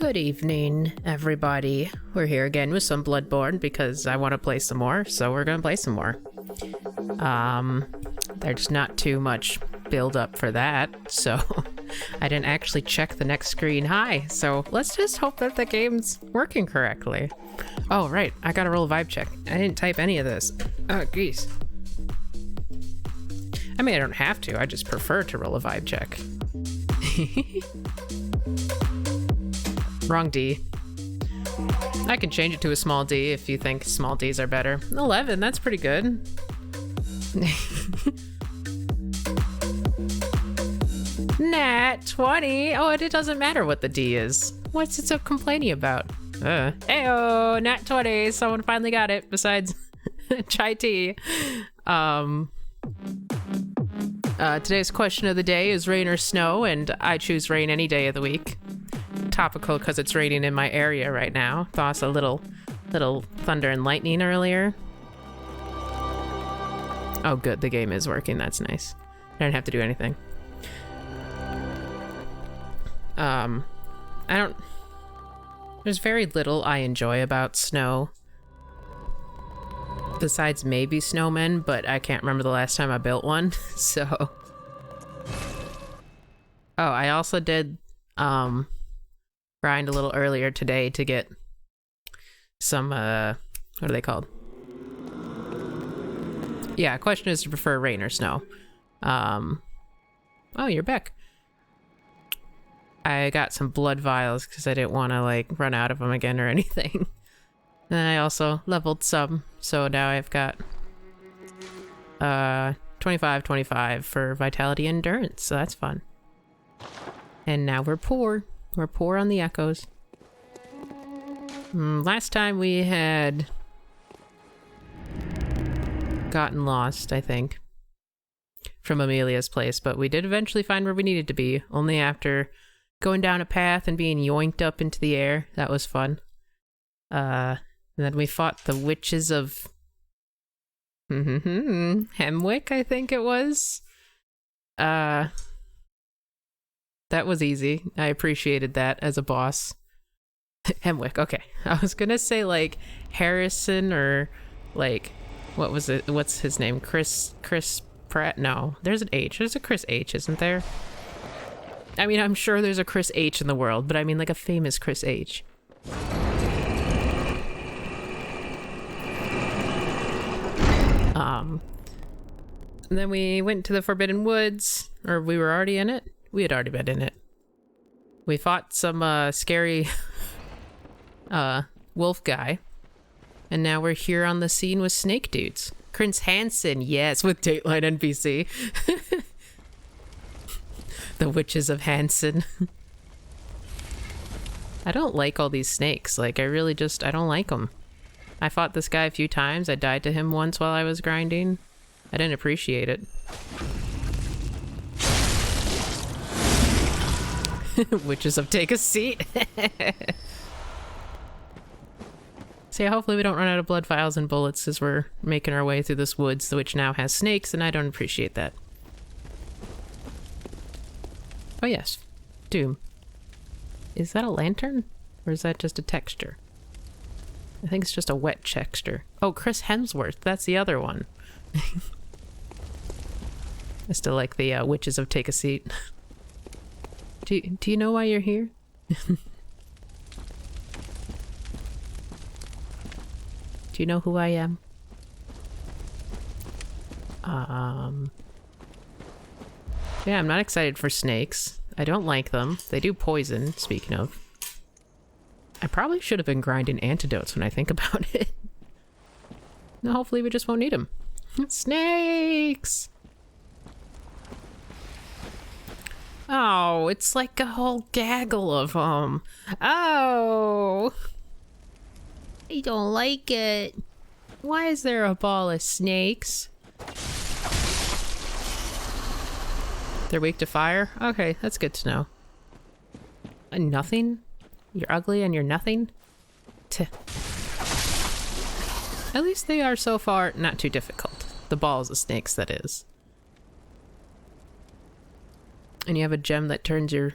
Good evening, everybody. We're here again with some Bloodborne because I want to play some more, so we're gonna play some more. There's not too much build up for that, so I didn't actually check the next screen high, so let's just hope that the game's working correctly. Oh, right, I gotta roll a vibe check. I didn't type any of this. Oh, geez. I mean, I don't have to, I just prefer to roll a vibe check. Wrong D. I can change it to a small d if you think small d's are better. 11, that's pretty good. Nat 20. Oh, it doesn't matter what the D is. What's it so complaining about? Heyo, Nat 20. Someone finally got it besides chai tea. Today's question of the day is rain or snow, and I choose rain any day of the week. Topical because it's raining in my area right now. Thought a little thunder and lightning earlier. Oh good, the game is working. That's nice. I don't have to do anything. There's very little I enjoy about snow. Besides maybe snowmen, but I can't remember the last time I built one, so. Oh, I also did, grind a little earlier today to get some, what are they called? Yeah, question is to prefer rain or snow. Oh, you're back. I got some blood vials because I didn't want to, like, run out of them again or anything. And I also leveled some, so now I've got 25 for vitality and endurance, so that's fun. And now we're poor. We're poor on the echoes. Last time we had gotten lost, I think, from Amelia's place, but we did eventually find where we needed to be, only after going down a path and being yoinked up into the air. That was fun. And then we fought the witches of Hemwick, I think it was. That was easy. I appreciated that as a boss. Hemwick, okay. I was gonna say like Harrison or like what was it? What's his name? Chris Pratt? No, there's an H. There's a Chris H, isn't there? I mean, I'm sure there's a Chris H in the world, but I mean like a famous Chris H. And then we went to the Forbidden Woods, or we were already in it? We had already been in it. We fought some scary wolf guy, and now we're here on the scene with snake dudes. Prince Hansen, yes, with Dateline NPC. The Witches of Hansen. I don't like all these snakes. Like, I don't like them. I fought this guy a few times. I died to him once while I was grinding. I didn't appreciate it. Witches of Take a Seat. So yeah, hopefully we don't run out of blood vials and bullets as we're making our way through this woods, which now has snakes, and I don't appreciate that. Oh yes, Doom. Is that a lantern? Or is that just a texture? I think it's just a wet texture. Oh, Chris Hemsworth, that's the other one. I still like the Witches of Take a Seat. Do you know why you're here? Do you know who I am? Yeah, I'm not excited for snakes. I don't like them. They do poison, speaking of. I probably should have been grinding antidotes when I think about it. No, hopefully we just won't need them. Snakes! Oh, it's like a whole gaggle of them. Oh! I don't like it. Why is there a ball of snakes? They're weak to fire? Okay, that's good to know. Nothing? You're ugly and you're nothing? At least they are so far not too difficult. The balls of snakes, that is. And you have a gem that turns your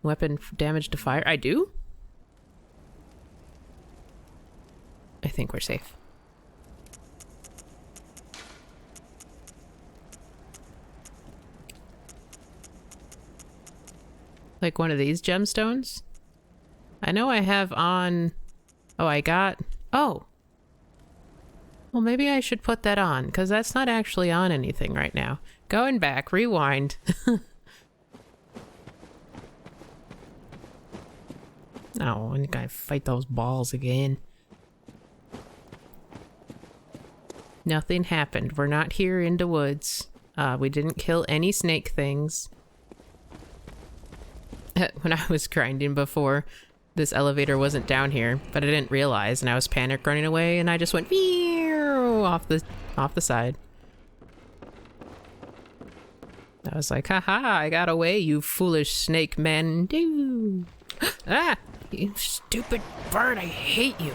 weapon damage to fire? I do? think we're safe. Like one of these gemstones? I know I have on... Oh, I got... Oh! Well, maybe I should put that on, because that's not actually on anything right now. Going back, rewind. Oh, I gotta fight those balls again. Nothing happened. We're not here in the woods. We didn't kill any snake things. When I was grinding before, this elevator wasn't down here, but I didn't realize, and I was panic running away, and I just went off the side. I was like, haha, I got away, you foolish snake man. Doo. Ah, you stupid bird, I hate you.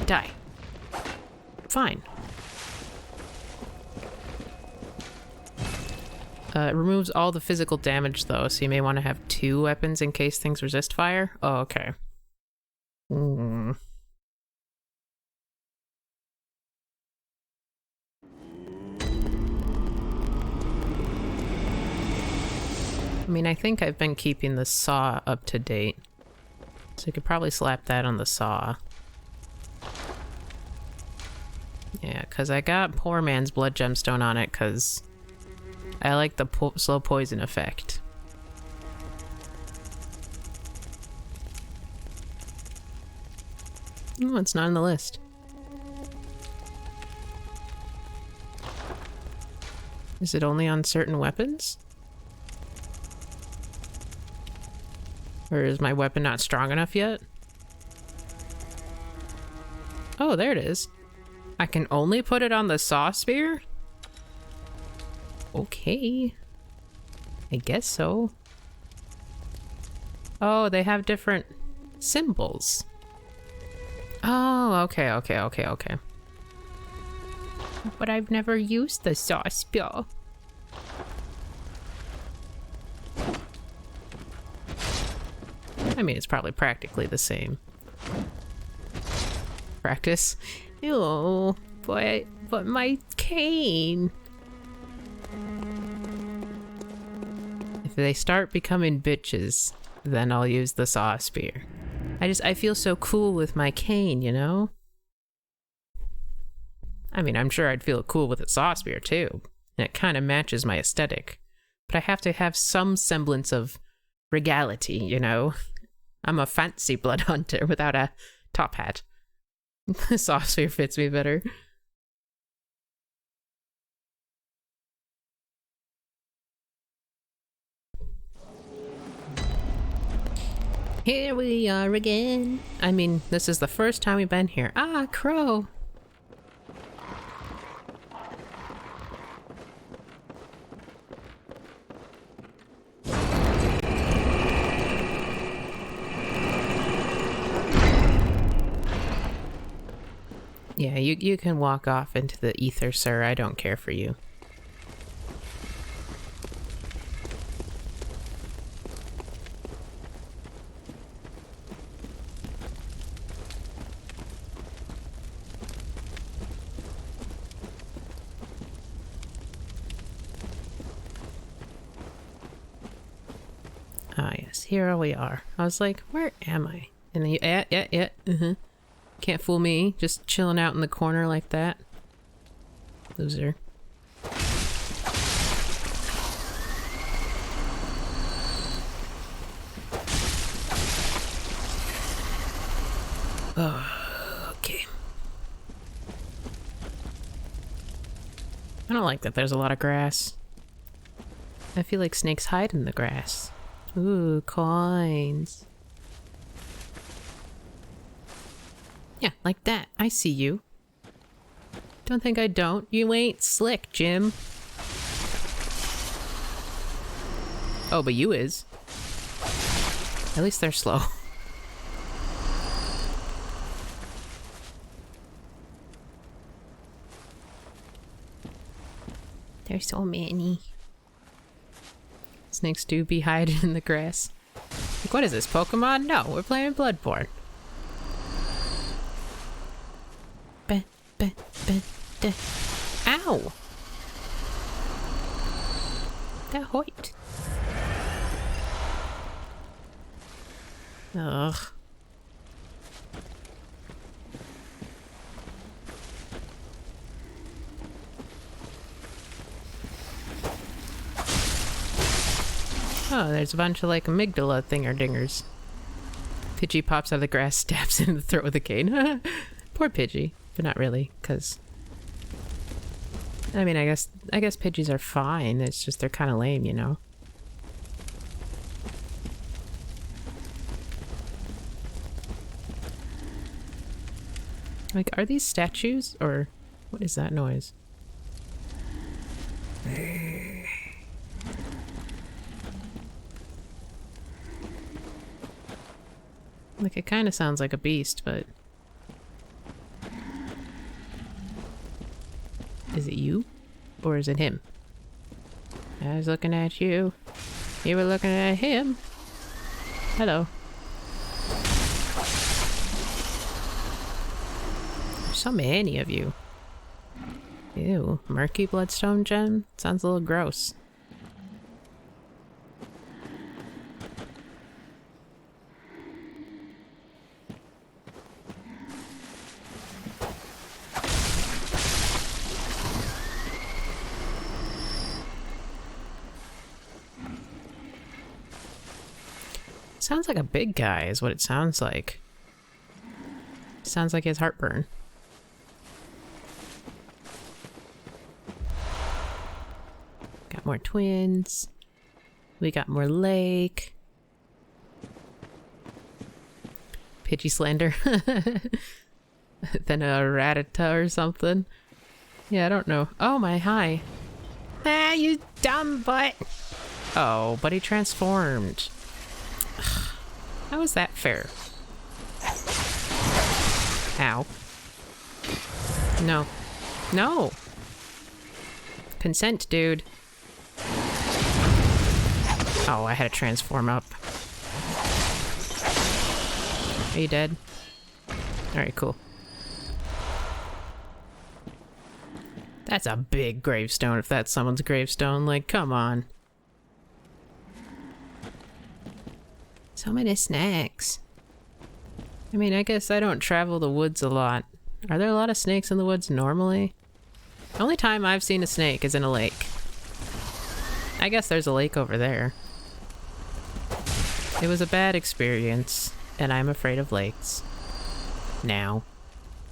Die. Fine. It removes all the physical damage, though, so you may want to have 2 weapons in case things resist fire. Oh, okay. I mean, I think I've been keeping the saw up to date. So you could probably slap that on the saw. Yeah, because I got Poor Man's Blood Gemstone on it, because... I like the slow poison effect. Oh, it's not on the list. Is it only on certain weapons? Or is my weapon not strong enough yet? Oh, there it is. I can only put it on the saw spear? Okay. I guess so. Oh, they have different symbols. Oh, okay. But I've never used the saw spear. I mean, it's probably practically the same. Practice? Ew, but my cane. If they start becoming bitches, then I'll use the saw spear. I feel so cool with my cane, you know? I mean, I'm sure I'd feel cool with a saw spear too, and it kind of matches my aesthetic. But I have to have some semblance of regality, you know? I'm a fancy blood hunter without a top hat. The saw spear fits me better. Here we are again. I mean, this is the first time we've been here. Ah, crow. Yeah, you can walk off into the ether, sir. I don't care for you. Ah, yes, here we are. I was like, where am I? And then you, Can't fool me, just chilling out in the corner like that. Loser. Oh, okay. I don't like that there's a lot of grass. I feel like snakes hide in the grass. Ooh, coins. Yeah, like that. I see you. Don't think I don't. You ain't slick, Jim. Oh, but you is. At least they're slow. There's so many. Snakes do be hiding in the grass. Like, what is this, Pokemon? No, we're playing Bloodborne. Ow! That hoit. Ugh. Oh, there's a bunch of like amygdala thinger-dingers. Pidgey pops out of the grass, stabs him in the throat with a cane. Poor Pidgey, but not really, because I mean, I guess Pidgeys are fine. It's just they're kind of lame, you know. Like, are these statues or what is that noise? Like, it kind of sounds like a beast, but is it you? Or is it him? I was looking at you. You were looking at him. Hello. There's so many of you. Ew. Murky bloodstone gem? Sounds a little gross. Sounds like a big guy is what it sounds like. Sounds like he has heartburn. Got more twins. We got more lake. Pidgey slander. Then a ratata or something. Yeah, I don't know. Oh my, hi. Ah, you dumb butt. Oh, but he transformed. How is that fair? Ow. No. No! Consent, dude. Oh, I had to transform up. Are you dead? Alright, cool. That's a big gravestone if that's someone's gravestone. Like, come on. So many snakes. I mean, I guess I don't travel the woods a lot. Are there a lot of snakes in the woods normally? The only time I've seen a snake is in a lake. I guess there's a lake over there. It was a bad experience, and I'm afraid of lakes. Now.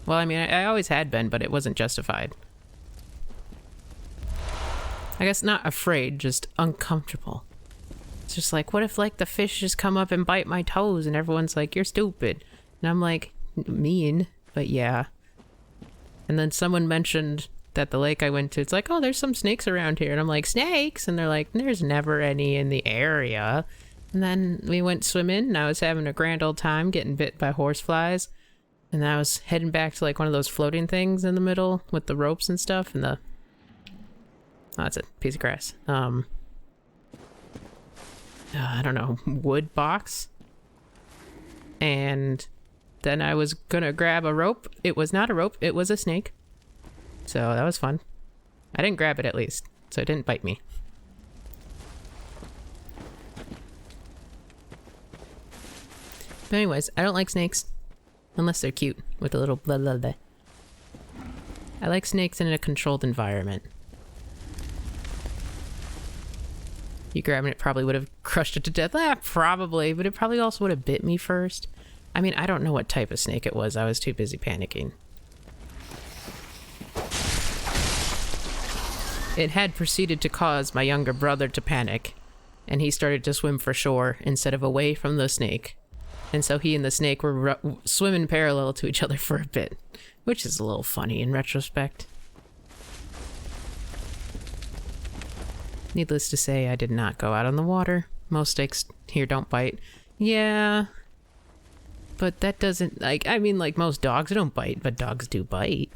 Well, I mean, I always had been, but it wasn't justified. I guess not afraid, just uncomfortable. It's just like, what if like the fish just come up and bite my toes and everyone's like, you're stupid. And I'm like, mean, but yeah. And then someone mentioned that the lake I went to, it's like, oh, there's some snakes around here. And I'm like, snakes? And they're like, there's never any in the area. And then we went swimming and I was having a grand old time getting bit by horseflies. And then I was heading back to like one of those floating things in the middle with the ropes and stuff and the... Oh, that's a piece of grass. I don't know, wood box. And then I was gonna grab a rope. It was not a rope, it was a snake. So that was fun. I didn't grab it at least, so it didn't bite me. But anyways, I don't like snakes. Unless they're cute, with a little blah blah blah. I like snakes in a controlled environment. You grabbing it probably would have crushed it to death. Probably, but it probably also would have bit me first. I mean, I don't know what type of snake it was. I was too busy panicking. It had proceeded to cause my younger brother to panic, and he started to swim for shore instead of away from the snake. And so he and the snake were swimming parallel to each other for a bit, which is a little funny in retrospect. Needless to say, I did not go out on the water. Most snakes here don't bite. Yeah. But that doesn't, like, I mean, like, most dogs don't bite, but dogs do bite.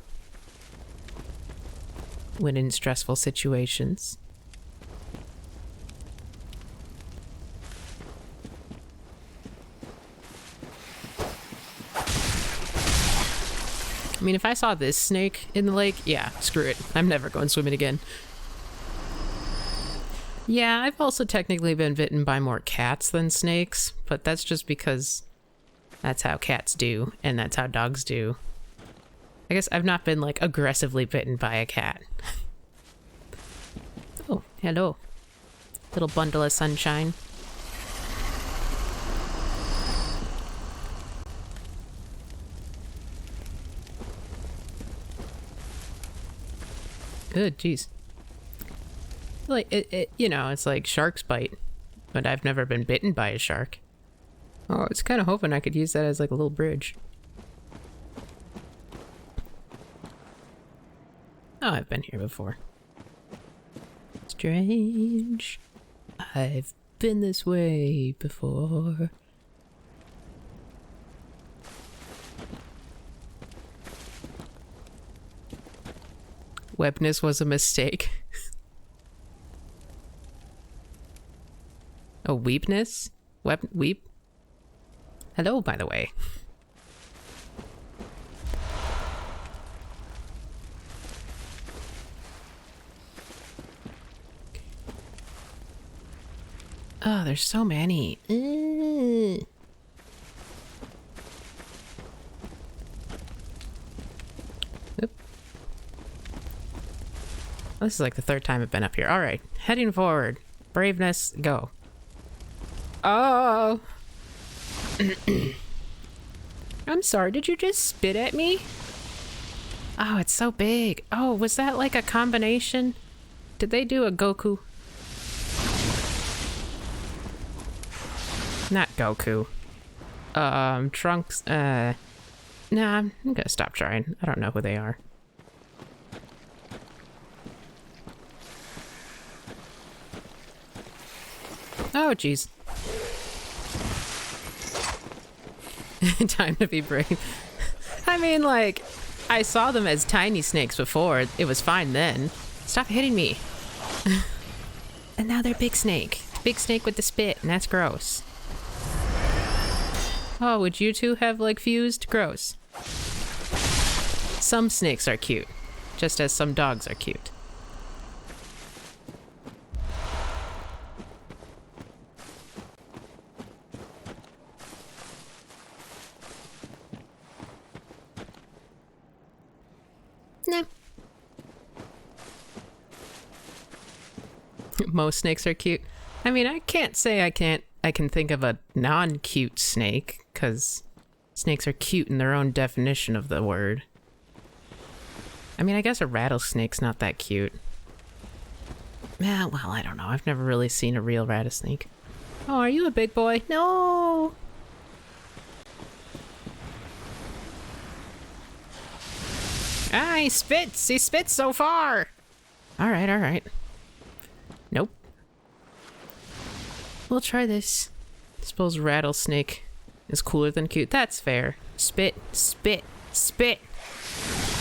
When in stressful situations. I mean, if I saw this snake in the lake, yeah, screw it. I'm never going swimming again. Yeah, I've also technically been bitten by more cats than snakes, but that's just because that's how cats do, and that's how dogs do. I guess I've not been, like, aggressively bitten by a cat. Oh, hello. Little bundle of sunshine. Good, jeez. Like, it, you know, it's like sharks bite, but I've never been bitten by a shark. Oh, I was kind of hoping I could use that as like a little bridge. Oh, I've been here before. Strange. I've been this way before. Webness was a mistake. A weepness? Weep? Hello, by the way. Oh, there's so many. Oop. This is like the third time I've been up here. All right, heading forward. Braveness, go. Oh. I'm sorry, did you just spit at me? Oh, it's so big. Oh, was that like a combination? Did they do a Goku? Not Goku. Trunks, nah, I'm gonna stop trying. I don't know who they are. Oh, jeez. Time to be brave. I mean, like, I saw them as tiny snakes before. It was fine then. Stop hitting me. And now they're big snake. Big snake with the spit, and that's gross. Oh, would you two have, like, fused? Gross. Some snakes are cute, just as some dogs are cute. Nah. Most snakes are cute. I mean, I can't say I can think of a non-cute snake, because snakes are cute in their own definition of the word. I mean, I guess a rattlesnake's not that cute. Yeah, well, I don't know. I've never really seen a real rattlesnake. Oh, are you a big boy? No! Ah, he spits! He spits so far! Alright, alright. Nope. We'll try this. Suppose rattlesnake is cooler than cute. That's fair. Spit, spit, spit!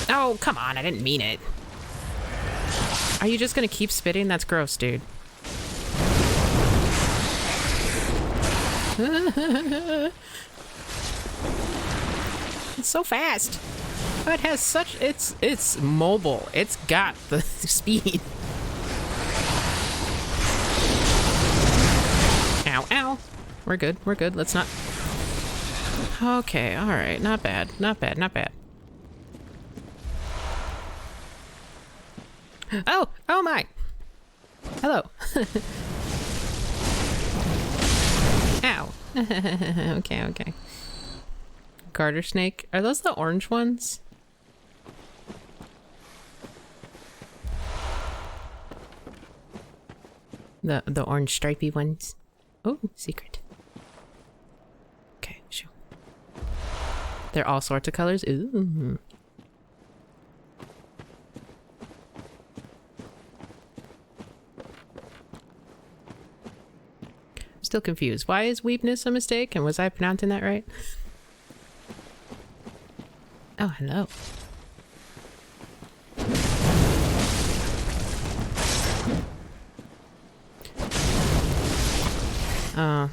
Oh, come on, I didn't mean it. Are you just gonna keep spitting? That's gross, dude. It's so fast. It has such, it's mobile. It's got the speed. Ow, ow. We're good, we're good. Let's not. Okay, alright. Not bad, not bad, not bad. Oh, oh my. Hello. Ow. Okay, okay. Garter snake. Are those the orange ones? The orange stripy ones. Oh, secret. Okay, sure. They're all sorts of colors. Ooh. I'm still confused. Why is weepness a mistake? And was I pronouncing that right? Oh, hello.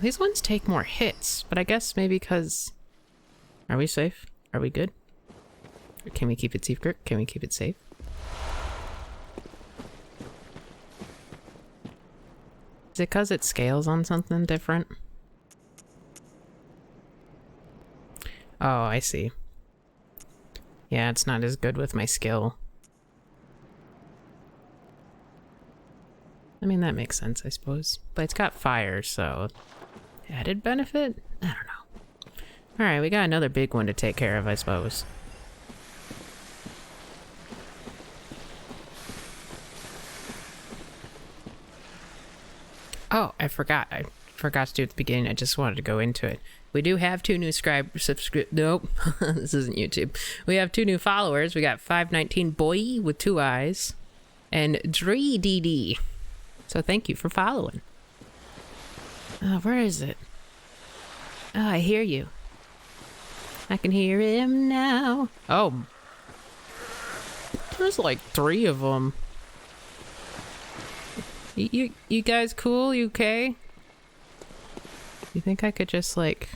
These ones take more hits, but I guess maybe because... Are we safe? Are we good? Can we keep it secret? Can we keep it safe? Is it because it scales on something different? Oh, I see. Yeah, it's not as good with my skill. I mean, that makes sense, I suppose. But it's got fire, so... added benefit? I don't know. Alright, we got another big one to take care of, I suppose. Oh, I forgot. I forgot to do it at the beginning. I just wanted to go into it. We do have 2 new nope, this isn't YouTube. We have 2 new followers. We got 519 Boy with 2 eyes and Dree DD. So thank you for following. Where is it? Oh, I hear you. I can hear him now. Oh. There's like 3 of them. You guys cool? You okay? You think I could just like...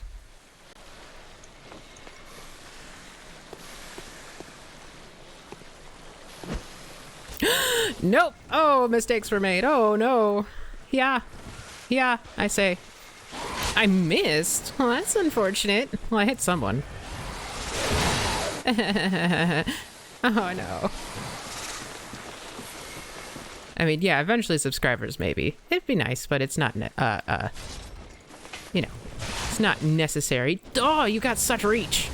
Nope! Oh, mistakes were made. Oh, no. Yeah. Yeah, I say. I missed? Well, that's unfortunate. Well, I hit someone. Oh, no. I mean, yeah, eventually subscribers, maybe. It'd be nice, but it's not, you know, it's not necessary. Oh, you got such reach.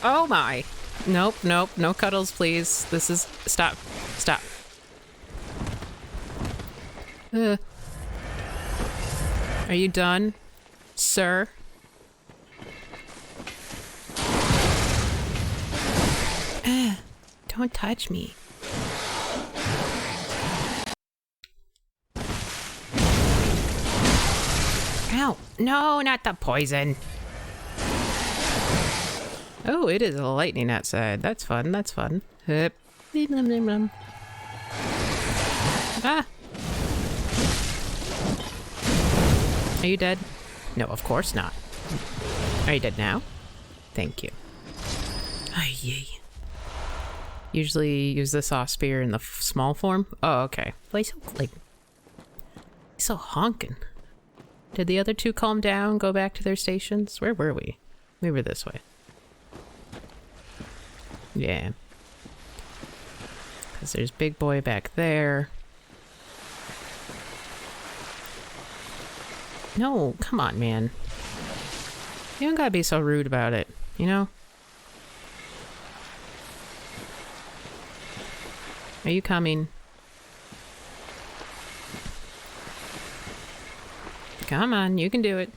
Oh my. Nope, nope, no cuddles, please. This is, stop, stop. Are you done, sir? Don't touch me. Ow. No, not the poison. Oh, it is lightning outside. That's fun, that's fun. Ah. Are you dead? No, of course not. Are you dead now? Thank you. Ay, yay. Usually use the soft spear in the small form. Oh, okay. Why so, like, so honking? Did the other 2 calm down, go back to their stations? Where were we? We were this way. Yeah. Because there's Big Boy back there. No, come on, man. You don't gotta be so rude about it, you know? Are you coming? Come on, you can do it.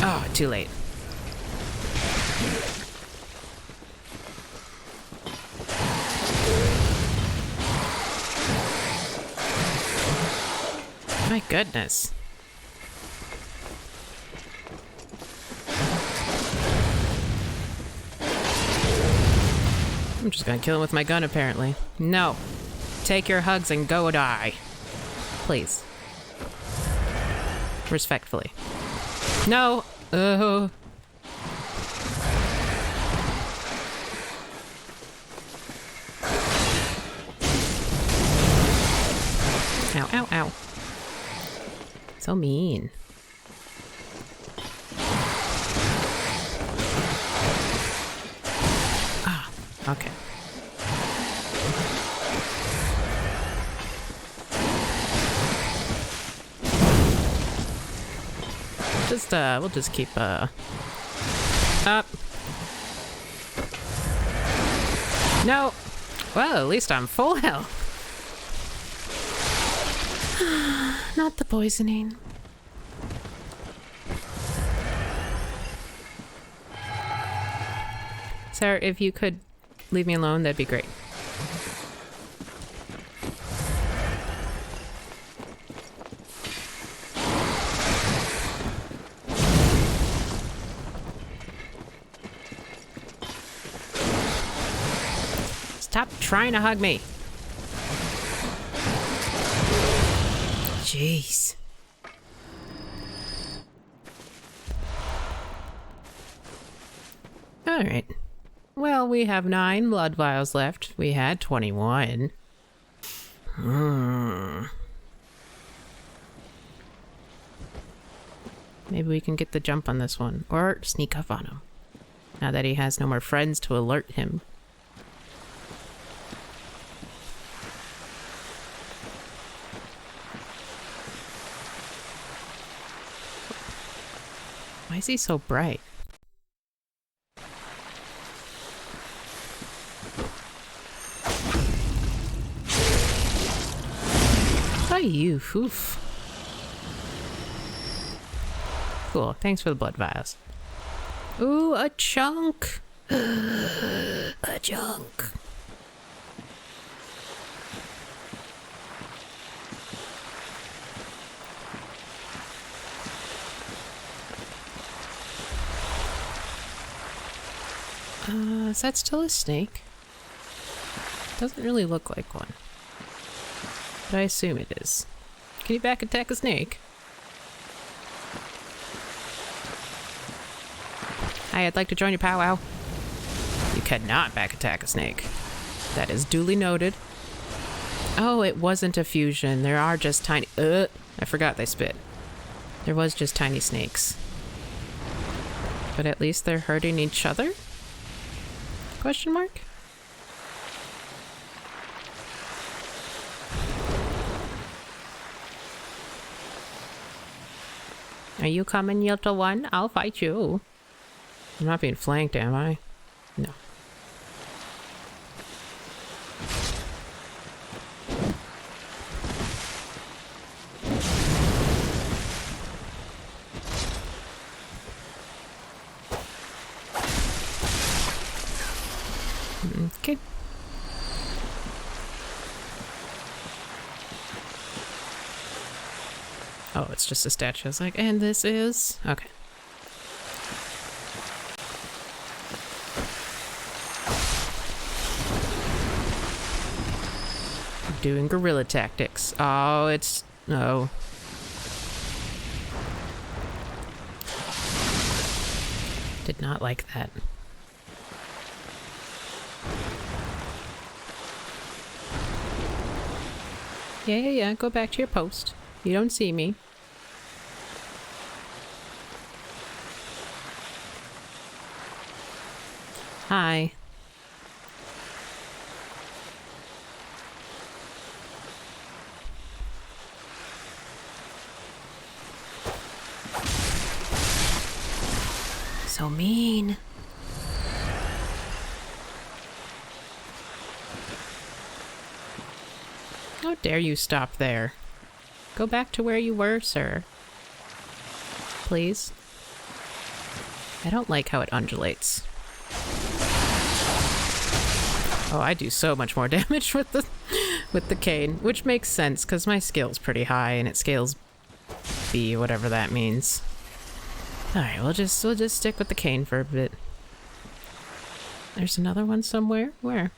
Oh, too late. My goodness. I'm just gonna kill him with my gun, apparently. No. Take your hugs and go die. Please. Respectfully. No! Oh. Ow, ow, ow. So mean. Ah, okay. Just, we'll just keep, up. No! Well, at least I'm full health. Not the poisoning. Sir, if you could leave me alone, that'd be great. Stop trying to hug me. Jeez. Alright. Well, we have 9 blood vials left. We had 21. Maybe we can get the jump on this one. Or sneak up on him. Now that he has no more friends to alert him. Why is he so bright? Hi, you. Oof. Cool. Thanks for the blood vials. Ooh, a chunk. A chunk. Is that still a snake? Doesn't really look like one. But I assume it is. Can you back attack a snake? Hi, I'd like to join your powwow. You cannot back attack a snake. That is duly noted. Oh, it wasn't a fusion. There are just tiny... I forgot they spit. There was just tiny snakes. But at least they're hurting each other? Question mark? Are you coming, little one? I'll fight you. I'm not being flanked, am I? No. Okay. Oh, it's just a statue. I was like, and this is... Okay. Doing guerrilla tactics. Oh, it's... No. Did not like that. Yeah. Go back to your post. You don't see me. Hi. So mean. How dare you stop there? Go back to where you were, sir. Please. I don't like how it undulates. Oh, I do so much more damage with the cane, which makes sense because my skill's pretty high and it scales B, whatever that means. All right, we'll just stick with the cane for a bit. There's another one somewhere. Where?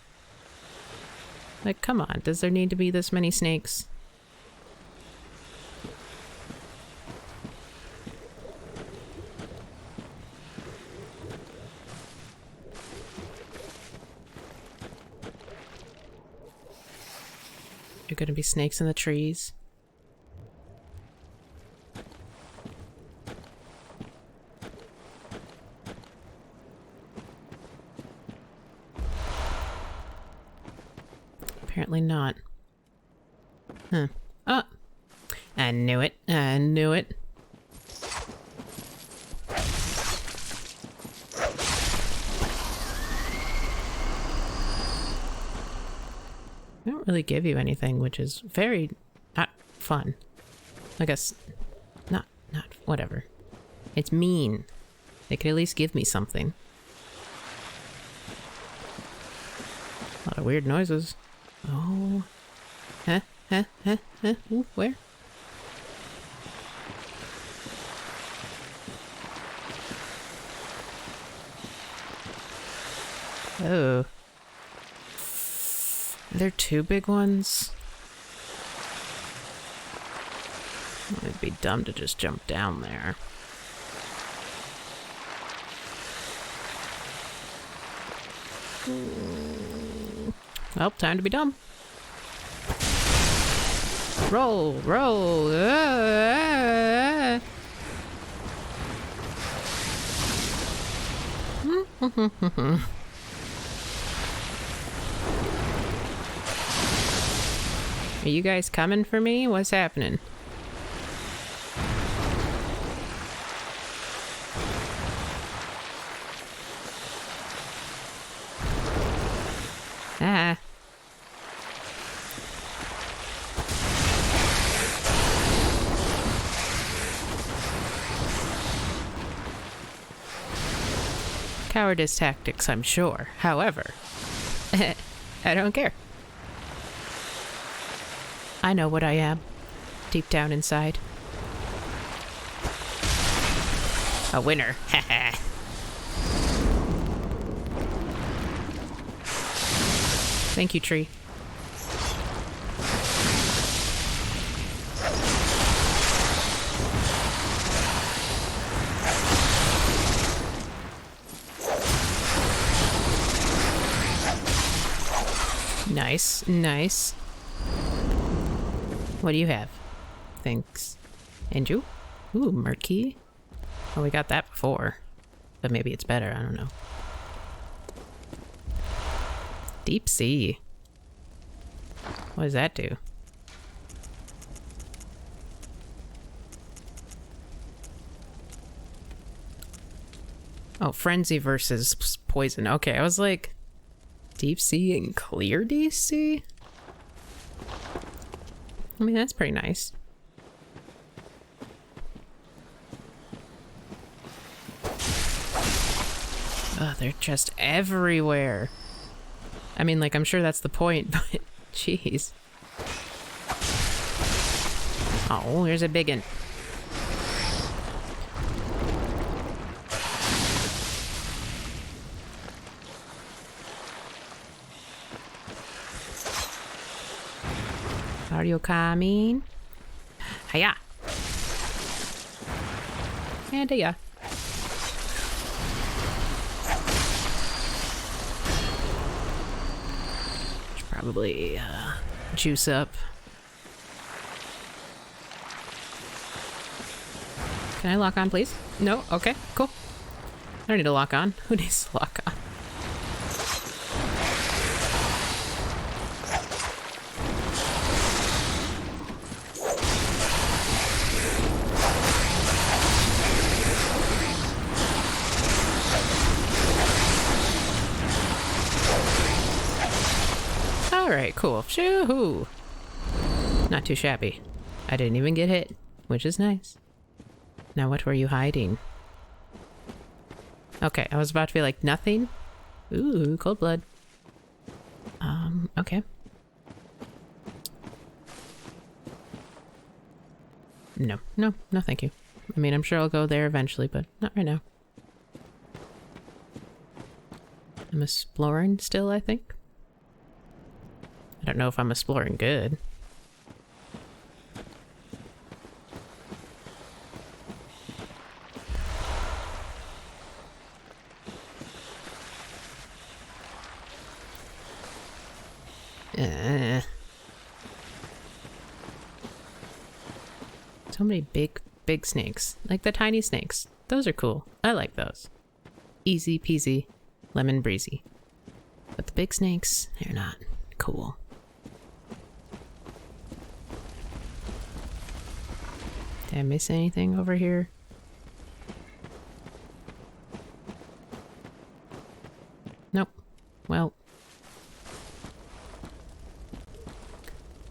Like, come on, does there need to be this many snakes? You're gonna be snakes in the trees. Apparently not. Huh. Oh! I knew it. I knew it. They don't really give you anything, which is very not fun. I guess not whatever. It's mean. They could at least give me something. A lot of weird noises. Oh. Huh? Ooh, where? Oh. They're two big ones. It'd be dumb to just jump down there. Well, time to be dumb. Roll, roll. Are you guys coming for me? What's happening? Ah. Cowardice tactics, I'm sure. However, I don't care. I know what I am, deep down inside. A winner. Haha. Thank you, tree. Nice, nice. What do you have? Thanks. And you? Ooh, murky. Oh, we got that before. But maybe it's better, I don't know. Deep sea. What does that do? Oh, frenzy versus poison. Okay, I was like, deep sea and clear deep sea? I mean, that's pretty nice. Oh, they're just everywhere. I mean, like, I'm sure that's the point, but jeez. Oh, here's a big one. Are you coming? Hiya. And ya. Should probably juice up. Can I lock on, please? No? Okay, cool. I don't need to lock on. Who needs to lock on? Alright, cool. Shoo-hoo! Not too shabby. I didn't even get hit, which is nice. Now what were you hiding? Okay, I was about to be like, nothing? Ooh, cold blood. Okay. No, no, no thank you. I mean, I'm sure I'll go there eventually, but not right now. I'm exploring still, I think. I don't know if I'm exploring good. So many big snakes. Like the tiny snakes. Those are cool. I like those. Easy peasy, lemon breezy. But the big snakes, they're not cool. Did I miss anything over here? Nope. Well,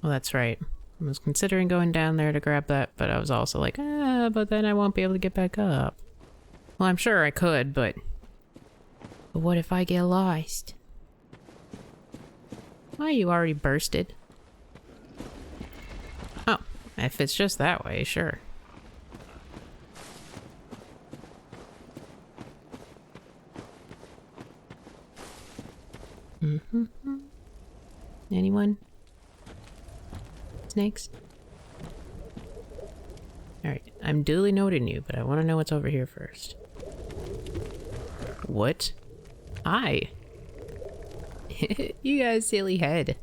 that's right. I was considering going down there to grab that, but I was also like, but then I won't be able to get back up. Well, I'm sure I could, but what if I get lost? Why, you already bursted? Oh, if it's just that way, sure. Anyone? Snakes? Alright, I'm duly noting you, but I want to know what's over here first. What? Hi. You got a silly head.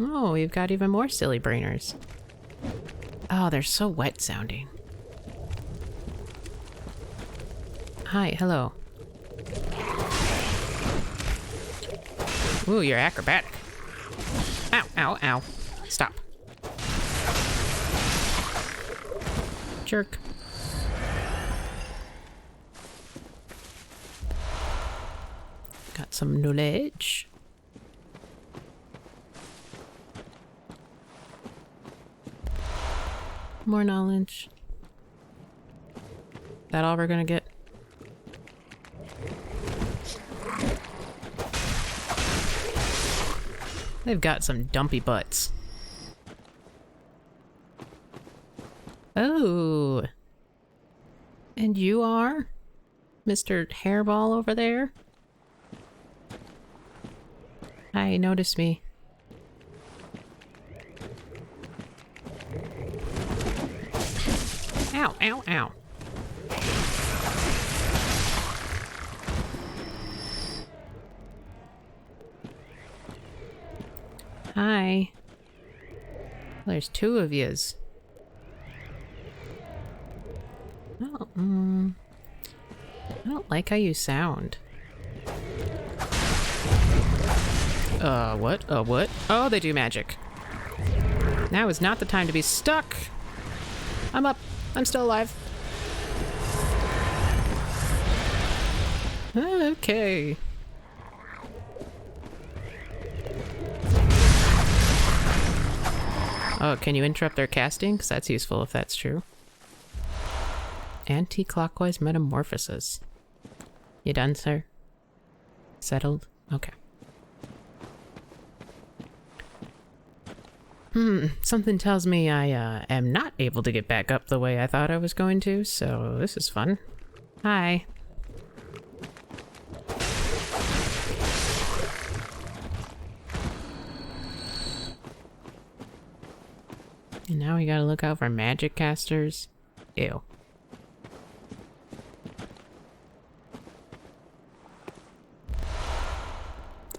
Oh, we've got even more silly brainers. Oh, they're so wet sounding. Hi, hello. Ooh, you're acrobatic. Ow, ow, ow. Stop. Jerk. Got some knowledge. More knowledge. That all we're gonna get? They've got some dumpy butts. Oh. And you are? Mr. Hairball over there? Hi, notice me. Ow, ow, ow. Hi. Well, there's two of yous. Oh, I don't like how you sound. What? What? Oh, they do magic. Now is not the time to be stuck. I'm up. I'm still alive. Okay. Oh, can you interrupt their casting? Because that's useful if that's true. Anti-clockwise metamorphosis. You done, sir? Settled? Okay. Something tells me I am not able to get back up the way I thought I was going to, so this is fun. Hi. And now we gotta look out for magic casters. Ew.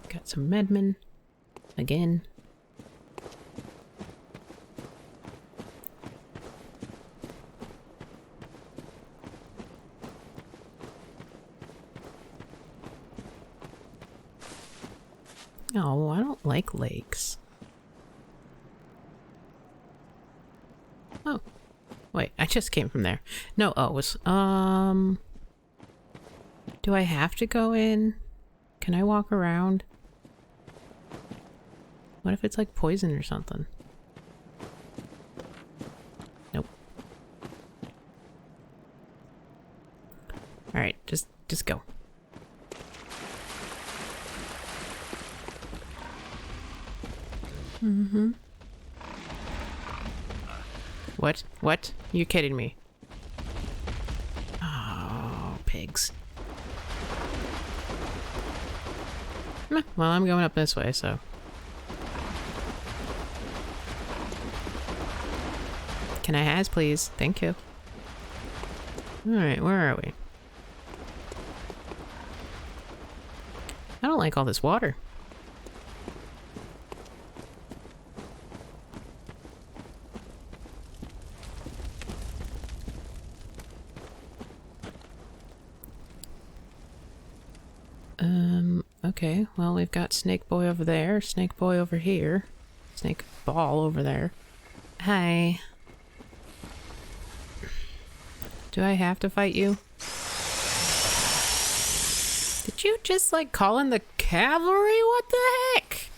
Got some medmen. Again. Oh, I don't like lakes. Oh. Wait, I just came from there. No, oh, it was, do I have to go in? Can I walk around? What if it's like poison or something? Nope. Alright, just go. Mm-hmm. What? What? You kidding me? Oh, pigs. Well, I'm going up this way, so. Can I has, please? Thank you. Alright, where are we? I don't like all this water. Okay, well, we've got Snake Boy over there, Snake Boy over here, Snake Ball over there. Hi. Do I have to fight you? Did you just, like, call in the cavalry? What the heck?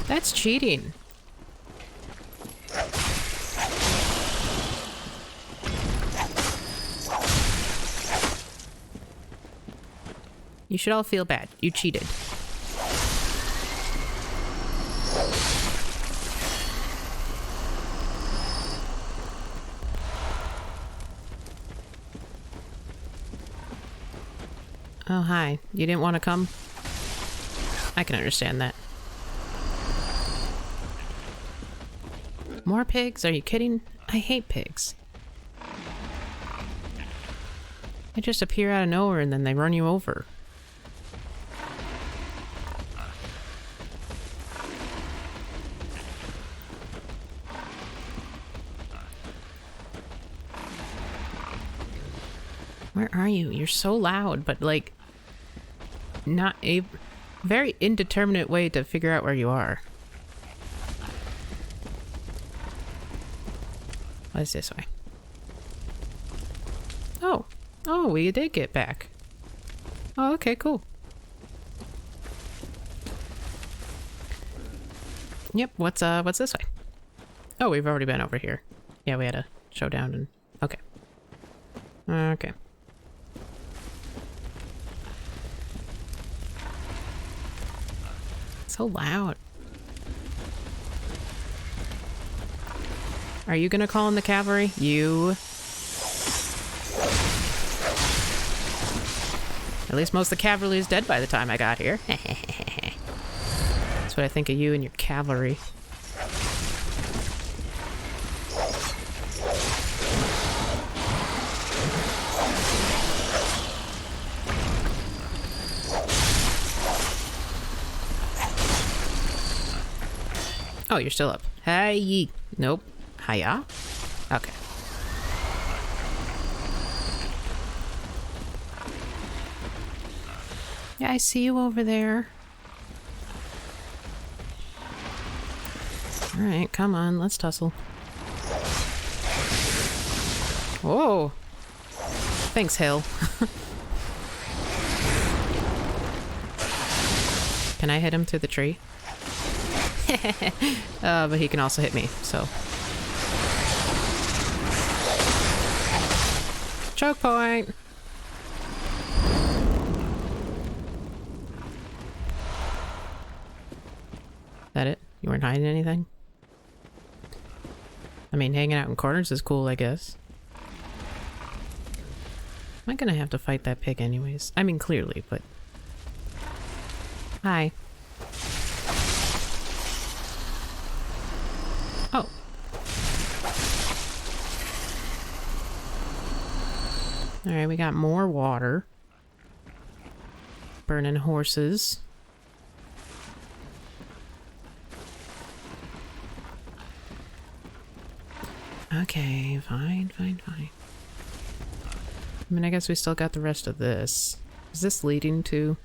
That's cheating. You should all feel bad. You cheated. Oh, hi. You didn't want to come? I can understand that. More pigs? Are you kidding? I hate pigs. They just appear out of nowhere and then they run you over. Where are you? You're so loud, but like not a very indeterminate way to figure out where you are. What's this way? Oh. Oh, we did get back. Oh, okay, cool. Yep, what's this way? Oh, we've already been over here. Yeah, we had a showdown and... Okay. Okay. So loud. Are you gonna call in the cavalry? You... At least most of the cavalry is dead by the time I got here. That's what I think of you and your cavalry. Oh, you're still up. Hey. Nope. Hiya. Okay. Yeah, I see you over there. Alright, come on, let's tussle. Whoa! Thanks, Hill. Can I hit him through the tree? But he can also hit me, so... Choke point! That it? You weren't hiding anything? I mean, hanging out in corners is cool, I guess. Am I gonna have to fight that pig anyways? I mean, clearly, but... Hi. Oh. Alright, we got more water. Burning horses. Okay, fine. I mean, I guess we still got the rest of this. Is this leading to...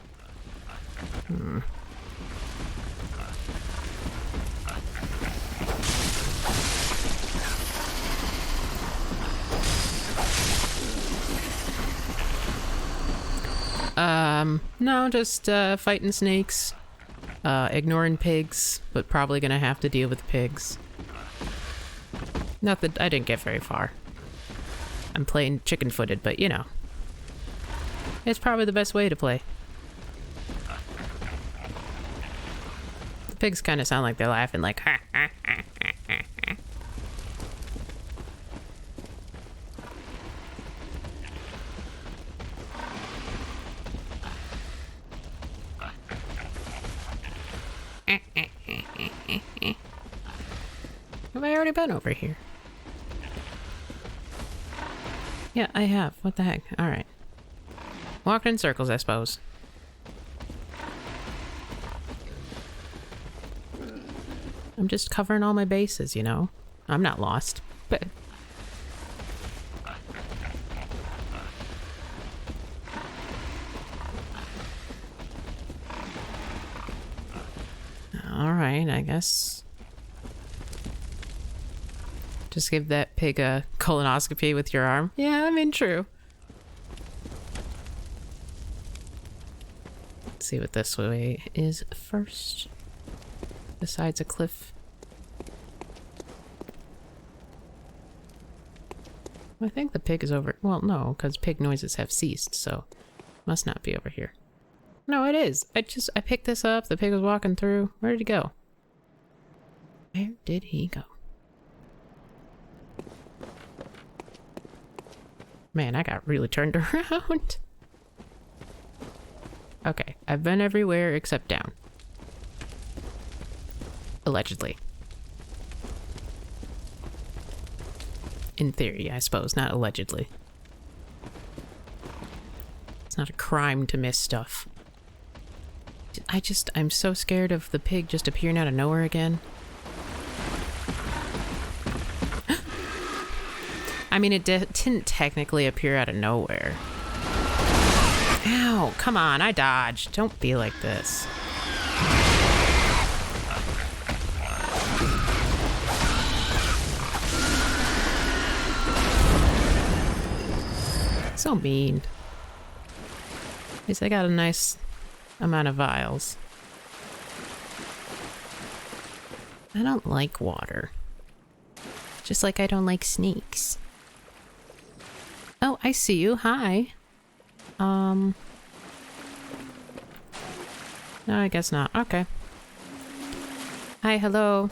No, just fighting snakes, ignoring pigs, but probably gonna have to deal with pigs. Not that I didn't get very far. I'm playing chicken-footed, but you know. It's probably the best way to play. The pigs kind of sound like they're laughing like ha ha ha ha ha ha. Have I already been over here? Yeah, I have. What the heck? Alright. Walking in circles, I suppose. I'm just covering all my bases, you know? I'm not lost. But... Alright, I guess... Just give that pig a colonoscopy with your arm. Yeah, I mean, true. Let's see what this way is first. Besides a cliff. I think the pig is over... Well, no, because pig noises have ceased, so... Must not be over here. No, it is. I picked this up. The pig was walking through. Where did he go? Where did he go? Man, I got really turned around. Okay, I've been everywhere except down. Allegedly. In theory, I suppose, not allegedly. It's not a crime to miss stuff. I'm so scared of the pig just appearing out of nowhere again. I mean, it didn't technically appear out of nowhere. Ow, come on, I dodged. Don't be like this. So mean. At least I got a nice amount of vials. I don't like water. Just like I don't like snakes. Oh, I see you. Hi. No, I guess not. Okay. Hi, hello.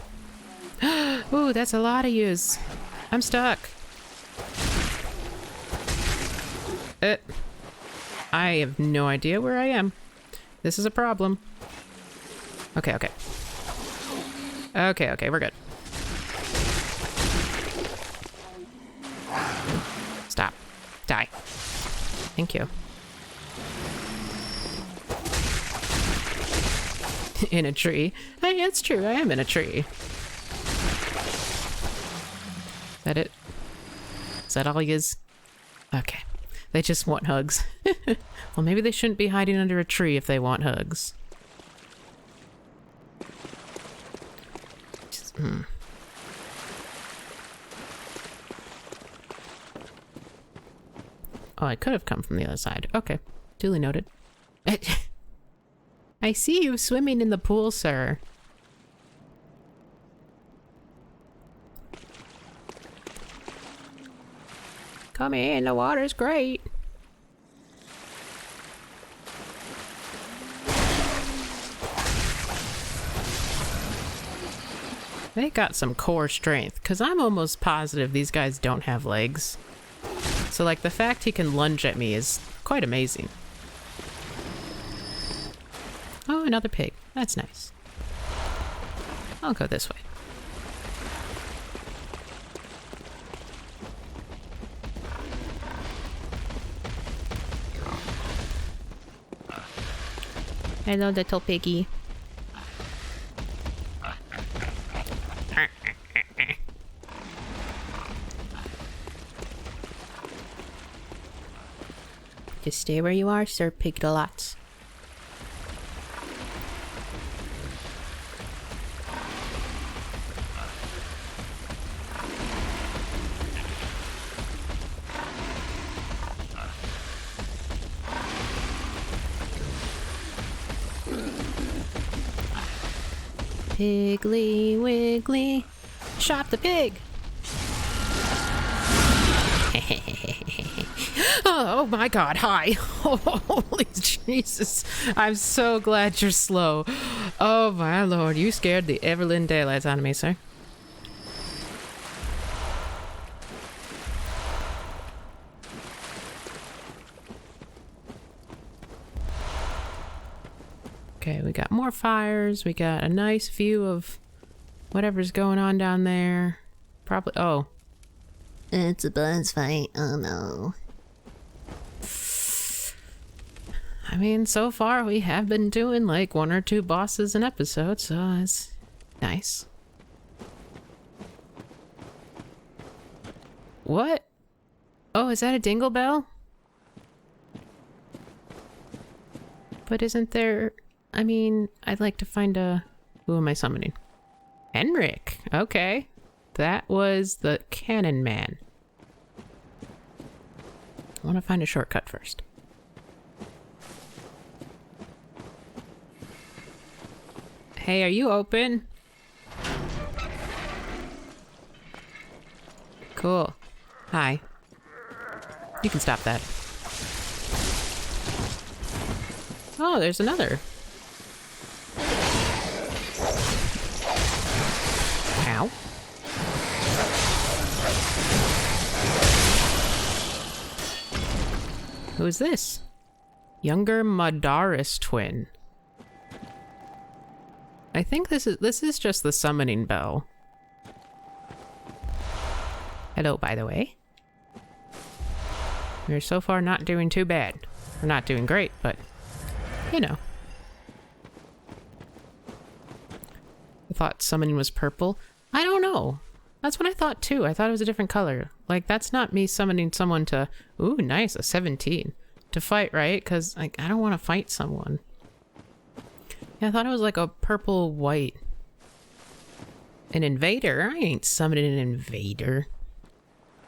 Ooh, that's a lot of yous. I'm stuck. I have no idea where I am. This is a problem. Okay, okay. Okay, okay, we're good. Stop. Die. Thank you. In a tree. Hey, it's true, I am in a tree. Is that it? Is that all yous? Okay. They just want hugs. Well, maybe they shouldn't be hiding under a tree if they want hugs. Oh, I could have come from the other side. Okay. Duly noted. I see you swimming in the pool, sir. Come in, the water's great. They got some core strength, because I'm almost positive these guys don't have legs. So, like, the fact he can lunge at me is quite amazing. Oh, another pig. That's nice. I'll go this way. Hello, little piggy. Just stay where you are, Sir Pigalots. Piggly Wiggly, shot the pig. Oh my god, hi. Holy Jesus. I'm so glad you're slow. Oh my lord, you scared the Everlyn daylights out of me, sir. Okay, we got more fires. We got a nice view of whatever's going on down there. Probably, oh. It's a boss fight. Oh no. I mean, so far we have been doing like 1 or 2 bosses an episode, so it's nice. What? Oh, is that a dingle bell? But isn't there... I mean, I'd like to find a... Who am I summoning? Henrik. Okay. That was the cannon man. I want to find a shortcut first. Hey, are you open? Cool. Hi. You can stop that. Oh, there's another. Ow. Who is this? Younger Madaris twin. I think this is just the summoning bell. Hello, by the way. We're so far not doing too bad. We're not doing great, but you know. I thought summoning was purple. I don't know. That's what I thought too. I thought it was a different color. Like, that's not me summoning someone to... Ooh, nice, a 17. To fight, right? Because, like, I don't want to fight someone. Yeah, I thought it was like a purple-white. An invader? I ain't summoning an invader.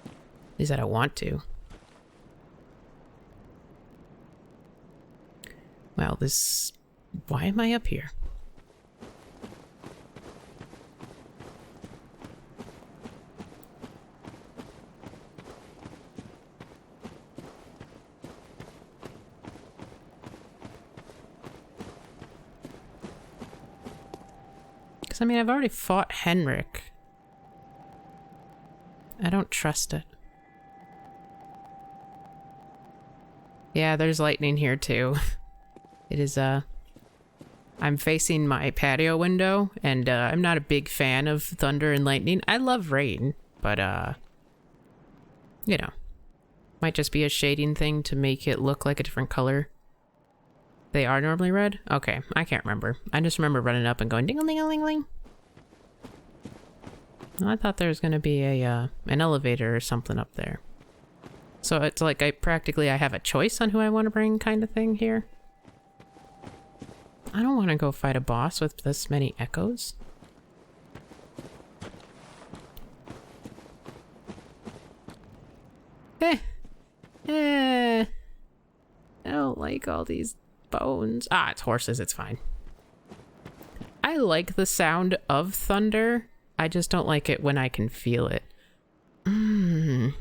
At least I don't want to. Well, this... Why am I up here? I mean, I've already fought Henrik. I don't trust it. Yeah, there's lightning here too. It is, I'm facing my patio window, and I'm not a big fan of thunder and lightning. I love rain, but, you know, might just be a shading thing to make it look like a different color. They are normally red? Okay, I can't remember. I just remember running up and going ding-a-ling-a-ling-ling. I thought there was going to be a an elevator or something up there. So it's like I have a choice on who I want to bring kind of thing here. I don't want to go fight a boss with this many echoes. I don't like all these bones. Ah, it's horses, it's fine. I like the sound of thunder. I just don't like it when I can feel it. You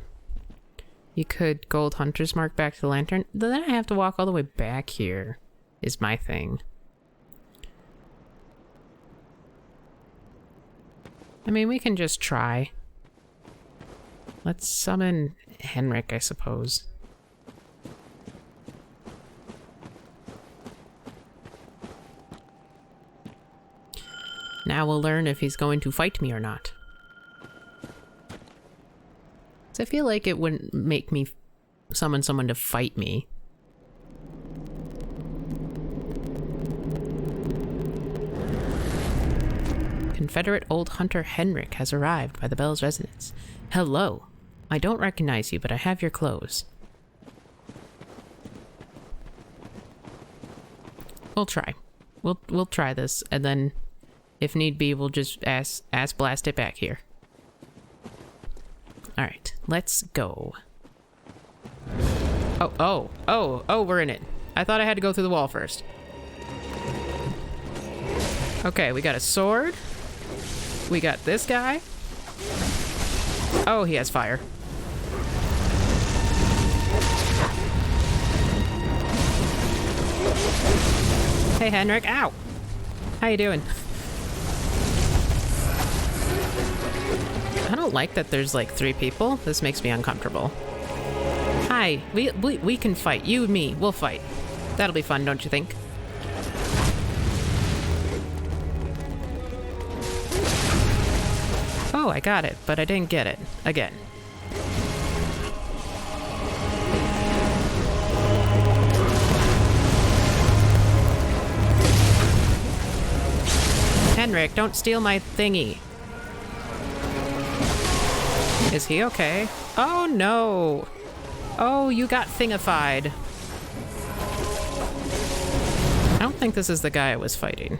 could gold hunter's mark back to the lantern. Then I have to walk all the way back here, is my thing. I mean, we can just try. Let's summon Henrik, I suppose. Now we'll learn if he's going to fight me or not. So I feel like it wouldn't make me summon someone to fight me. Confederate old hunter Henrik has arrived by the bell's resonance. Hello. I don't recognize you, but I have your clothes. We'll try. We'll try this, and then if need be, we'll just ass blast it back here. Alright, let's go. Oh, we're in it. I thought I had to go through the wall first. Okay, we got a sword. We got this guy. Oh, he has fire. Hey, Henrik. Ow! How you doing? I don't like that there's like 3 people. This makes me uncomfortable. Hi, we can fight. You and me, we'll fight. That'll be fun, don't you think? Oh, I got it, but I didn't get it. Again. Henrik, don't steal my thingy. Is he okay? Oh no! Oh, you got thingified. I don't think this is the guy I was fighting.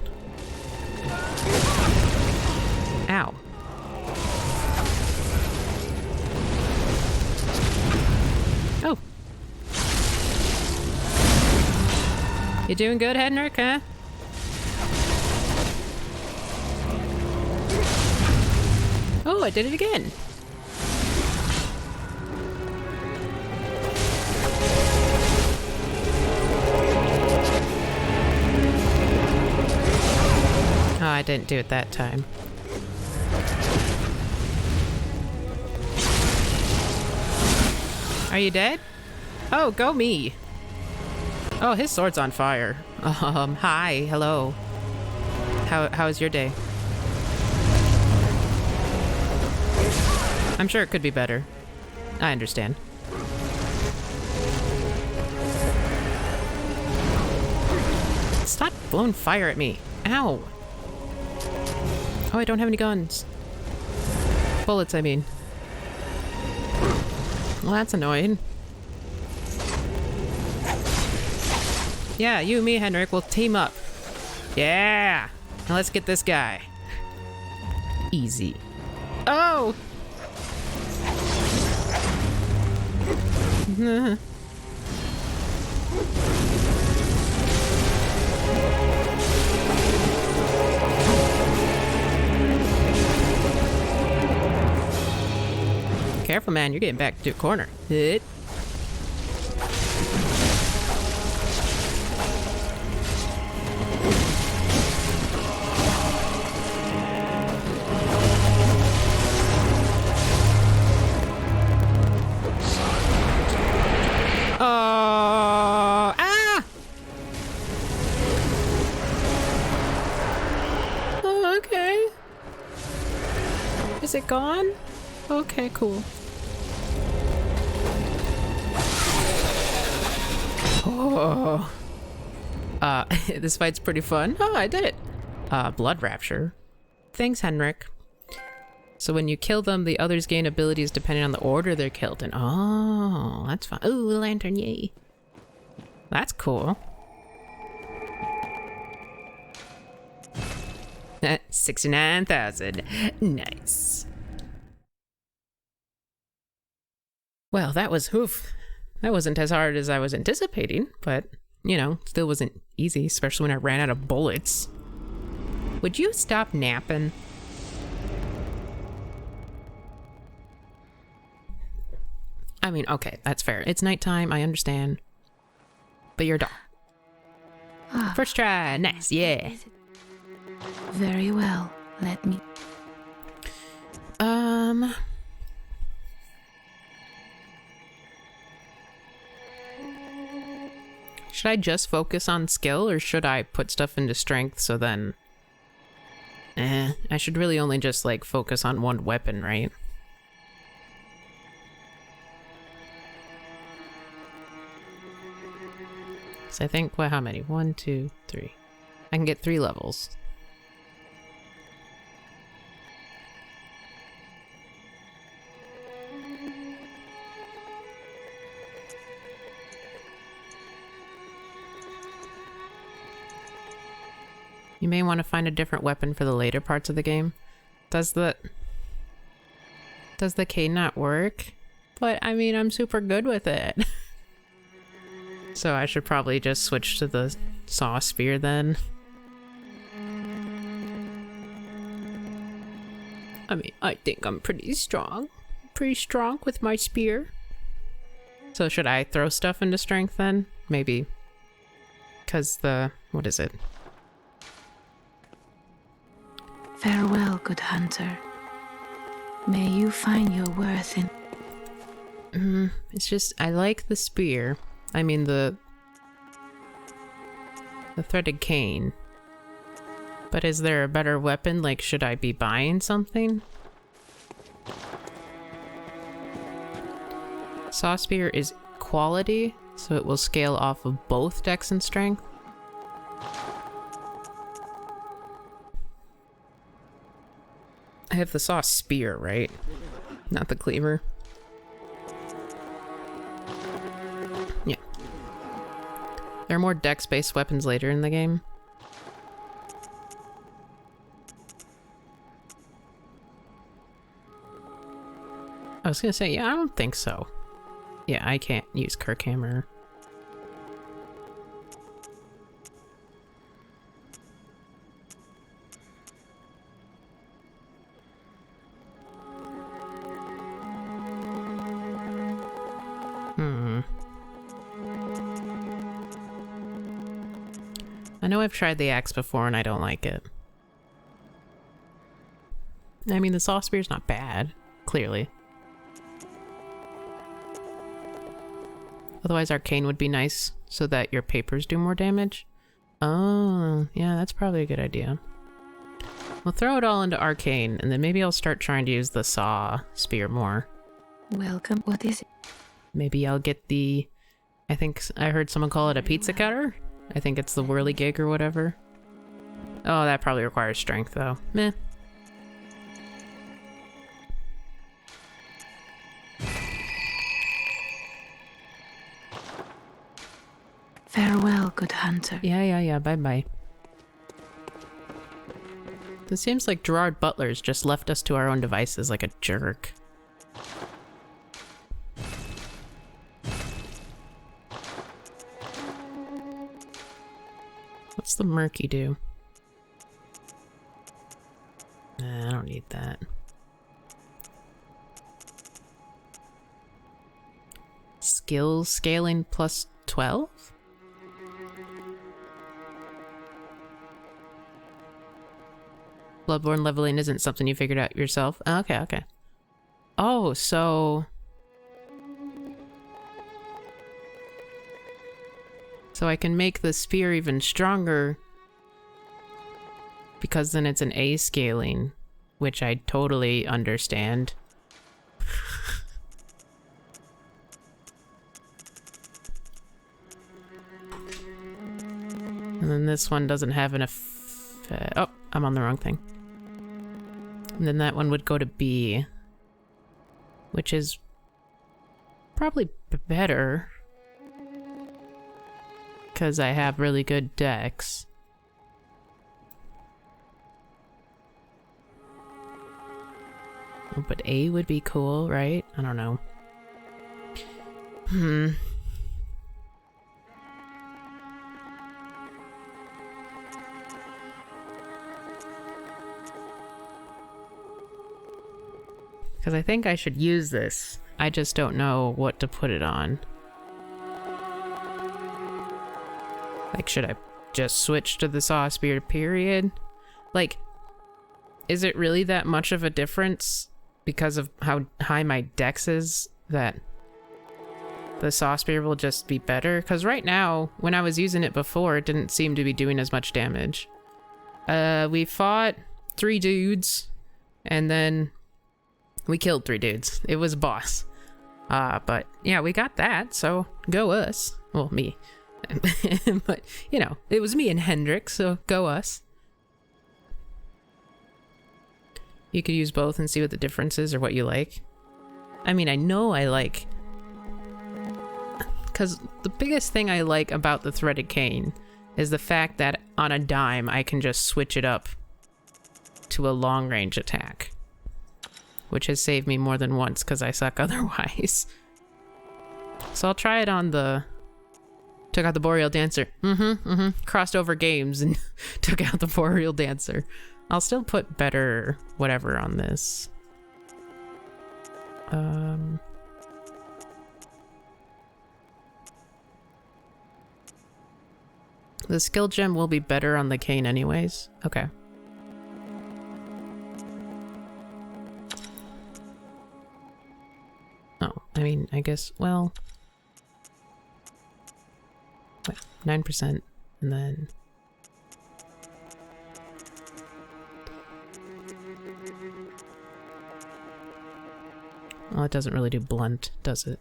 Ow. Oh. You doing good, Henrik, huh? Oh, I did it again. Oh, I didn't do it that time. Are you dead? Oh, go me. Oh, his sword's on fire. Hi, hello. How's your day? I'm sure it could be better. I understand. Stop blowing fire at me. Ow. Oh, I don't have any guns. Bullets, I mean. Well, that's annoying. Yeah, you and me, Henrik, will team up. Yeah! Now let's get this guy. Easy. Oh! Careful, man. You're getting back to your corner. Hit. Ah! Oh, okay. Is it gone? Okay, cool. Oh. This fight's pretty fun. Oh, I did it. Blood Rapture. Thanks, Henrik. So when you kill them, the others gain abilities depending on the order they're killed in. Oh, that's fun. Ooh, lantern, yay. That's cool. 69,000. Nice. Well, that was, oof. That wasn't as hard as I was anticipating, but, you know, still wasn't easy, especially when I ran out of bullets. Would you stop napping? I mean, okay, that's fair. It's nighttime, I understand. But you're done. First try, nice, yeah. Very well, let me... Should I just focus on skill, or should I put stuff into strength so then... I should really only just, like, focus on one weapon, right? So I think, well, how many? 1, 2, 3. I can get 3 levels. You may want to find a different weapon for the later parts of the game. Does the K not work? But I mean, I'm super good with it. So I should probably just switch to the saw spear then. I mean, I think I'm pretty strong. Pretty strong with my spear. So should I throw stuff into strength then? Maybe. Because the... what is it? Farewell, good hunter. May you find your worth in... It's just, I like the spear. I mean, the threaded cane. But is there a better weapon? Like, should I be buying something? Saw spear is quality, so it will scale off of both dex and strength. I have the saw spear, right? Not the cleaver. Yeah. There are more dex-based weapons later in the game. I was gonna say, yeah, I don't think so. Yeah, I can't use Kirkhammer. I know I've tried the axe before and I don't like it. I mean, the saw spear's not bad, clearly. Otherwise, arcane would be nice so that your papers do more damage. Oh, yeah, that's probably a good idea. We'll throw it all into arcane, and then maybe I'll start trying to use the saw spear more. Welcome. What is it? Maybe I'll get the... I think I heard someone call it a pizza cutter. I think it's the whirligig or whatever. Oh, that probably requires strength, though. Meh. Farewell, good hunter. Yeah, bye-bye. It seems like Gerard Butler's just left us to our own devices like a jerk. What's the murky do? Nah, I don't need that. Skills scaling plus 12? Bloodborne leveling isn't something you figured out yourself. Okay. Oh, so... So I can make the spear even stronger because then it's an A scaling, which I totally understand. And then this one doesn't have an oh, I'm on the wrong thing. And then that one would go to B, which is probably better because I have really good dex. Oh, but A would be cool, right? I don't know. Because I think I should use this. I just don't know what to put it on. Like, should I just switch to the saw spear, period? Like, is it really that much of a difference because of how high my dex is that the saw spear will just be better? Because right now, when I was using it before, it didn't seem to be doing as much damage. We fought 3 dudes, and then we killed 3 dudes. It was a boss. But yeah, we got that, so go us. Well, me. But, you know, it was me and Hendrik, so go us. You could use both and see what the difference is or what you like. I mean, I know I like... Because the biggest thing I like about the threaded cane is the fact that on a dime, I can just switch it up to a long-range attack. Which has saved me more than once because I suck otherwise. So I'll try it on the... Took out the Boreal Dancer. Crossed over games and took out the Boreal Dancer. I'll still put better whatever on this. The skill gem will be better on the cane anyways. Okay. Oh, I mean, I guess, well... Wait, 9%, and then... Well, it doesn't really do blunt, does it?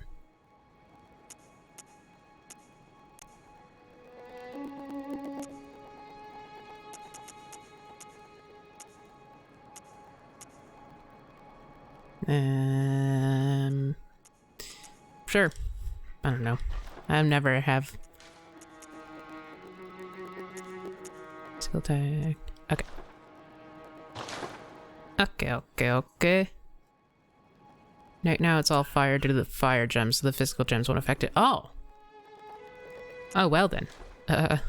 Sure. I don't know. I never have... Skill tag. Okay. Okay. Right now it's all fire due to the fire gems, so the physical gems won't affect it. Oh! Oh, well then. So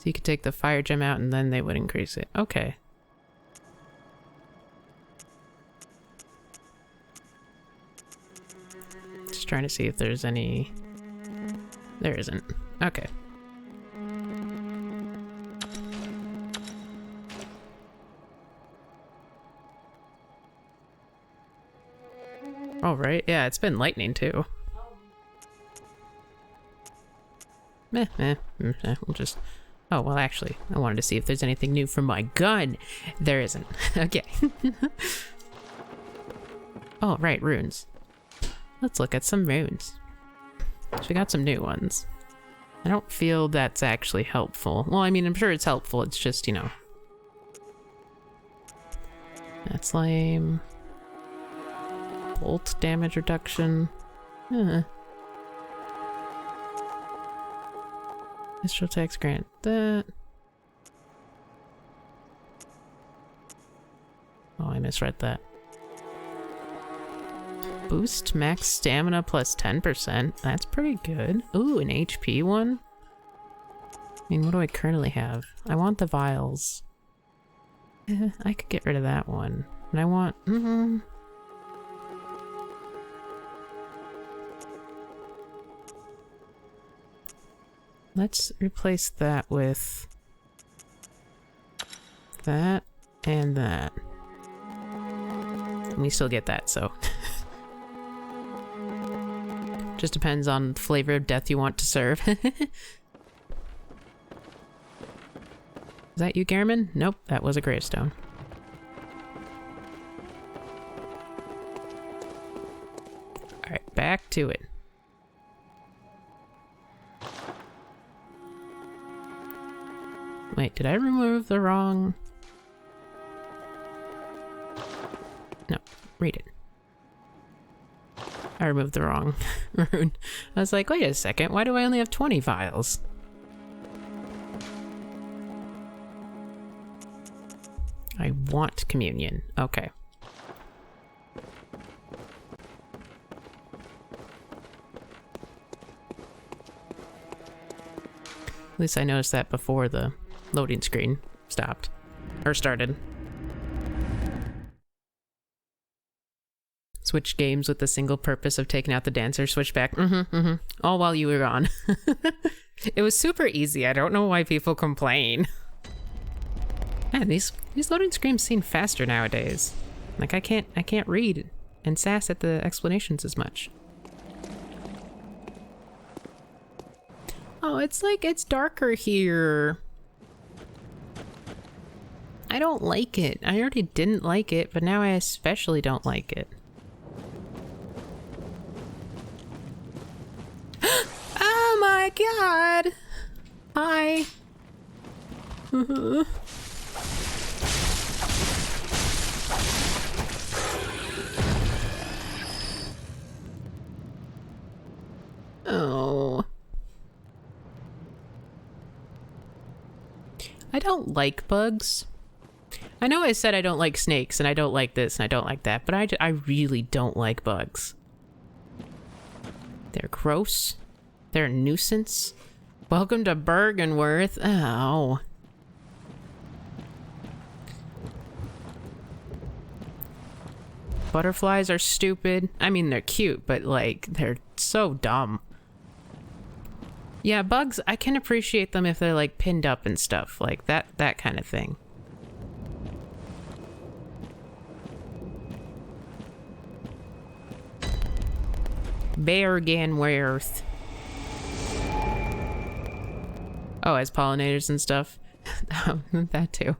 you could take the fire gem out and then they would increase it. Okay. Just trying to see if there's any... There isn't. Okay. Oh, right. Yeah, it's been lightning too. We'll just... Oh, well, actually, I wanted to see if there's anything new from my gun. There isn't. Okay. Oh, right, runes. Let's look at some runes. So we got some new ones. I don't feel that's actually helpful. Well, I mean, I'm sure it's helpful. It's just, you know... That's lame. Bolt damage reduction. Mistral tax grant that. Oh, I misread that. Boost max stamina plus 10%. That's pretty good. Ooh, an HP one? I mean, what do I currently have? I want the vials. I could get rid of that one. And I want... Let's replace that with... that and that. And we still get that, so... Just depends on the flavor of death you want to serve. Is that you, Garamond? Nope, that was a gravestone. Alright, back to it. Wait, did I remove the wrong... No, read it. I removed the wrong rune. I was like, wait a second, why do I only have 20 vials? I want communion. Okay. At least I noticed that before the loading screen stopped. Or started. Switch games with the single purpose of taking out the dancer. Switch back. All while you were gone. It was super easy. I don't know why people complain. Man, these loading screens seem faster nowadays. Like I can't read and sass at the explanations as much. Oh, it's like it's darker here. I don't like it. I already didn't like it, but now I especially don't like it. Oh my god! Hi. Oh. I don't like bugs. I know I said I don't like snakes, and I don't like this, and I don't like that, but I really don't like bugs. They're gross. They're a nuisance. Welcome to Bergenworth. Oh. Butterflies are stupid. I mean, they're cute, but like, they're so dumb. Yeah, bugs, I can appreciate them if they're like pinned up and stuff, like that kind of thing. Bergenworth. Oh, as pollinators and stuff. That too.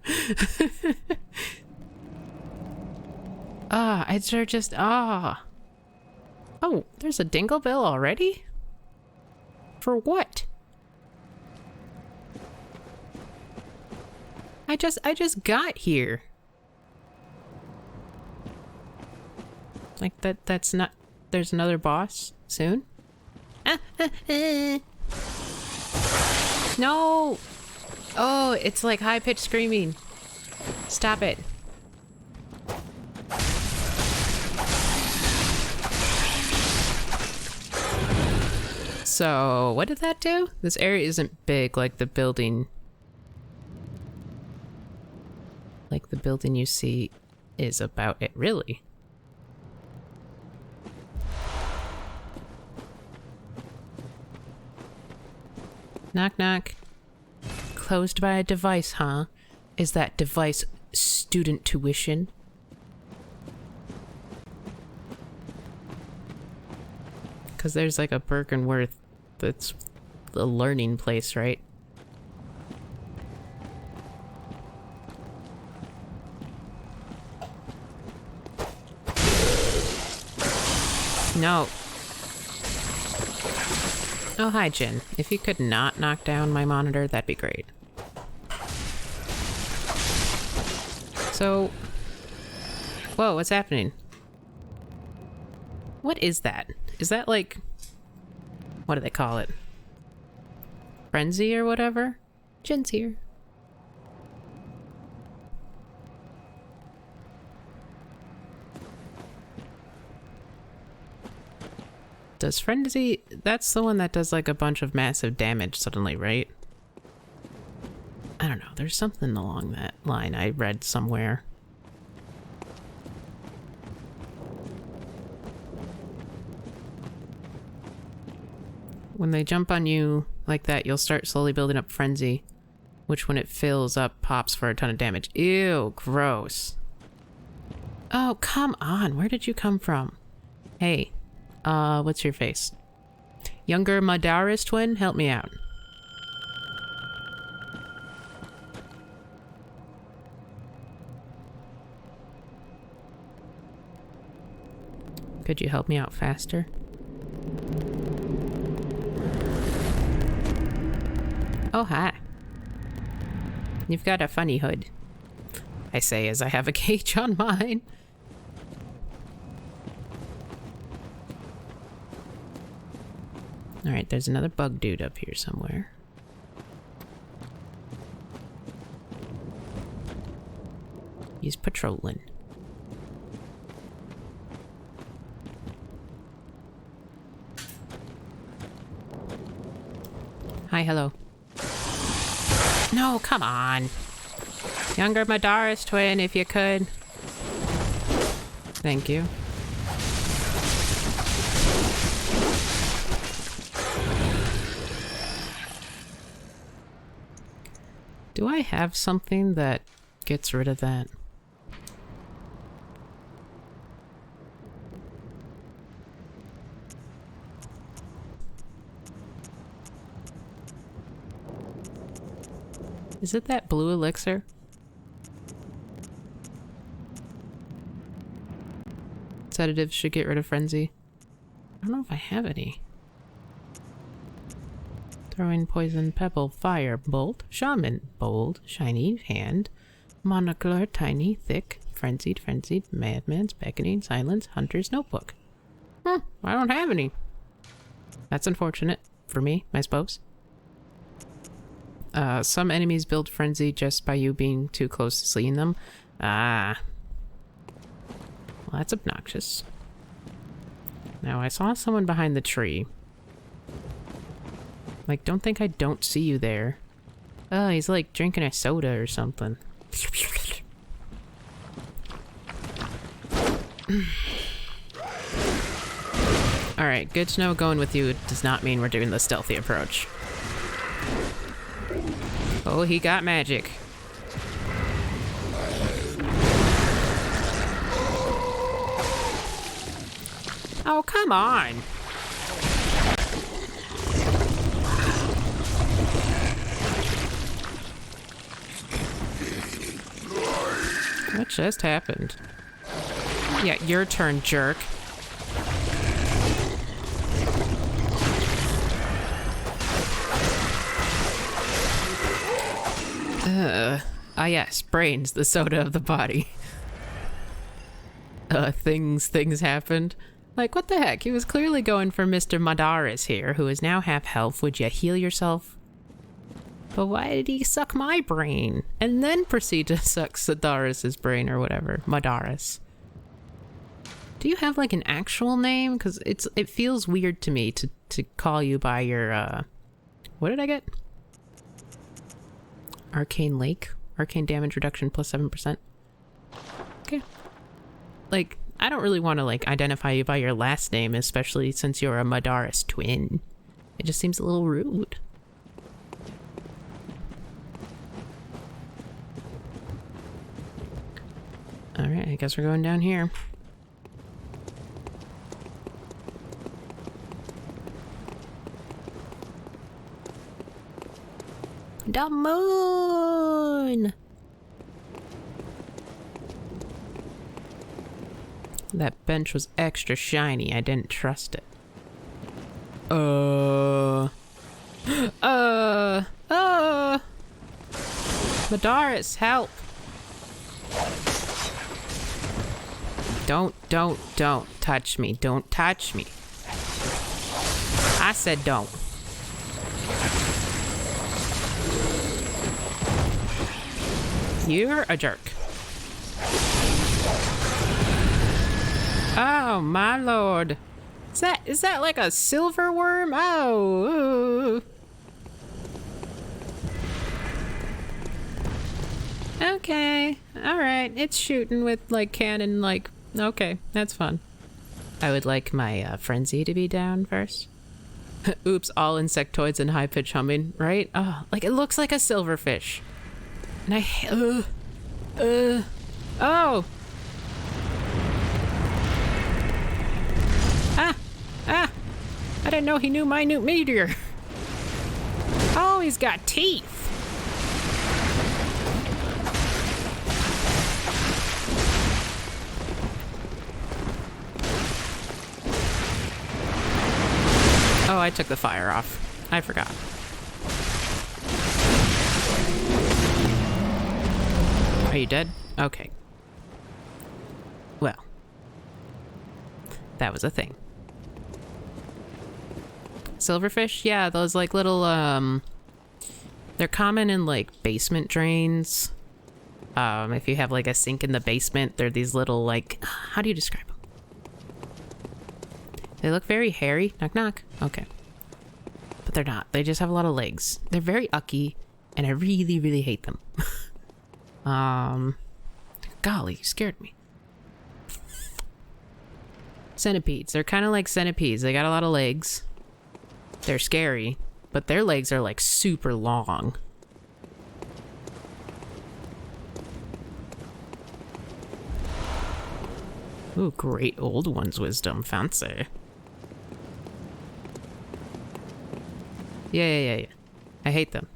They're just, Oh, there's a dingle bill already? For what? I just got here. Like that's not, there's another boss soon? No! Oh, it's like high-pitched screaming. Stop it. So, what did that do? This area isn't big like the building. Like the building you see is about it, really. Knock knock. Closed by a device, huh? Is that device student tuition? Because there's like a Birkenworth that's a learning place, right? No. Oh, hi, Jin. If you could not knock down my monitor, that'd be great. So... Whoa, what's happening? What is that? Is that like... What do they call it? Frenzy or whatever? Jin's here. Does Frenzy... That's the one that does like a bunch of massive damage suddenly, right? I don't know. There's something along that line I read somewhere. When they jump on you like that, you'll start slowly building up Frenzy, which when it fills up, pops for a ton of damage. Ew, gross. Oh, come on. Where did you come from? Hey, what's your face? Younger Madara's twin? Help me out. Could you help me out faster? Oh, hi. You've got a funny hood. I say as I have a cage on mine. Alright, there's another bug dude up here somewhere. He's patrolling. Hi, hello. No, come on. Younger Madara's twin, if you could. Thank you. Do I have something that gets rid of that? Is it that blue elixir? Sedatives should get rid of Frenzy. I don't know if I have any. Throwing poison, pebble, fire, bolt, shaman, bold, shiny, hand, monocular, tiny, thick, frenzied, madman's beckoning, silence, hunter's notebook. I don't have any. That's unfortunate for me, I suppose. Some enemies build frenzy just by you being too close to seeing them. Ah. Well, that's obnoxious. Now, I saw someone behind the tree. Like, don't think I don't see you there. Oh, he's like drinking a soda or something. Alright, good to know going with you does not mean we're doing the stealthy approach. Oh, he got magic. Oh, come on. What just happened? Yeah, your turn, jerk. Ah yes, brains, the soda of the body. Things happened. Like, what the heck? He was clearly going for Mr. Madara's here, who is now half health. Would you heal yourself? But why did he suck my brain? And then proceed to suck Sadaris' brain or whatever. Madaris. Do you have, like, an actual name? Because it feels weird to me to call you by your, what did I get? Arcane Lake? Arcane damage reduction plus 7%. Okay. Like, I don't really want to, like, identify you by your last name, especially since you're a Madara's twin. It just seems a little rude. Alright, I guess we're going down here. The moon! That bench was extra shiny. I didn't trust it. Madaris, help! Don't touch me. Don't touch me. I said don't. You're a jerk. Oh, my lord. Is that like a silver worm? Oh. Ooh. Okay. Alright. It's shooting with, like, cannon, like... Okay, that's fun. I would like my frenzy to be down first. Oops, all insectoids and high-pitch humming, right? Oh, like, it looks like a silverfish. And I... Oh! I didn't know he knew minute meteor. Oh, he's got teeth. Oh, I took the fire off. I forgot. Are you dead? Okay. Well. That was a thing. Silverfish? Yeah, those like little, they're common in like basement drains. If you have like a sink in the basement, they're these little like, how do you describe them? They look very hairy. Knock knock. Okay. But they're not. They just have a lot of legs. They're very ucky, and I really, really hate them. Golly, you scared me. Centipedes. They're kind of like centipedes. They got a lot of legs. They're scary, but their legs are like super long. Ooh, great old one's wisdom. Fancy. Yeah. I hate them.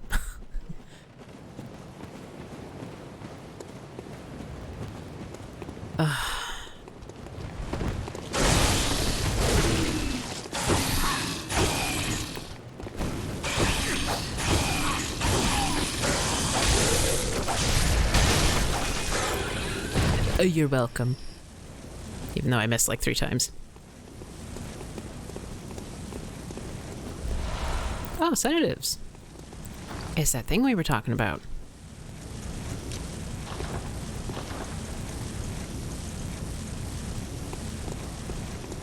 You're welcome. Even though I missed like 3 times. Oh, sedatives. It's that thing we were talking about.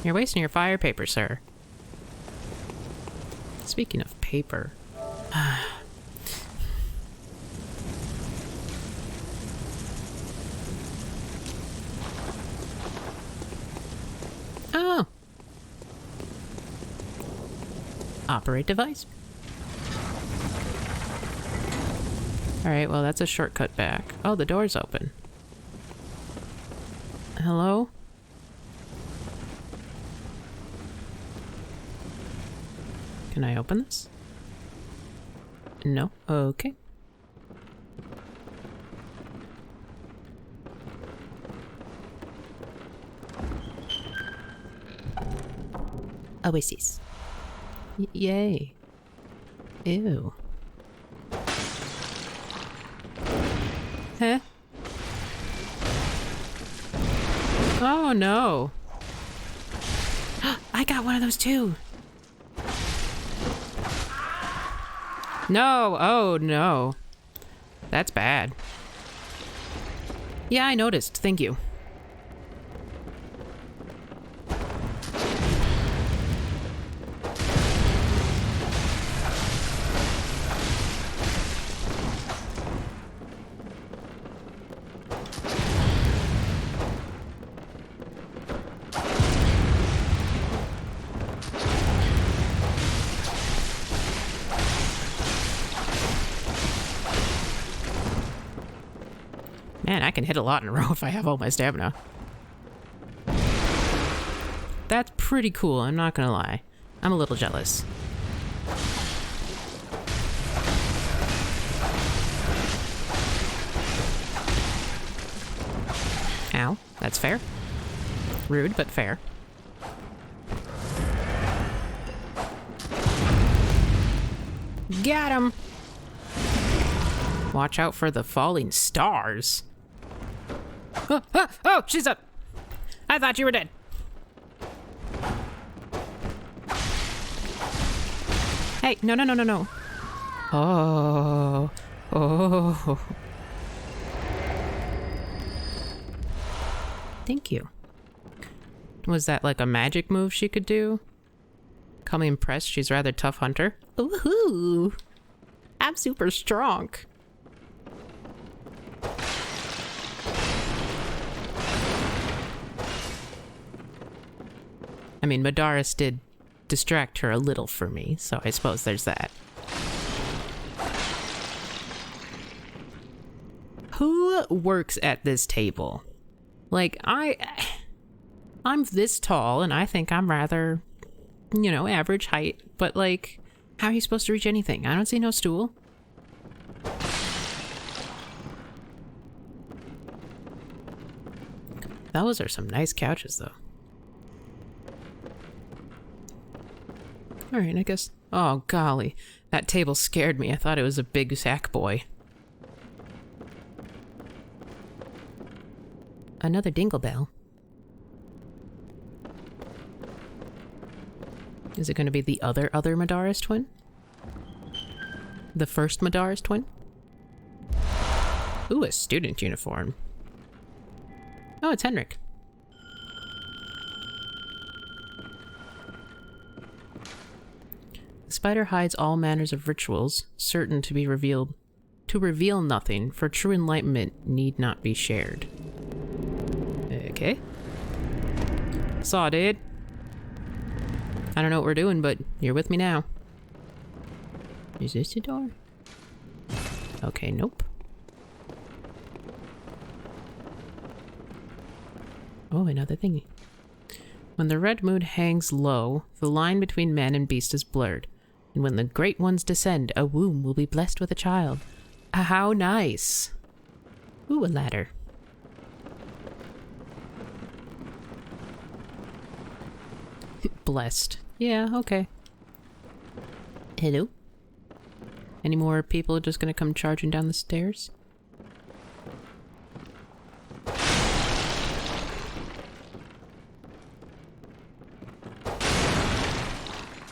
You're wasting your fire paper, sir. Speaking of paper... Oh! Operate device. Alright, well that's a shortcut back. Oh, the door's open. Hello? Can I open this? No? Okay. Oasis. Yay. Ew. Huh? Oh no. I got one of those too. No. Oh no. That's bad. Yeah, I noticed. Thank you. Man, I can hit a lot in a row if I have all my stamina. That's pretty cool, I'm not gonna lie. I'm a little jealous. Ow, that's fair. Rude, but fair. Got him! Watch out for the falling stars. Oh, she's up! I thought you were dead. Hey, no. Oh. Thank you. Was that like a magic move she could do? Call me impressed, she's a rather tough hunter. Woohoo! I'm super strong. I mean, Madaris did distract her a little for me, so I suppose there's that. Who works at this table? Like, I'm this tall, and I think I'm rather, you know, average height, but like, how are you supposed to reach anything? I don't see no stool. Those are some nice couches, though. Alright, I guess... Oh, golly. That table scared me. I thought it was a big sack boy. Another dingle bell. Is it going to be the other Madaris twin? The first Madaris twin? Ooh, a student uniform. Oh, it's Henrik. The spider hides all manners of rituals, certain to be revealed. To reveal nothing, for true enlightenment need not be shared. Okay. Saw, dude. I don't know what we're doing, but you're with me now. Is this the door? Okay, nope. Oh, another thingy. When the red moon hangs low, the line between man and beast is blurred. And when the great ones descend, a womb will be blessed with a child. How nice! Ooh, a ladder. Blessed. Yeah, okay. Hello? Any more people just gonna come charging down the stairs?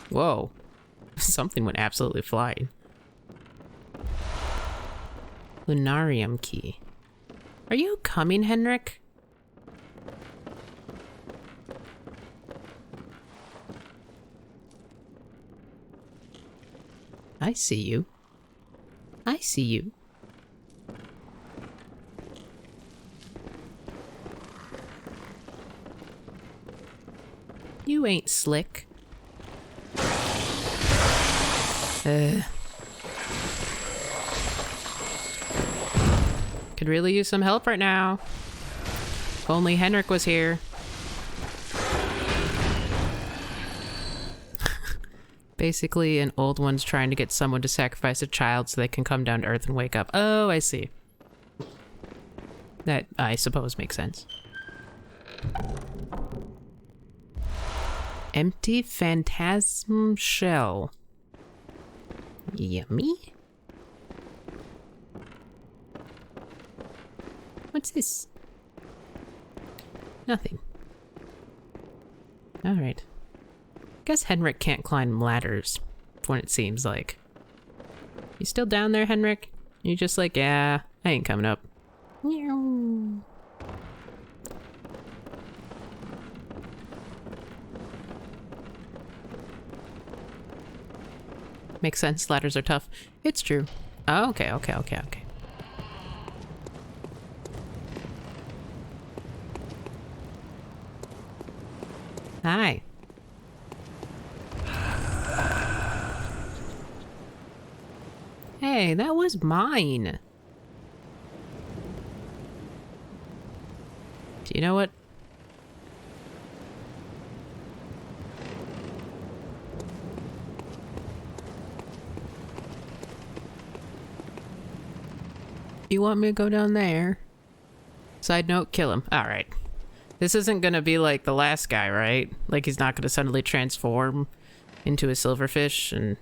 Whoa. Something went absolutely flying. Lunarium key. Are you coming, Henrik? I see you. I see you. You ain't slick. Could really use some help right now. If only Henrik was here. Basically, an old one's trying to get someone to sacrifice a child so they can come down to Earth and wake up. Oh, I see. That, I suppose, makes sense. Empty phantasm shell. Yummy. What's this? Nothing. Alright. Guess Henrik can't climb ladders, when it seems like. You still down there, Henrik? You just like, yeah, I ain't coming up. Meow. Makes sense, ladders are tough. It's true. Oh, okay. Hi. Hey, that was mine. Do you know what? You want me to go down there? Side note, kill him. Alright. This isn't gonna be like the last guy, right? Like he's not gonna suddenly transform into a silverfish and...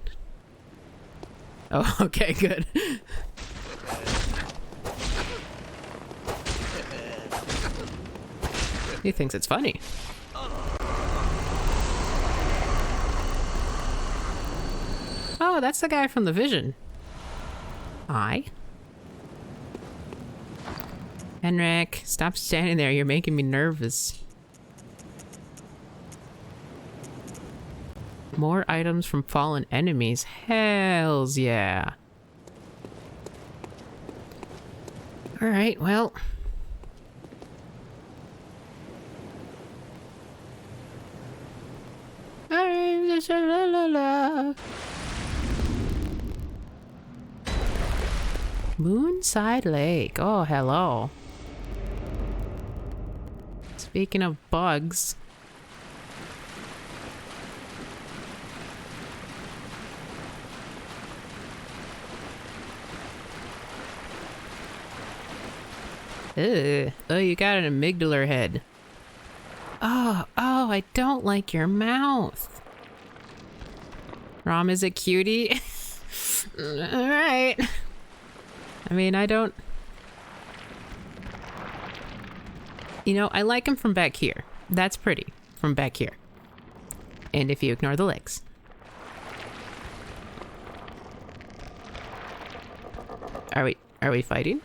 Oh, okay, good. He thinks it's funny. Oh, that's the guy from the vision. Hi. Henrik, stop standing there. You're making me nervous. More items from fallen enemies. Hells yeah. Alright, well... Moonside Lake. Oh, hello. Speaking of bugs... Ugh. Oh, you got an amygdala head. Oh, I don't like your mouth. Rom is a cutie. Alright. I mean, I don't... You know, I like him from back here. That's pretty. From back here. And if you ignore the legs. Are we fighting?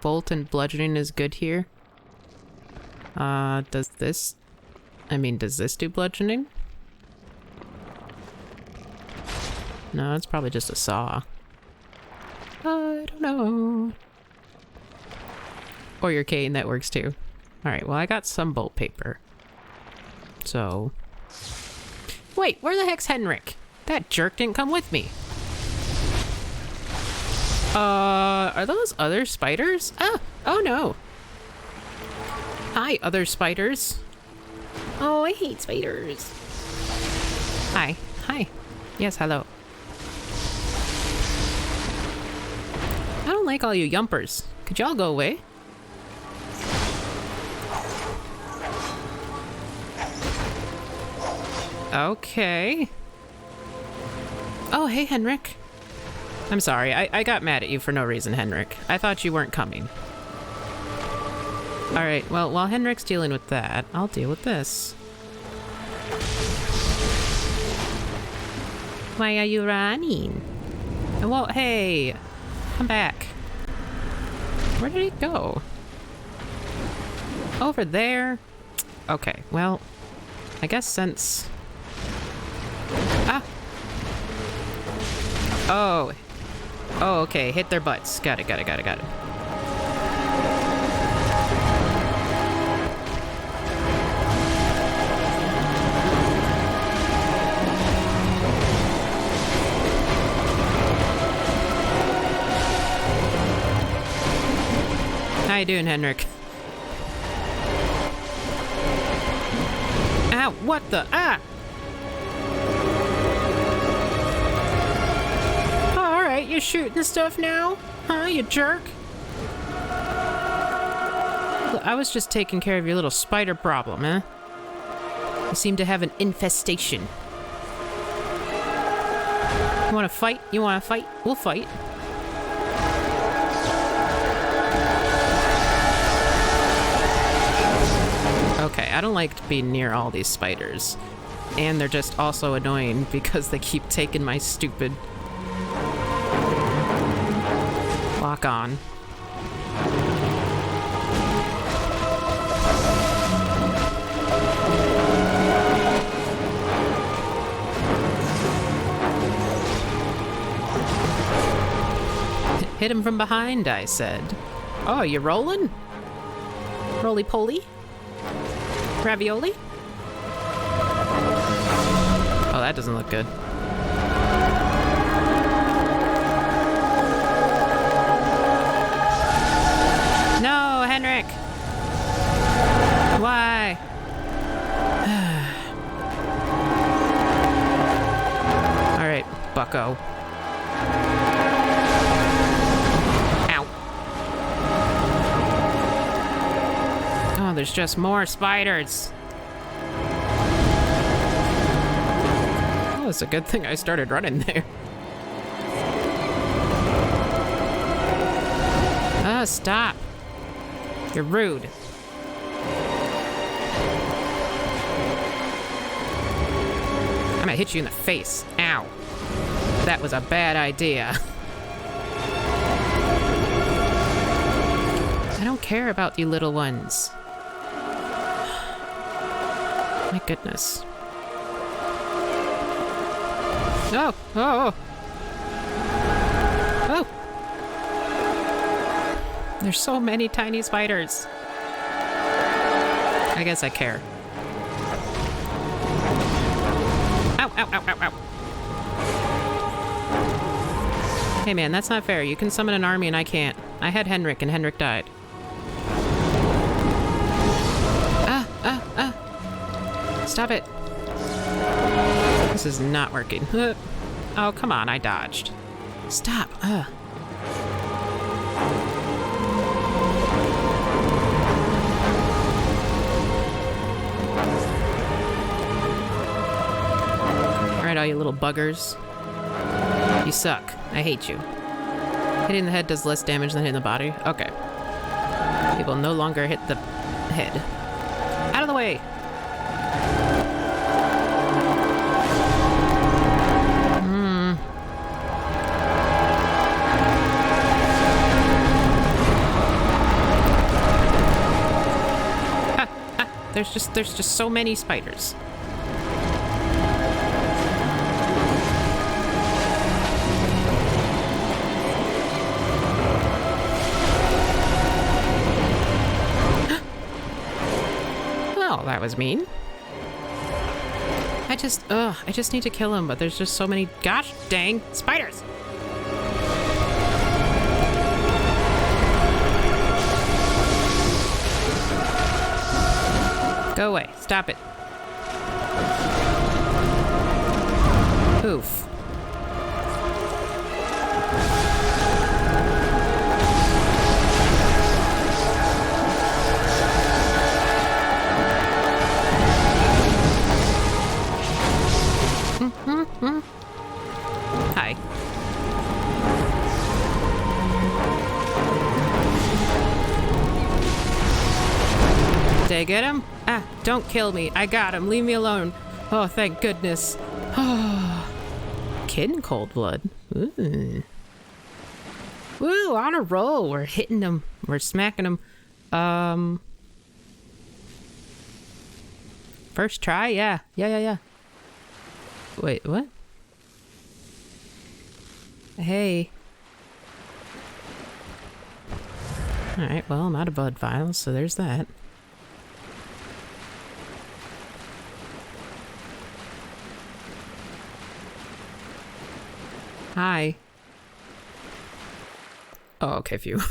Bolt and bludgeoning is good here. Does this do bludgeoning? No, it's probably just a saw. I don't know. Or your cane, that works too. Alright, well I got some bolt paper. So... Wait, where the heck's Henrik? That jerk didn't come with me. Are those other spiders? Oh no. Hi, other spiders. Oh, I hate spiders. Hi. Yes, hello. I don't like all you yumpers. Could y'all go away? Okay. Oh, hey, Henrik. I'm sorry, I got mad at you for no reason, Henrik. I thought you weren't coming. Alright, well, while Henrik's dealing with that, I'll deal with this. Why are you running? Well, hey, come back. Where did he go? Over there? Okay, well, I guess since... Ah! Oh, okay. Hit their butts. Got it. How you doing, Henrik? Ow, what the? Ah! You shooting stuff now? Huh, you jerk? I was just taking care of your little spider problem, eh? You seem to have an infestation. You wanna fight? We'll fight. Okay, I don't like being near all these spiders. And they're just also annoying because they keep taking my stupid... lock on. Hit him from behind, I said. Oh, you rolling? Roly-poly? Ravioli? Oh, that doesn't look good. No, Henrik! Why? Alright, bucko. there's just more spiders. Oh, it's a good thing I started running there. Ah, stop. You're rude. I'm gonna hit you in the face. Ow. That was a bad idea. I don't care about you little ones. My goodness. Oh, oh, oh. There's so many tiny spiders. I guess I care. Ow, ow, ow, ow, ow. Hey man, that's not fair. You can summon an army and I can't. I had Henrik and Henrik died. Stop it. This is not working. Oh, come on, I dodged. Stop. Alright, all you little buggers. You suck. I hate you. Hitting the head does less damage than hitting the body? Okay. He will no longer hit the head. Out of the way! There's just so many spiders. Well, that was mean. I just need to kill him, but there's just so many gosh dang spiders. Go away. Stop it. Oof. Hi. Did I get him? Ah, don't kill me. I got him. Leave me alone. Oh, thank goodness. Kid in cold blood. Ooh. Woo, on a roll. We're hitting them. We're smacking them. First try? Yeah. Yeah. Wait, what? Hey. Alright, well, I'm out of blood vials, so there's that. Hi. Oh, okay, phew.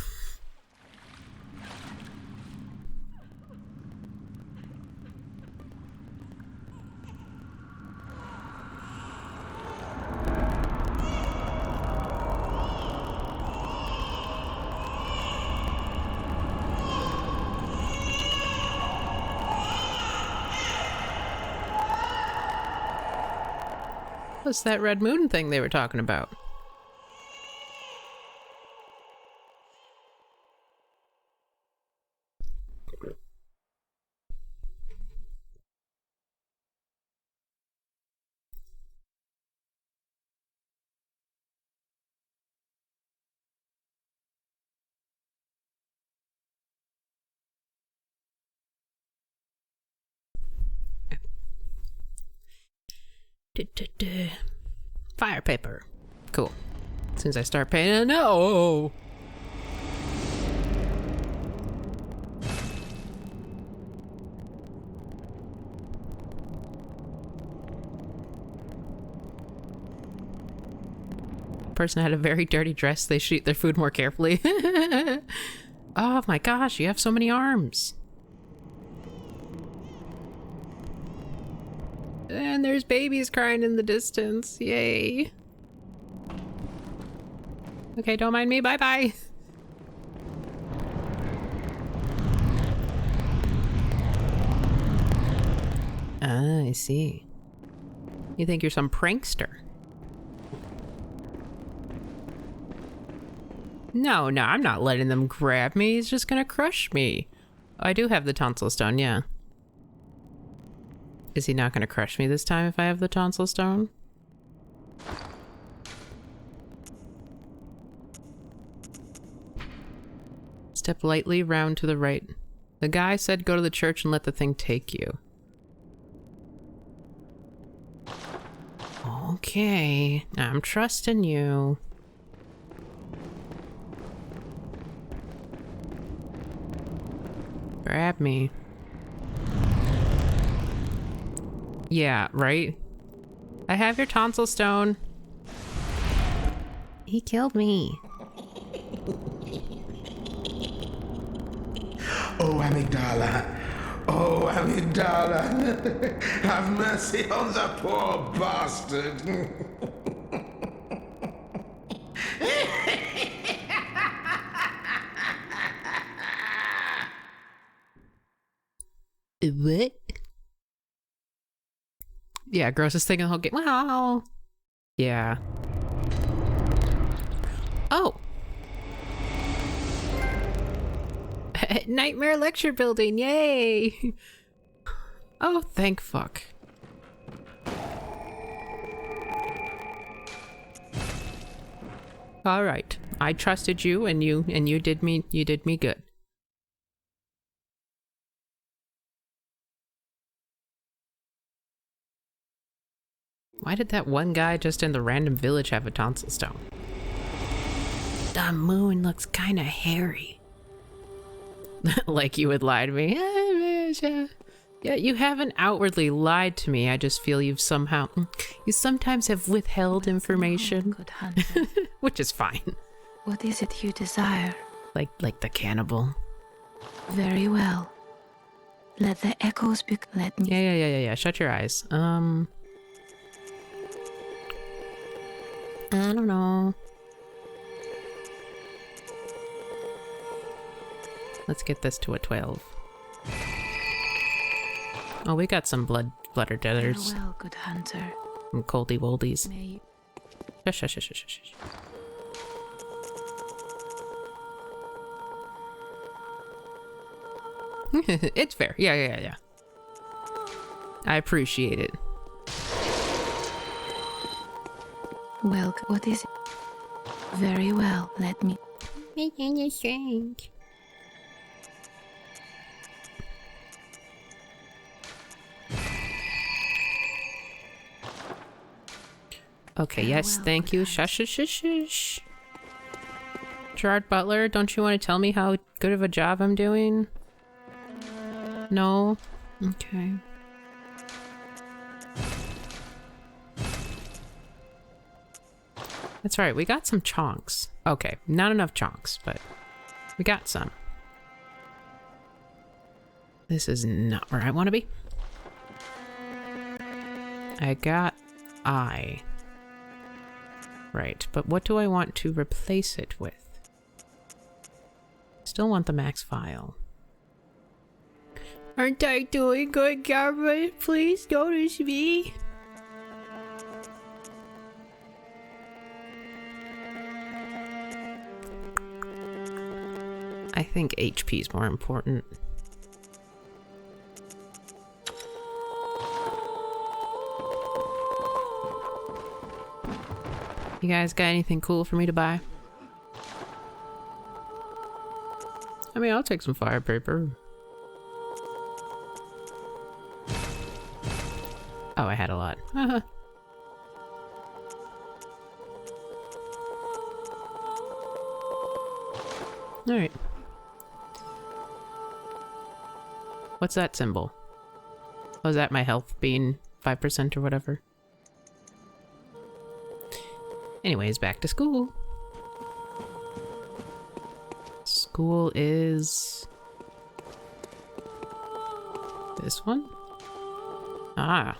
What's that red moon thing they were talking about? Fire paper. Cool. As soon as I start painting, no! Person had a very dirty dress. They should eat their food more carefully. Oh my gosh, you have so many arms. And there's babies crying in the distance. Yay. Okay, don't mind me. Bye-bye. see. You think you're some prankster? No, I'm not letting them grab me. He's just gonna crush me. I do have the tonsil stone, yeah. Is he not gonna crush me this time if I have the tonsil stone? Step lightly round to the right. The guy said go to the church and let the thing take you. Okay, I'm trusting you. Grab me. Yeah, right? I have your tonsil stone. He killed me. Oh, amygdala. Oh, amygdala. Have mercy on the poor bastard. What? Yeah, grossest thing in the whole game. Wow. Yeah. Oh. Nightmare lecture building. Yay. Oh, thank fuck. All right. I trusted you and you did me good. Why did that one guy just in the random village have a tonsil stone? The moon looks kind of hairy. Like you would lie to me. Yeah, you haven't outwardly lied to me. I just feel you sometimes have withheld information. Good hunter. Which is fine. What is it you desire? Like the cannibal. Very well. Let the echoes be. Let me. Yeah. Shut your eyes. I don't know. Let's get this to a 12. Oh, we got some bloodder deaders. Farewell, good hunter. Some coldy woldies. May Shush. It's fair. Yeah. I appreciate it. Well, what is it? Very well. Let me. Okay, yes, Farewell, thank you. good Shush. Gerard Butler, don't you want to tell me how good of a job I'm doing? No? Okay. That's right, we got some chonks. Okay, not enough chonks, but we got some. This is not where I want to be. I got eye. Right, but what do I want to replace it with? Still want the max file. Aren't I doing good, government? Please notice me. I think HP is more important. You guys got anything cool for me to buy? I mean, I'll take some fire paper. Oh, I had a lot. Alright. What's that symbol? Oh, is that my health being 5% or whatever? Anyways, back to school. School is... this one? Ah.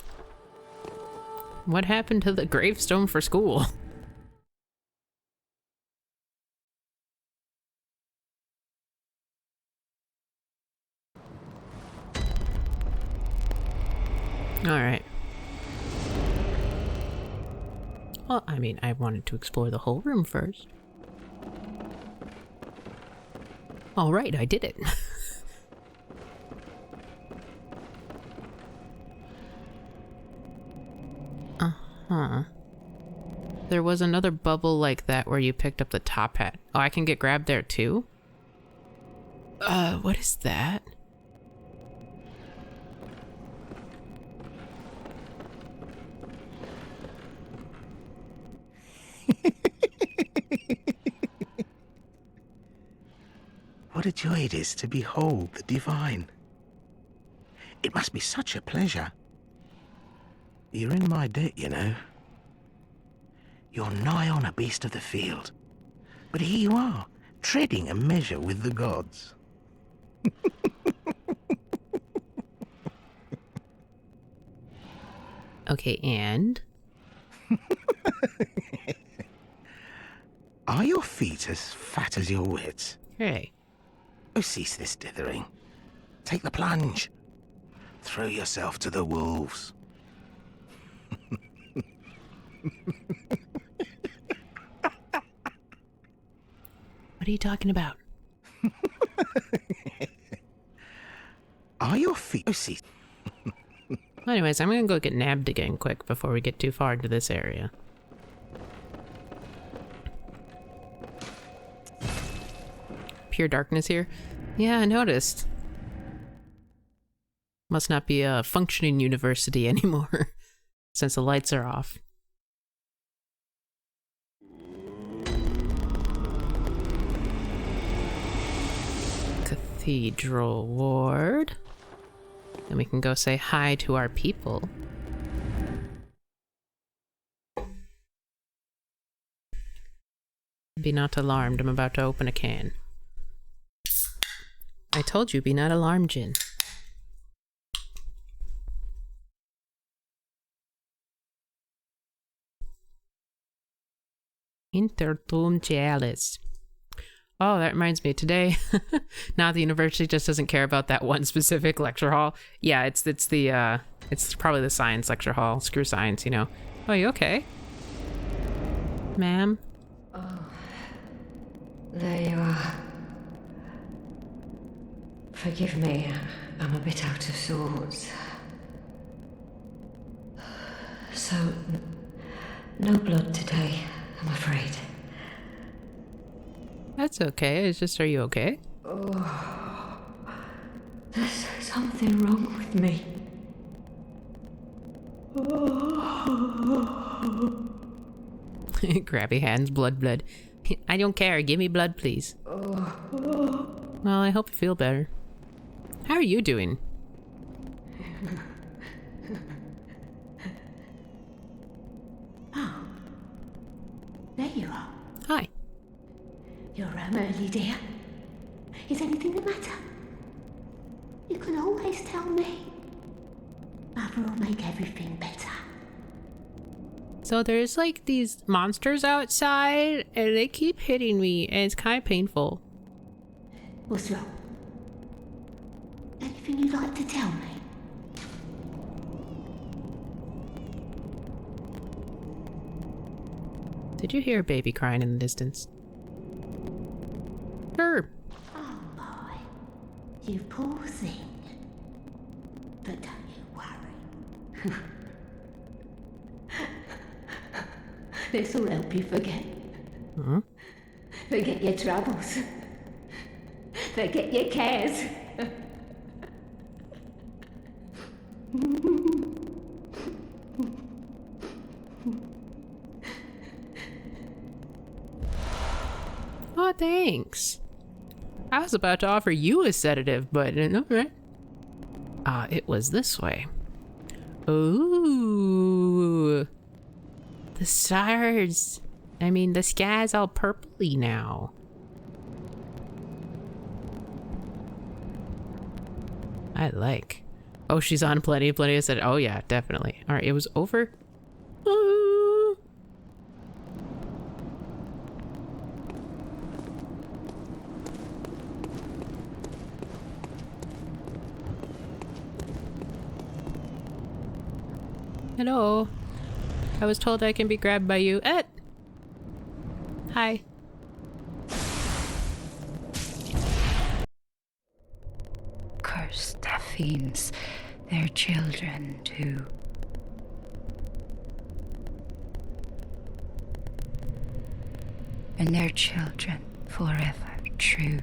What happened to the gravestone for school? Alright. Well, I mean, I wanted to explore the whole room first. All right, I did it. Uh-huh. There was another bubble like that where you picked up the top hat. Oh, I can get grabbed there too? What is that? What a joy it is to behold the divine. It must be such a pleasure. You're in my debt, you know. You're nigh on a beast of the field. But here you are, treading a measure with the gods. Okay, and? Are your feet as fat as your wits? Hey. Oh, cease this dithering. Take the plunge. Throw yourself to the wolves. What are you talking about? Are your feet... Oh, cease... Anyways, I'm gonna go get nabbed again quick before we get too far into this area. Pure darkness here? Yeah, I noticed. Must not be a functioning university anymore, since the lights are off. Cathedral Ward. And we can go say hi to our people. Be not alarmed, I'm about to open a can. I told you, be not alarmed, Jin. Intertum Chalice. Oh, that reminds me, today, now the university just doesn't care about that one specific lecture hall. Yeah, it's probably the science lecture hall. Screw science, you know. Oh, you okay? Ma'am? Oh, there you are. Forgive me, I'm a bit out of sorts. So, no blood today, I'm afraid. That's okay. It's just, are you okay? Oh, there's something wrong with me. Grabby hands, blood. I don't care. Give me blood, please. Well, I hope you feel better. How are you doing? Oh, there you are. Hi. You're early, dear. Is anything the matter? You can always tell me. Mother will make everything better. So there's like these monsters outside and they keep hitting me and it's kind of painful. What's wrong? Anything you'd like to tell me? Did you hear a baby crying in the distance? Sure. Oh my, you poor thing. But don't you worry. This'll help you forget. Huh? Forget your troubles. Forget your cares. Oh, thanks. I was about to offer you a sedative, but no, right? It was this way. Ooh. The stars. I mean, the sky's all purpley now. I like. Oh, she's on plenty of set. Oh yeah, definitely. All right, it was over. Hello. I was told I can be grabbed by you. Hi. Cursed fiends, their children too. And their children forever true.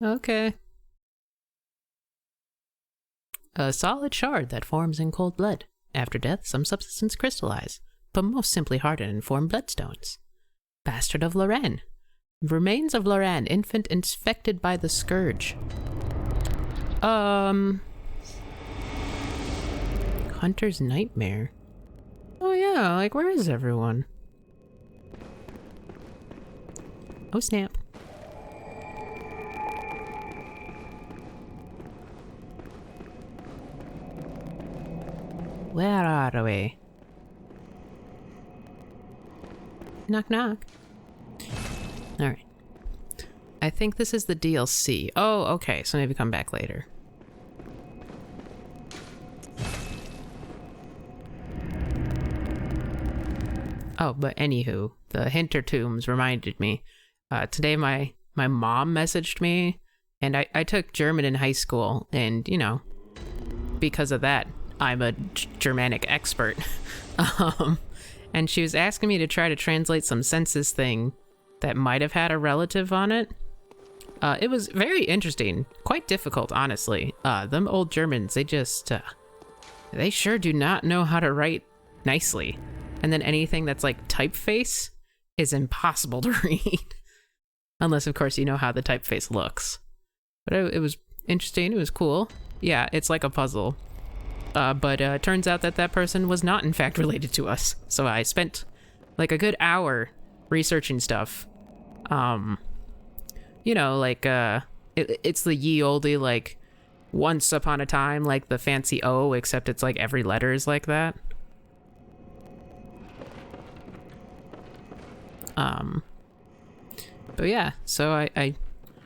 Okay. A solid shard that forms in cold blood. After death, some substance crystallize, but most simply harden and form bloodstones. Bastard of Loran. Remains of Loran, infant infected by the scourge. Hunter's nightmare. Oh yeah, like where is everyone? Oh snap. Where are we? Knock knock. Alright. I think this is the DLC. Oh, okay, so maybe come back later. Oh, but anywho, the Hinter Tombs reminded me. Today my mom messaged me, and I took German in high school, and, you know, because of that, I'm a Germanic expert. And she was asking me to try to translate some census thing that might have had a relative on it. It was very interesting. Quite difficult, honestly. Them old Germans, they just... they sure do not know how to write nicely. And then anything that's like typeface is impossible to read. Unless, of course, you know how the typeface looks. But it was interesting. It was cool. Yeah, it's like a puzzle. But it turns out that that person was not, in fact, related to us. So I spent like a good hour researching stuff. You know, like, it's the ye olde, like, once upon a time, like the fancy O, except it's like every letter is like that. But yeah, so I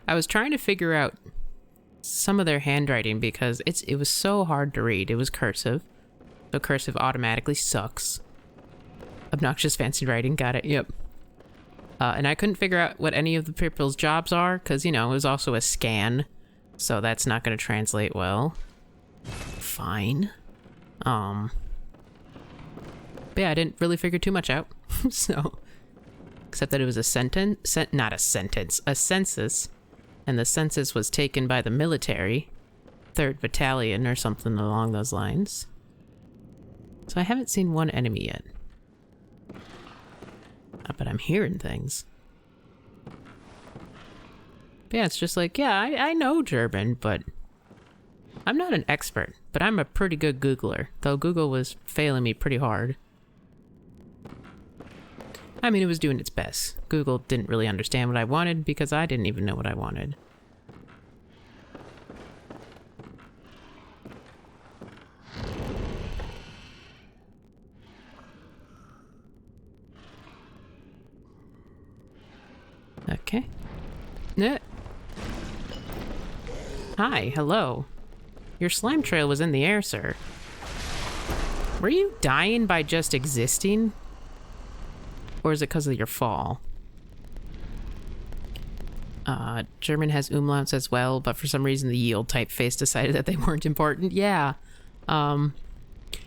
was trying to figure out some of their handwriting because it was so hard to read. It was cursive. So cursive automatically sucks. Obnoxious fancy writing, got it, yep. And I couldn't figure out what any of the people's jobs are because, you know, it was also a scan. So that's not going to translate well. Fine. But yeah, I didn't really figure too much out. So, except that it was a not a sentence, a census. And the census was taken by the military, 3rd Battalion or something along those lines. So I haven't seen one enemy yet. But I'm hearing things. But yeah, it's just like, yeah, I know German, but I'm not an expert, but I'm a pretty good Googler, though Google was failing me pretty hard. I mean, it was doing its best. Google didn't really understand what I wanted because I didn't even know what I wanted. Okay. Hi, hello. Your slime trail was in the air, sir. Were you dying by just existing? Or is it because of your fall? German has umlauts as well, but for some reason the yield typeface decided that they weren't important. Yeah. And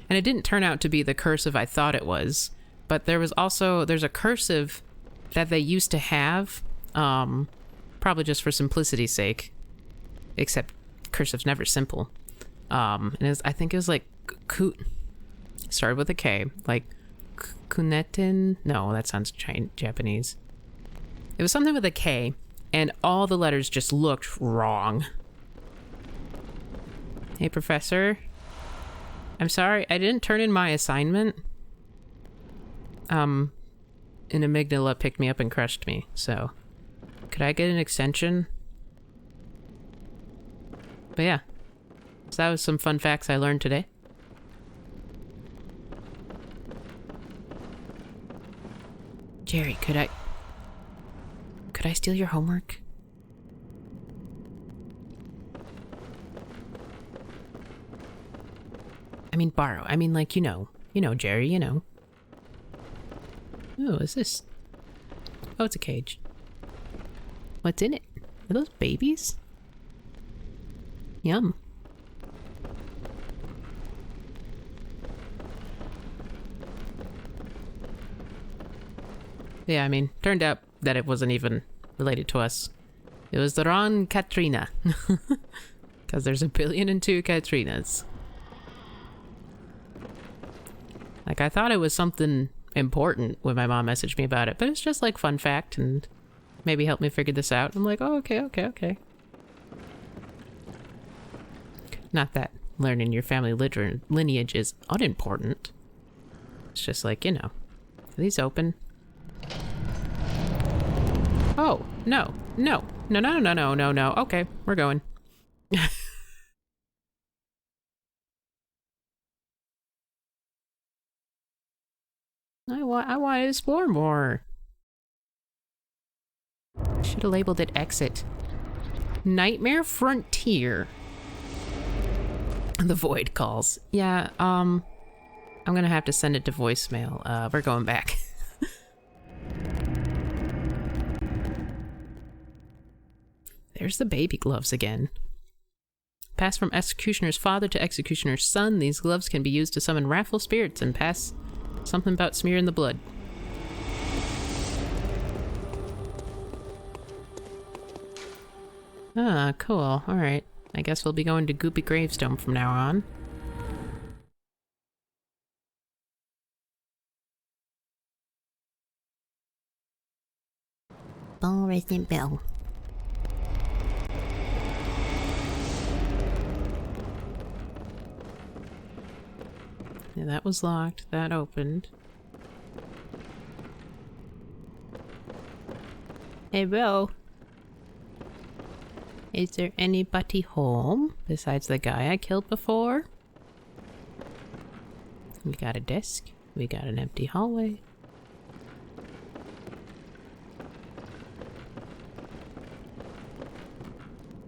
it didn't turn out to be the cursive I thought it was. But there's a cursive that they used to have, probably just for simplicity's sake. Except cursive's never simple. And I think it was like started with a K, like Kunetin? No, that sounds Japanese. It was something with a K, and all the letters just looked wrong. Hey, Professor. I'm sorry, I didn't turn in my assignment. An amygdala picked me up and crushed me, so... Could I get an extension? But yeah. So that was some fun facts I learned today. Jerry, could I steal your homework? I mean, borrow. I mean, like, you know, Jerry, you know. Oh, is this? Oh, it's a cage. What's in it? Are those babies? Yum. Yeah, I mean, turned out that it wasn't even related to us. It was the wrong Katrina. Because there's 1,000,000,002 Katrinas. Like, I thought it was something important when my mom messaged me about it, but it's just like fun fact and maybe help me figure this out. I'm like, oh, okay. Not that learning your family lineage is unimportant. It's just like, you know, are these open? Oh, no. Okay, we're going. I want to explore more. Should have labeled it exit. Nightmare Frontier. The void calls. Yeah, I'm gonna have to send it to voicemail. We're going back. There's the baby gloves again. Pass from executioner's father to executioner's son. These gloves can be used to summon wrathful spirits and pass something about smearing the blood. Ah, cool. Alright. I guess we'll be going to Goopy Gravestone from now on. Bon Resident Bell. Yeah, that was locked. That opened. Hey, Bill. Is there anybody home besides the guy I killed before? We got a desk. We got an empty hallway.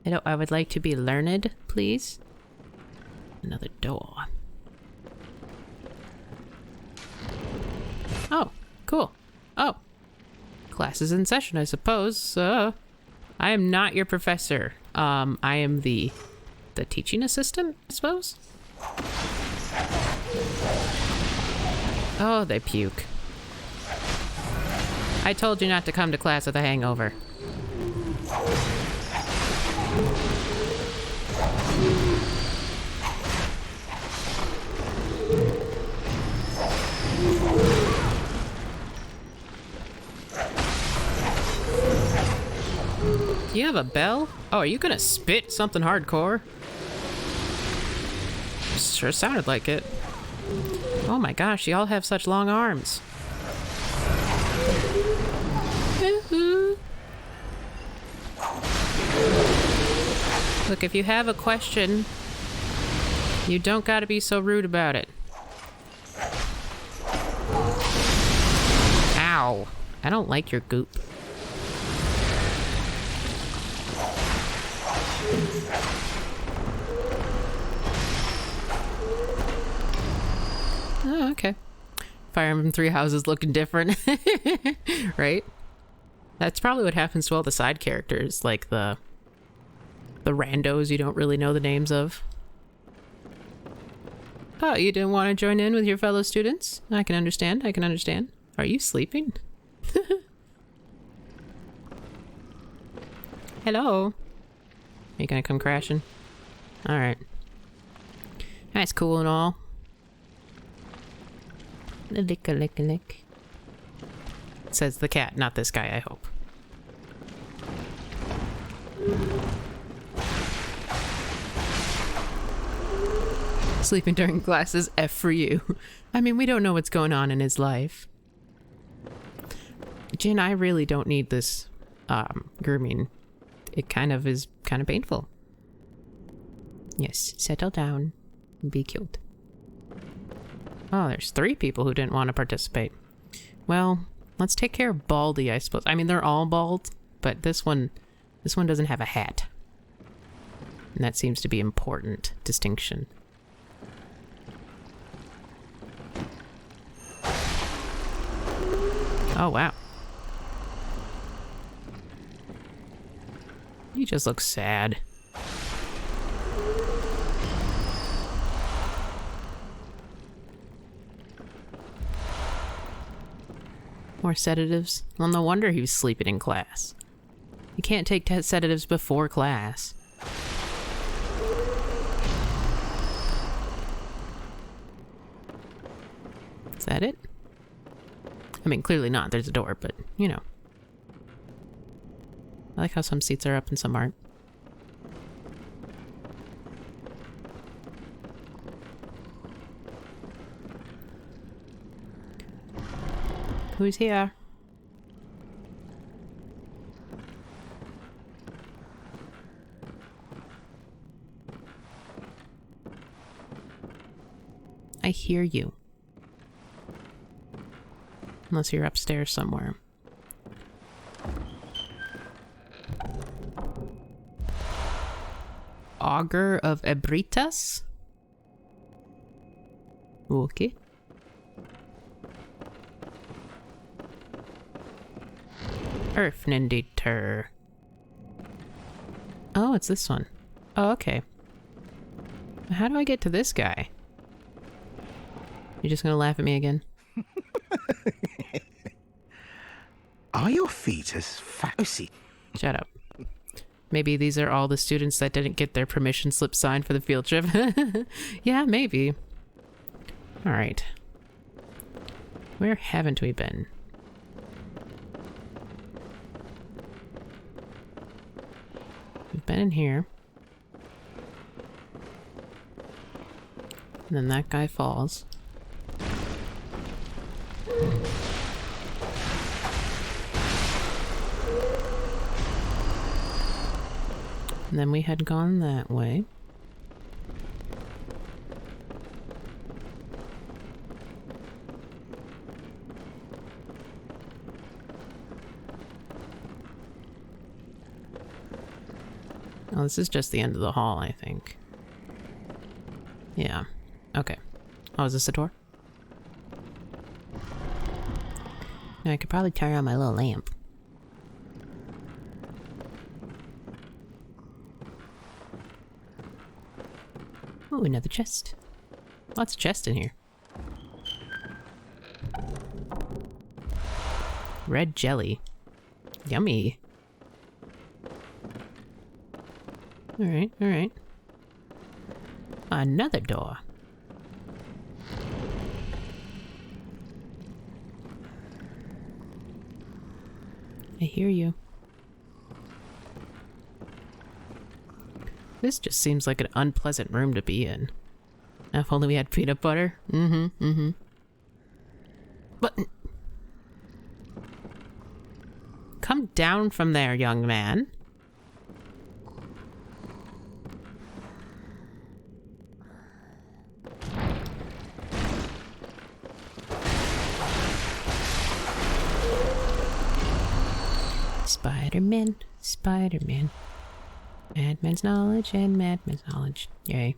Hello, I would like to be learned, please. Another door. Oh, cool. Oh. Class is in session, I suppose. I am not your professor. I am the teaching assistant, I suppose? Oh, they puke. I told you not to come to class with a hangover. Do you have a bell? Oh, are you gonna spit something hardcore? Sure sounded like it. Oh my gosh, you all have such long arms. Look, if you have a question, you don't gotta be so rude about it. Ow. I don't like your goop. Oh, okay. Fire Emblem Three Houses looking different. Right? That's probably what happens to all the side characters, like the randos you don't really know the names of. Oh, you didn't want to join in with your fellow students? I can understand, I can understand. Are you sleeping? Hello? Are you gonna come crashing? Alright. That's cool and all. Lick-a-lick-a-lick. Says the cat, not this guy, I hope. Sleeping during classes, F for you. I mean, we don't know what's going on in his life. Jin, I really don't need this grooming. It kind of is kind of painful. Yes, settle down and be cute. Oh, there's 3 people who didn't want to participate. Well, Let's take care of Baldy, I suppose. I mean, they're all bald, but this one doesn't have a hat. And that seems to be important distinction. Oh, wow. He just looks sad. More sedatives? Well, no wonder he was sleeping in class. You can't take sedatives before class. Is that it? I mean, clearly not. There's a door, but, you know. I like how some seats are up and some aren't. Who's here? I hear you. Unless you're upstairs somewhere. Augur of Ebritas? Okay. Earfnenditer. Oh, it's this one. Oh, okay. How do I get to this guy? You're just gonna laugh at me again? Are your feet as fat? Oh, see. Shut up. Maybe these are all the students that didn't get their permission slip signed for the field trip. Yeah, maybe. Alright. Where haven't we been? We've been in here. And then that guy falls. And then we had gone that way. Oh, this is just the end of the hall, I think. Yeah. Okay. Oh, is this a door? Now, I could probably turn on my little lamp. Oh, another chest. Lots of chests in here. Red jelly. Yummy. Alright, alright. Another door. I hear you. This just seems like an unpleasant room to be in. If only we had peanut butter. But... Come down from there, young man. Spider-Man, Spider-Man. Madman's knowledge and madman's knowledge. Yay.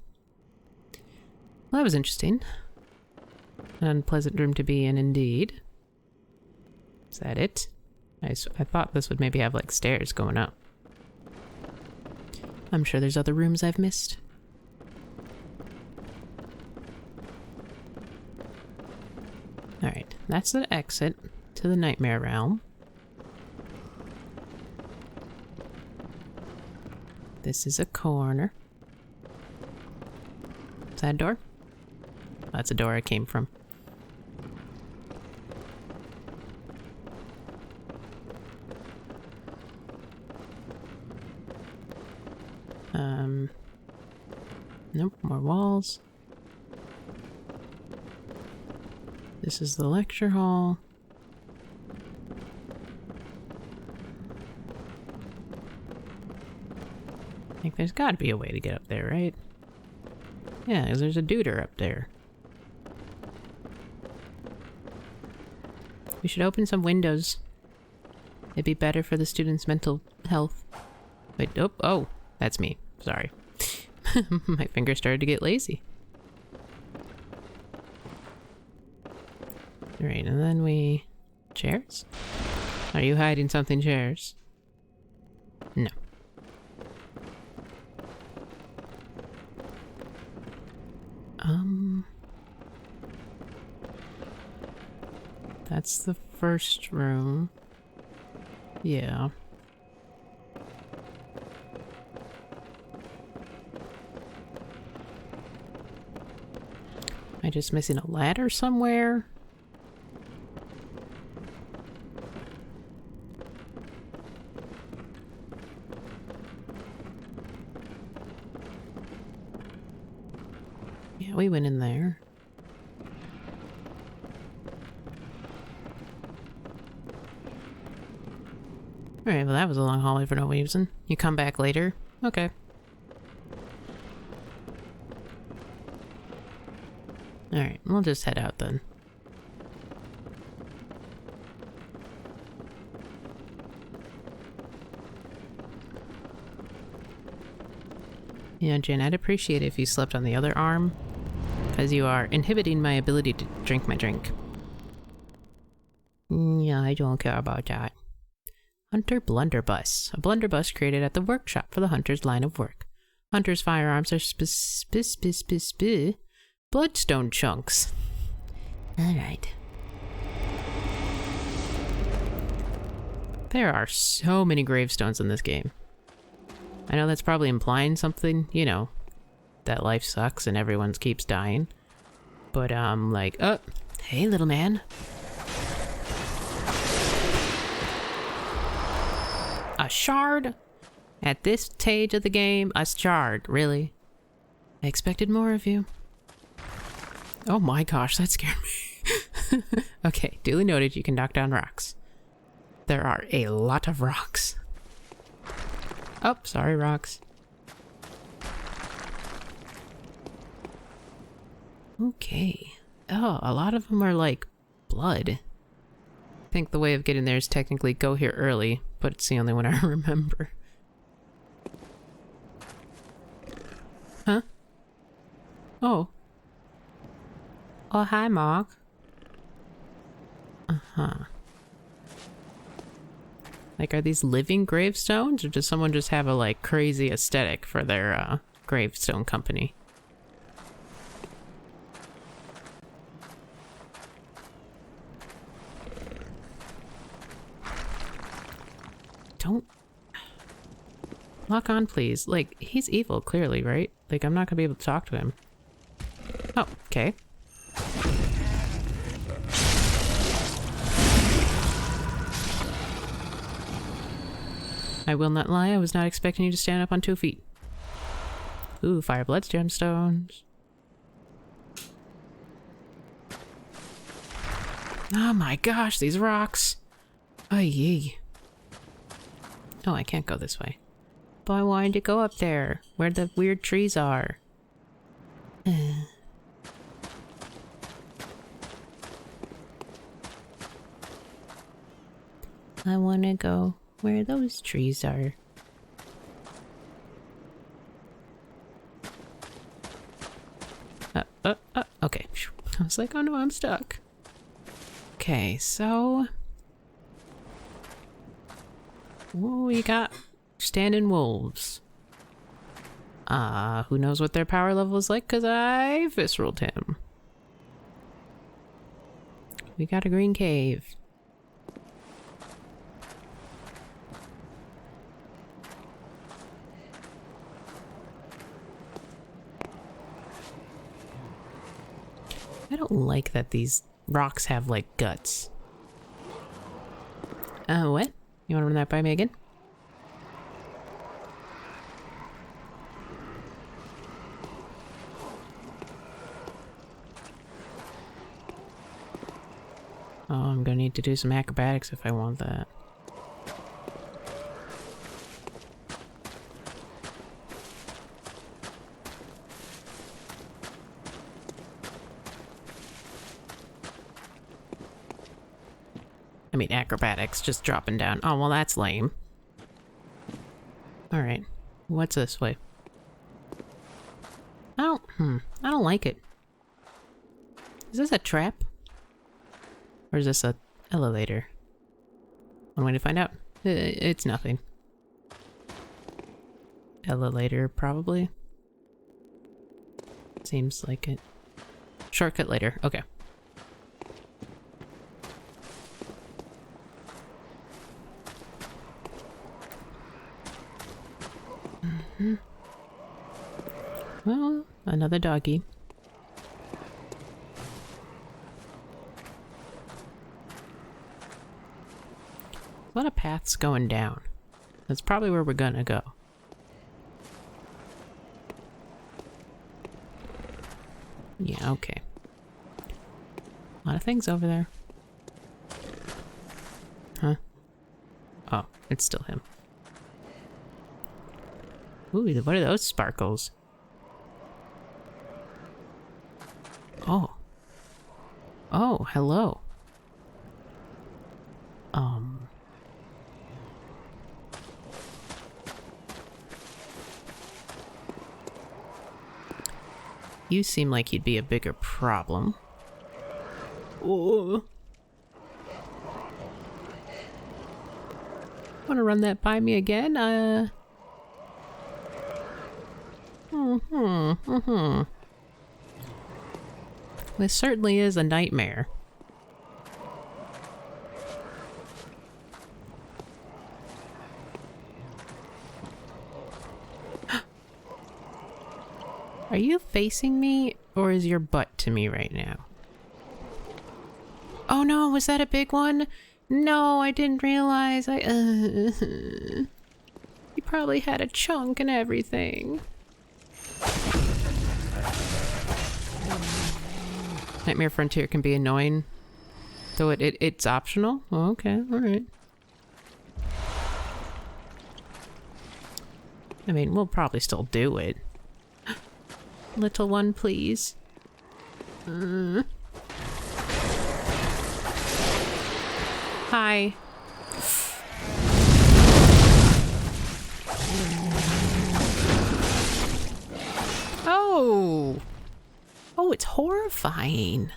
Well, that was interesting. An unpleasant room to be in, indeed. Is that it? I thought this would maybe have, like, stairs going up. I'm sure there's other rooms I've missed. Alright, that's the exit to the Nightmare Realm. This is a corner. Is that a door? Oh, that's a door I came from. Nope, more walls. This is the lecture hall. I think there's gotta be a way to get up there, right? Yeah, 'cause there's a duder up there. We should open some windows. It'd be better for the students' mental health. Wait, oh, that's me. Sorry. My finger started to get lazy. Alright, and then we... Chairs? Are you hiding something, chairs? No. That's the first room. Yeah. Am I just missing a ladder somewhere? Yeah, we went in there. Alright, well that was a long hallway for no reason. You come back later? Okay. Alright, we'll just head out then. Yeah, Jen, I'd appreciate it if you slept on the other arm, because you are inhibiting my ability to drink my drink. Yeah, I don't care about that. Hunter Blunderbuss. A blunderbuss created at the workshop for the hunter's line of work. Hunter's firearms are bloodstone chunks. Alright. There are so many gravestones in this game. I know that's probably implying something, you know, that life sucks and everyone keeps dying. But, like, oh, hey, little man. A shard? At this stage of the game, a shard, really? I expected more of you. Oh my gosh, that scared me. Okay, duly noted, you can knock down rocks. There are a lot of rocks. Oh, sorry, rocks. Okay. Oh, a lot of them are like blood. I think the way of getting there is technically go here early, but it's the only one I remember. Huh? Oh. Oh, hi, Mark. Uh-huh. Like, are these living gravestones, or does someone just have a, like, crazy aesthetic for their, gravestone company? Don't... Lock on, please. Like, he's evil, clearly, right? Like, I'm not gonna be able to talk to him. Oh, okay. I will not lie, I was not expecting you to stand up on 2 feet. Ooh, fire blood gemstones. Oh my gosh, these rocks! Oh yee. Oh, I can't go this way. But I wanted to go up there, where the weird trees are. I wanna go where those trees are. Okay. I was like, oh no, I'm stuck. Okay, so... What we got? Standing wolves. Who knows what their power level is like, because I visceraled him. We got a green cave. I don't like that these rocks have, like, guts. What? You wanna run that by me again? Oh, I'm gonna need to do some acrobatics if I want that. I mean, acrobatics, just dropping down. Oh, well, that's lame. Alright. What's this way? I don't like it. Is this a trap? Or is this a elevator? One way to find out. It's nothing. Elevator, probably. Seems like it. Shortcut later. Okay. Well, another doggy. A lot of paths going down. That's probably where we're gonna go. Yeah, okay. A lot of things over there. Huh? Oh, it's still him. Ooh, what are those sparkles? Oh. Oh, hello. You seem like you'd be a bigger problem. Oh. Wanna run that by me again? This certainly is a nightmare. Are you facing me, or is your butt to me right now? Oh no, was that a big one? No, I didn't realize. You probably had a chunk and everything. Nightmare Frontier can be annoying, though it's optional. Oh, okay, alright. I mean, we'll probably still do it. Little one, please. Hi. Oh! Oh, it's horrifying.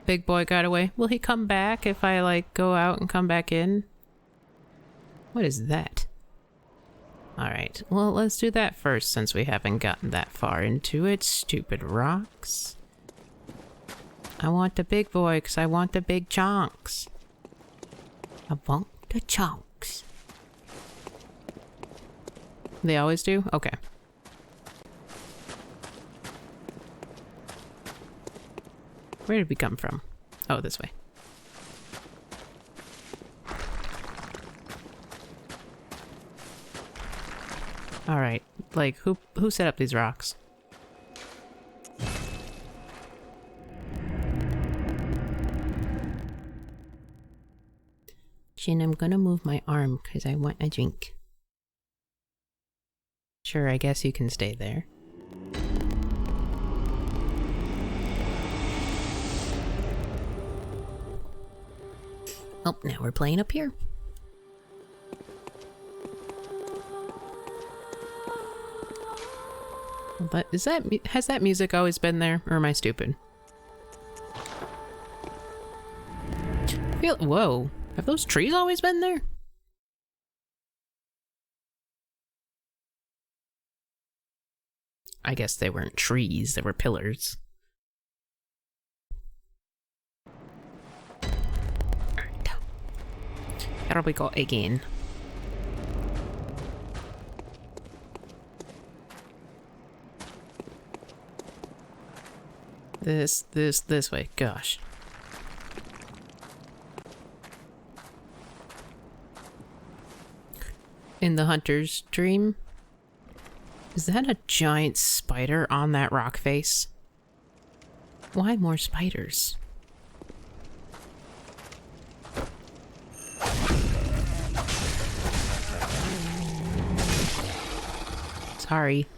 Big boy got away. Will he come back if I, like, go out and come back in? What is that? Alright, well, let's do that first since we haven't gotten that far into it. Stupid rocks. I want the big boy because I want the big chunks. I want the chunks. They always do? Okay. Where did we come from? Oh, this way. Alright, like, who set up these rocks? Shin, I'm gonna move my arm because I want a drink. Sure, I guess you can stay there. Oh, now we're playing up here. But has that music always been there, or am I stupid? Whoa, have those trees always been there? I guess they weren't trees, they were pillars. Alright. Here we go again. This way. Gosh. In the hunter's dream? Is that a giant spider on that rock face? Why more spiders? Sorry.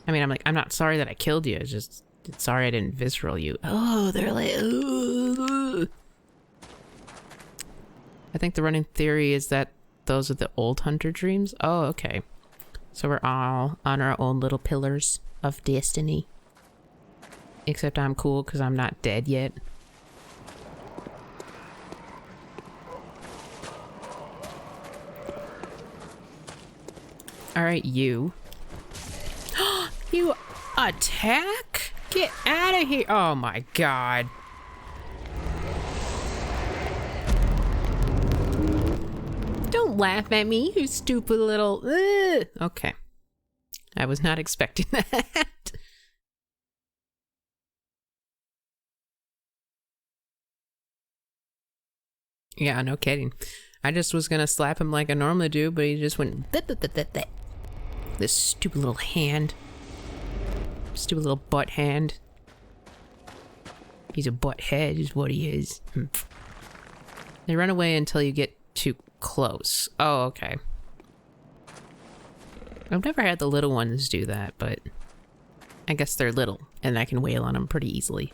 I mean, I'm not sorry that I killed you. It's just... sorry I didn't visceral you. Oh, they're like... Ugh. I think the running theory is that those are the old hunter dreams. Oh, okay. So we're all on our own little pillars of destiny. Except I'm cool because I'm not dead yet. Alright, you. You attack? Get out of here. Oh my god. Don't laugh at me, you stupid little... Ugh. Okay. I was not expecting that. Yeah, no kidding. I just was gonna slap him like I normally do, but he just went... This stupid little hand. Stupid little butt hand. He's a butt head is what he is. They run away until you get too close. Oh, okay. I've never had the little ones do that, but I guess they're little, and I can wail on them pretty easily.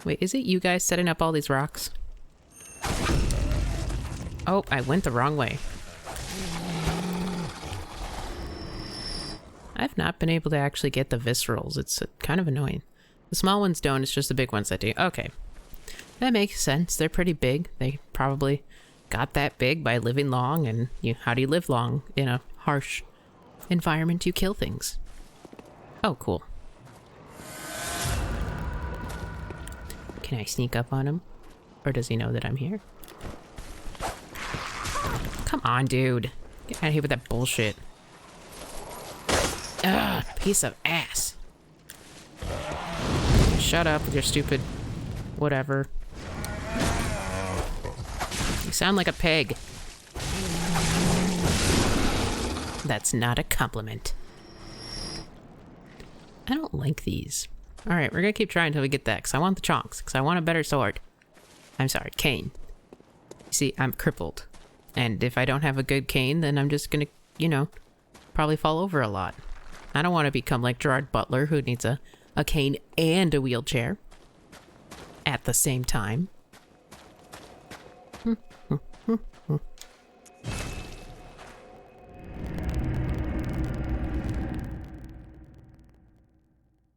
Wait, is it you guys setting up all these rocks? Oh, I went the wrong way. I've not been able to actually get the viscerals. It's kind of annoying. The small ones don't, it's just the big ones that do. Okay. That makes sense. They're pretty big. They probably got that big by living long, and how do you live long in a harsh environment? You kill things. Oh, cool. Can I sneak up on him? Or does he know that I'm here? Come on, dude. Get out of here with that bullshit. Ugh, piece of ass. Shut up with your stupid whatever. You sound like a pig. That's not a compliment. I don't like these. Alright, we're gonna keep trying until we get that, because I want the chonks, because I want a better sword. I'm sorry, cane. You see, I'm crippled. And if I don't have a good cane, then I'm just gonna, probably fall over a lot. I don't want to become like Gerard Butler, who needs a cane and a wheelchair at the same time.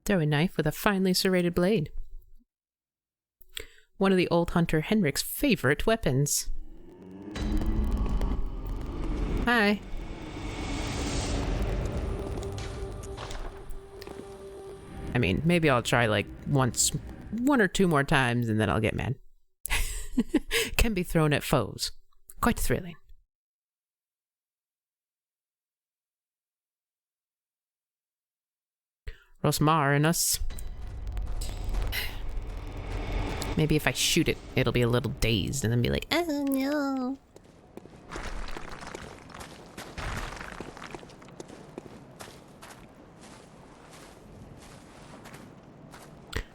Throw a knife with a finely serrated blade. One of the old hunter Henrik's favorite weapons. Hi. I mean, maybe I'll try like one or two more times and then I'll get mad. Can be thrown at foes. Quite thrilling. Rosmarinus. Maybe if I shoot it, it'll be a little dazed and then be like, oh no.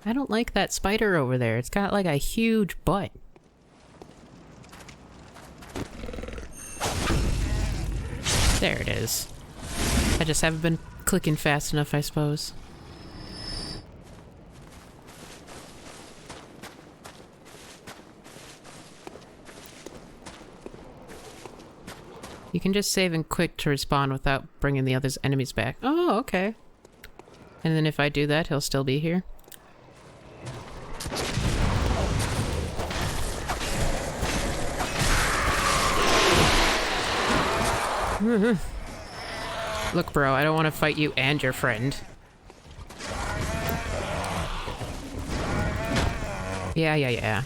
I don't like that spider over there. It's got like a huge butt. There it is. I just haven't been clicking fast enough, I suppose. You can just save and quick to respawn without bringing the other's enemies back. Oh, okay. And then if I do that, he'll still be here. Look, bro, I don't want to fight you and your friend. Yeah.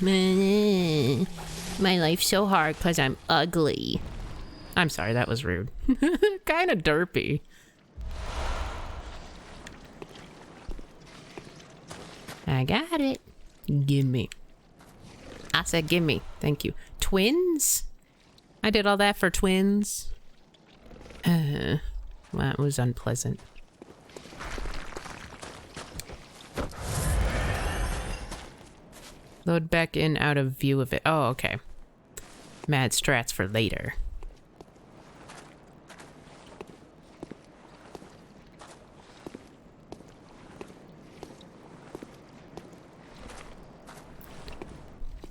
My life's so hard because I'm ugly. I'm sorry, that was rude. Kind of derpy. I got it. Gimme. I said gimme. Thank you. Twins? I did all that for twins? That was unpleasant. Load back in out of view of it. Oh, okay. Mad strats for later.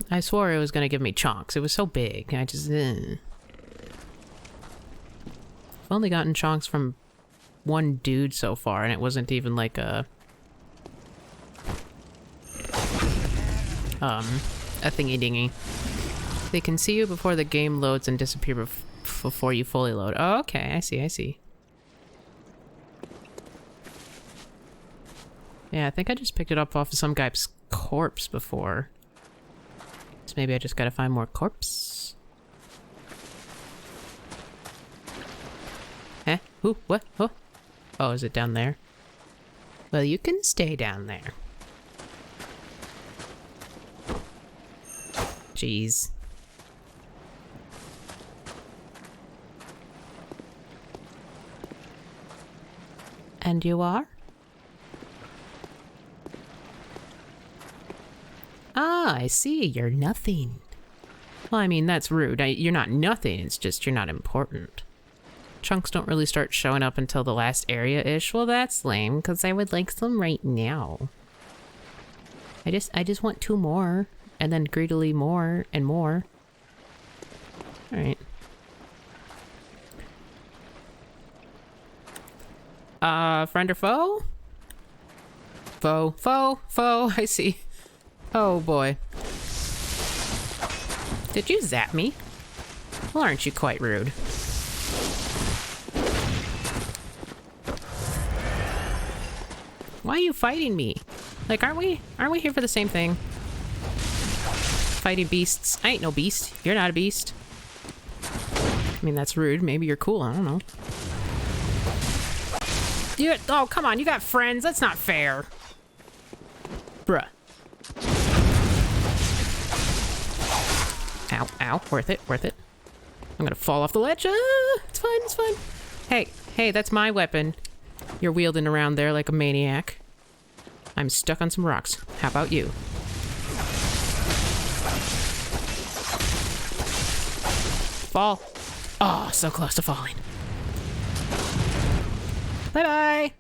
I swore it was gonna give me chonks. It was so big. I just... I've only gotten chonks from one dude so far, and it wasn't even like a thingy-dingy. They can see you before the game loads and disappear before you fully load. Oh, okay. I see, I see. Yeah, I think I just picked it up off of some guy's corpse before. So maybe I just gotta find more corpse. Eh? Who? What? Oh. Oh, is it down there? Well, you can stay down there. Jeez. And you are? Ah, I see. You're nothing. Well, I mean, that's rude. You're not nothing. It's just you're not important. Chunks don't really start showing up until the last area-ish. Well, that's lame, because I would like some right now. I just want 2 more. And then greedily more and more. Alright. Friend or foe? Foe. Foe. Foe. I see. Oh boy. Did you zap me? Well, aren't you quite rude? Why are you fighting me? Like, aren't we here for the same thing? Fighting beasts. I ain't no beast. You're not a beast. I mean, that's rude. Maybe you're cool. I don't know. Oh, come on. You got friends. That's not fair. Bruh. Ow, ow. Worth it, worth it. I'm gonna fall off the ledge. It's fine, it's fine. Hey, hey, that's my weapon. You're wielding around there like a maniac. I'm stuck on some rocks. How about you? Fall. Oh, so close to falling. Bye-bye.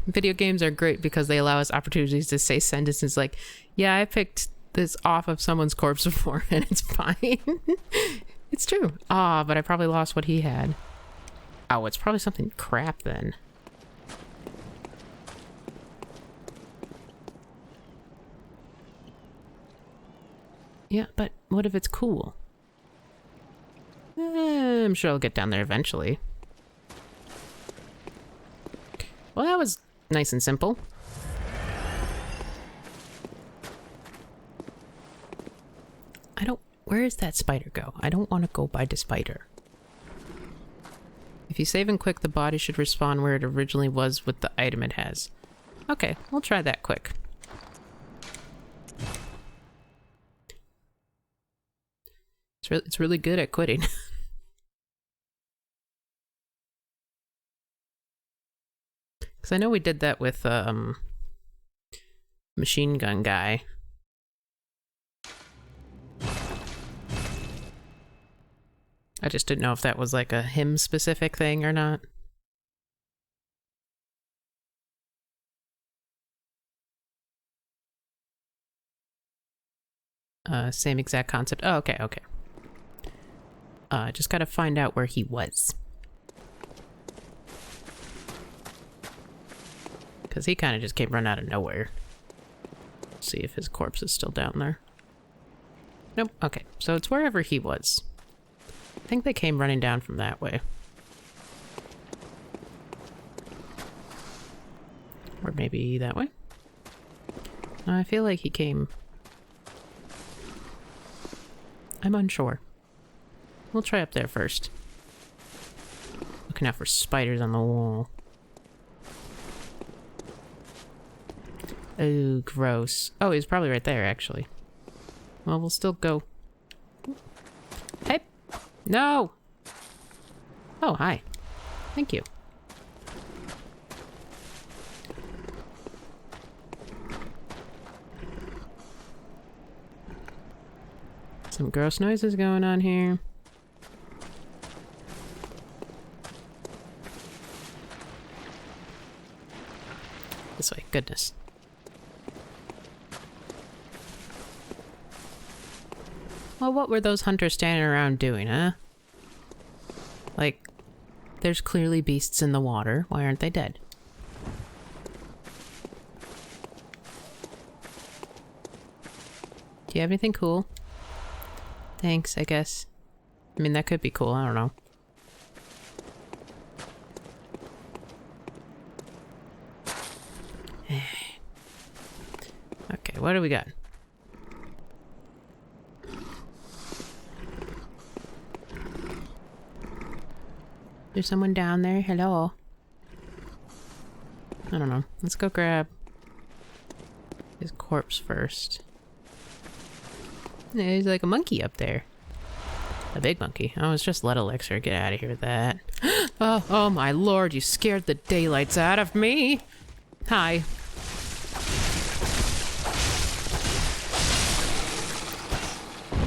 Video games are great because they allow us opportunities to say sentences like, yeah, I picked this off of someone's corpse before and it's fine. It's true. Ah, but I probably lost what he had. Oh, it's probably something crap then. Yeah, but what if it's cool? I'm sure I'll get down there eventually. Well, that was nice and simple. Where does that spider go? I don't want to go by the spider. If you save and quick, the body should respawn where it originally was with the item it has. Okay, we'll try that quick. It's really good at quitting. Because I know we did that with machine gun guy. I just didn't know if that was like a him specific thing or not. Same exact concept. Oh, okay, okay. Just gotta find out where he was. Because he kind of just came run out of nowhere. See if his corpse is still down there. Nope, okay. So it's wherever he was. I think they came running down from that way. Or maybe that way? I feel like he came... I'm unsure. We'll try up there first. Looking out for spiders on the wall. Oh, gross. Oh, he's probably right there, actually. Well, we'll still go... Hey! No! Oh, hi. Thank you. Some gross noises going on here. This way. Goodness. Well, what were those hunters standing around doing, huh? Like, there's clearly beasts in the water. Why aren't they dead? Do you have anything cool? Thanks, I guess. I mean, that could be cool. I don't know. Okay, what do we got? There's someone down there. Hello. I don't know. Let's go grab his corpse first. There's like a monkey up there. A big monkey. Oh, it's just Lead Elixir. Get out of here with that. Oh my lord, you scared the daylights out of me. Hi.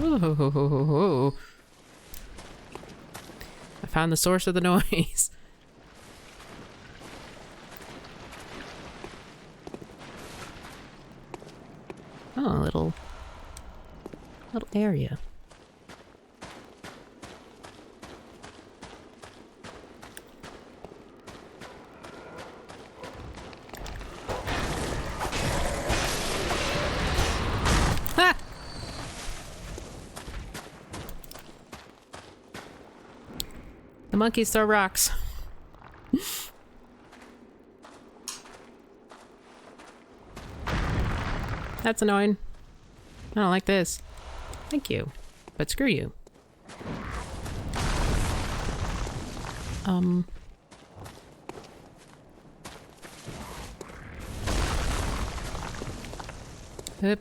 Ooh. I found the source of the noise. Oh, a little area. Ha! The monkeys throw rocks. That's annoying. I don't like this. Thank you. But screw you. Yep.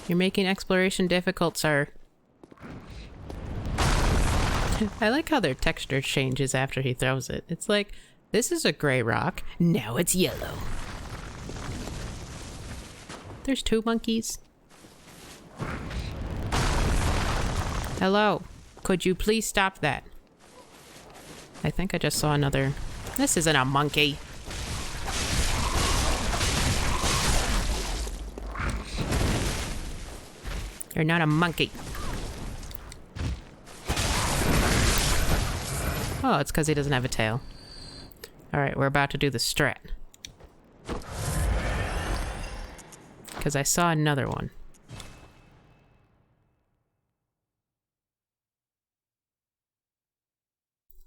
You're making exploration difficult, sir. I like how their texture changes after he throws it. It's like, this is a gray rock, now it's yellow. There's two monkeys. Hello, could you please stop that? I think I just saw another. This isn't a monkey. You're not a monkey. Oh, it's because he doesn't have a tail. Alright, we're about to do the strat. Because I saw another one.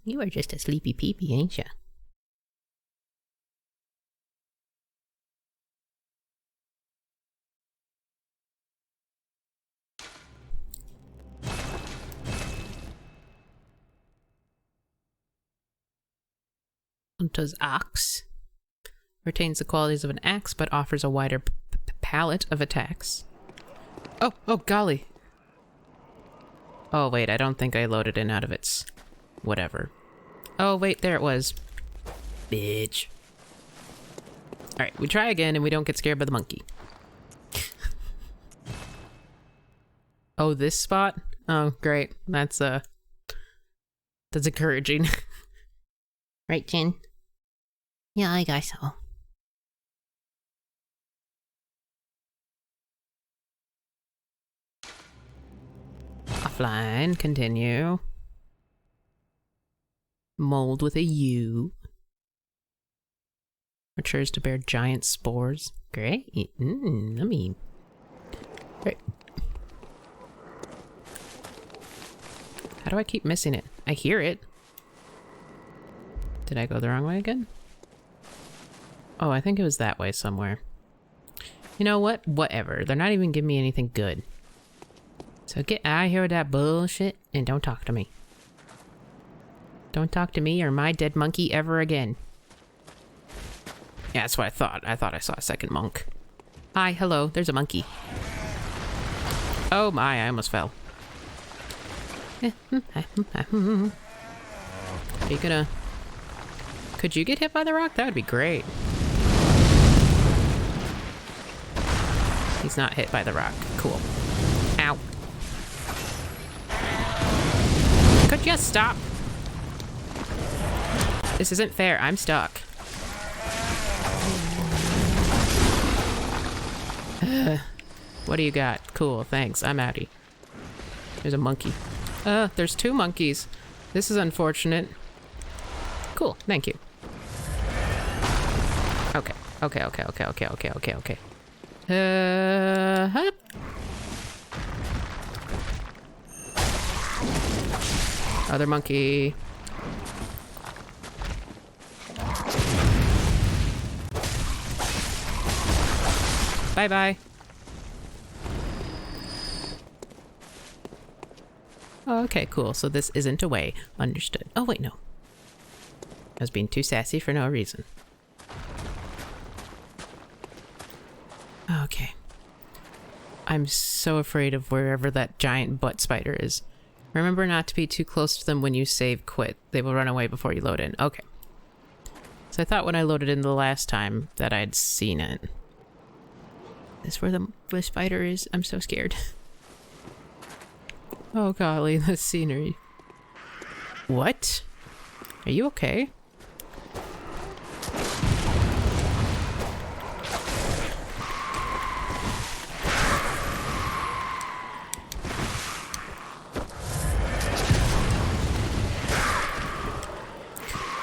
You are just a sleepy peepee, ain't ya? Hunter's axe retains the qualities of an axe, but offers a wider palette of attacks. Oh, golly. Oh, wait, I don't think I loaded in out of its whatever. Oh, wait, there it was. Bitch. Alright, we try again and we don't get scared by the monkey. Oh, this spot? Oh, great. That's encouraging. Right, Jin? Yeah, I guess so. Offline, continue. Mold with a U. Matures to bear giant spores. Great. Yummy. Great. How do I keep missing it? I hear it. Did I go the wrong way again? Oh, I think it was that way somewhere. You know what? Whatever. They're not even giving me anything good. So get out of here with that bullshit and don't talk to me. Don't talk to me or my dead monkey ever again. Yeah, that's what I thought. I thought I saw a second monk. Hi, hello, there's a monkey. Oh my, I almost fell. Are you gonna... Could you get hit by the rock? That would be great. He's not hit by the rock. Cool. Ow. Could you stop? This isn't fair. I'm stuck. What do you got? Cool, thanks. I'm outie. There's a monkey. There's 2 monkeys. This is unfortunate. Cool, thank you. Okay. Hup. Other monkey. Bye-bye. Oh, okay, cool. So this isn't a way. Understood. Oh, wait, no. I was being too sassy for no reason. Okay. I'm so afraid of wherever that giant butt spider is. Remember not to be too close to them when you save quit. They will run away before you load in. Okay. So I thought when I loaded in the last time that I'd seen it. Is where the spider is? I'm so scared. Oh golly, the scenery. What? Are you okay?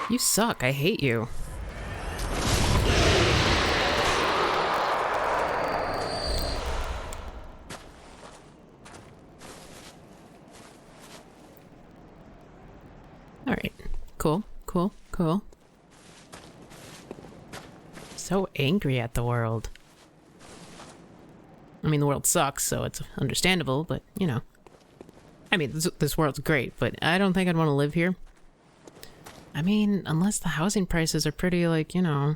You suck. I hate you. Alright. Cool. So angry at the world. I mean, the world sucks, so it's understandable, but, you know. I mean, this world's great, but I don't think I'd want to live here. I mean, unless the housing prices are pretty, like, you know,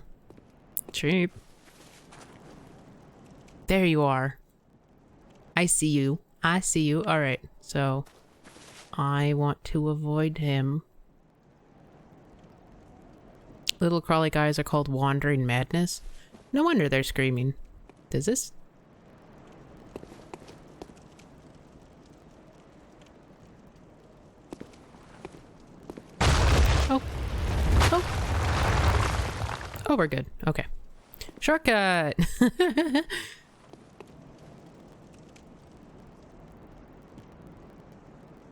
cheap. There you are. I see you. Alright, so I want to avoid him. Little crawly guys are called wandering madness. No wonder they're screaming. Does this? Oh, we're good. Okay. Shortcut!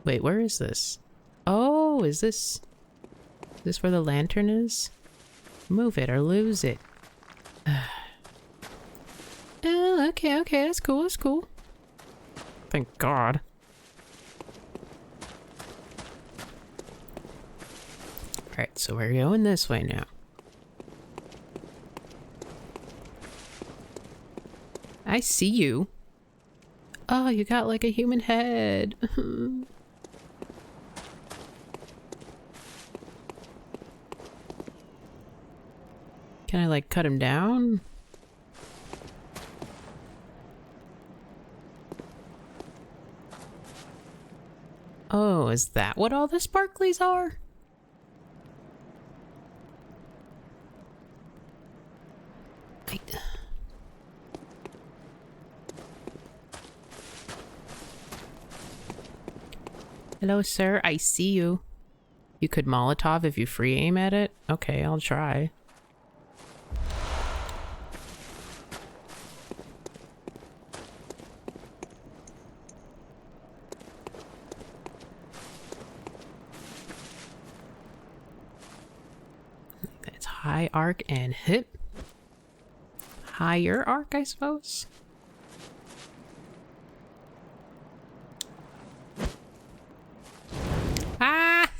Wait, where is this? Oh, is this where the lantern is? Move it or lose it. Oh, okay, that's cool. Thank God. Alright, so we're going this way now. I see you. Oh, you got like a human head. Can I like cut him down? Oh, is that what all the sparklies are? Hello, sir. I see you. You could Molotov if you free aim at it? Okay, I'll try. That's high arc and hit. Higher arc, I suppose? Ah!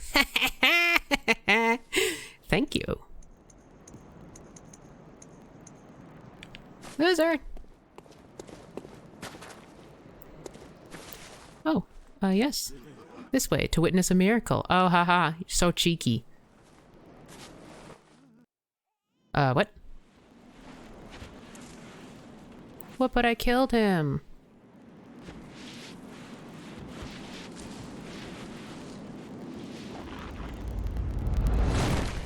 Thank you. Loser! Oh, yes. This way, to witness a miracle. Oh, haha, you're so cheeky. What? What, but I killed him.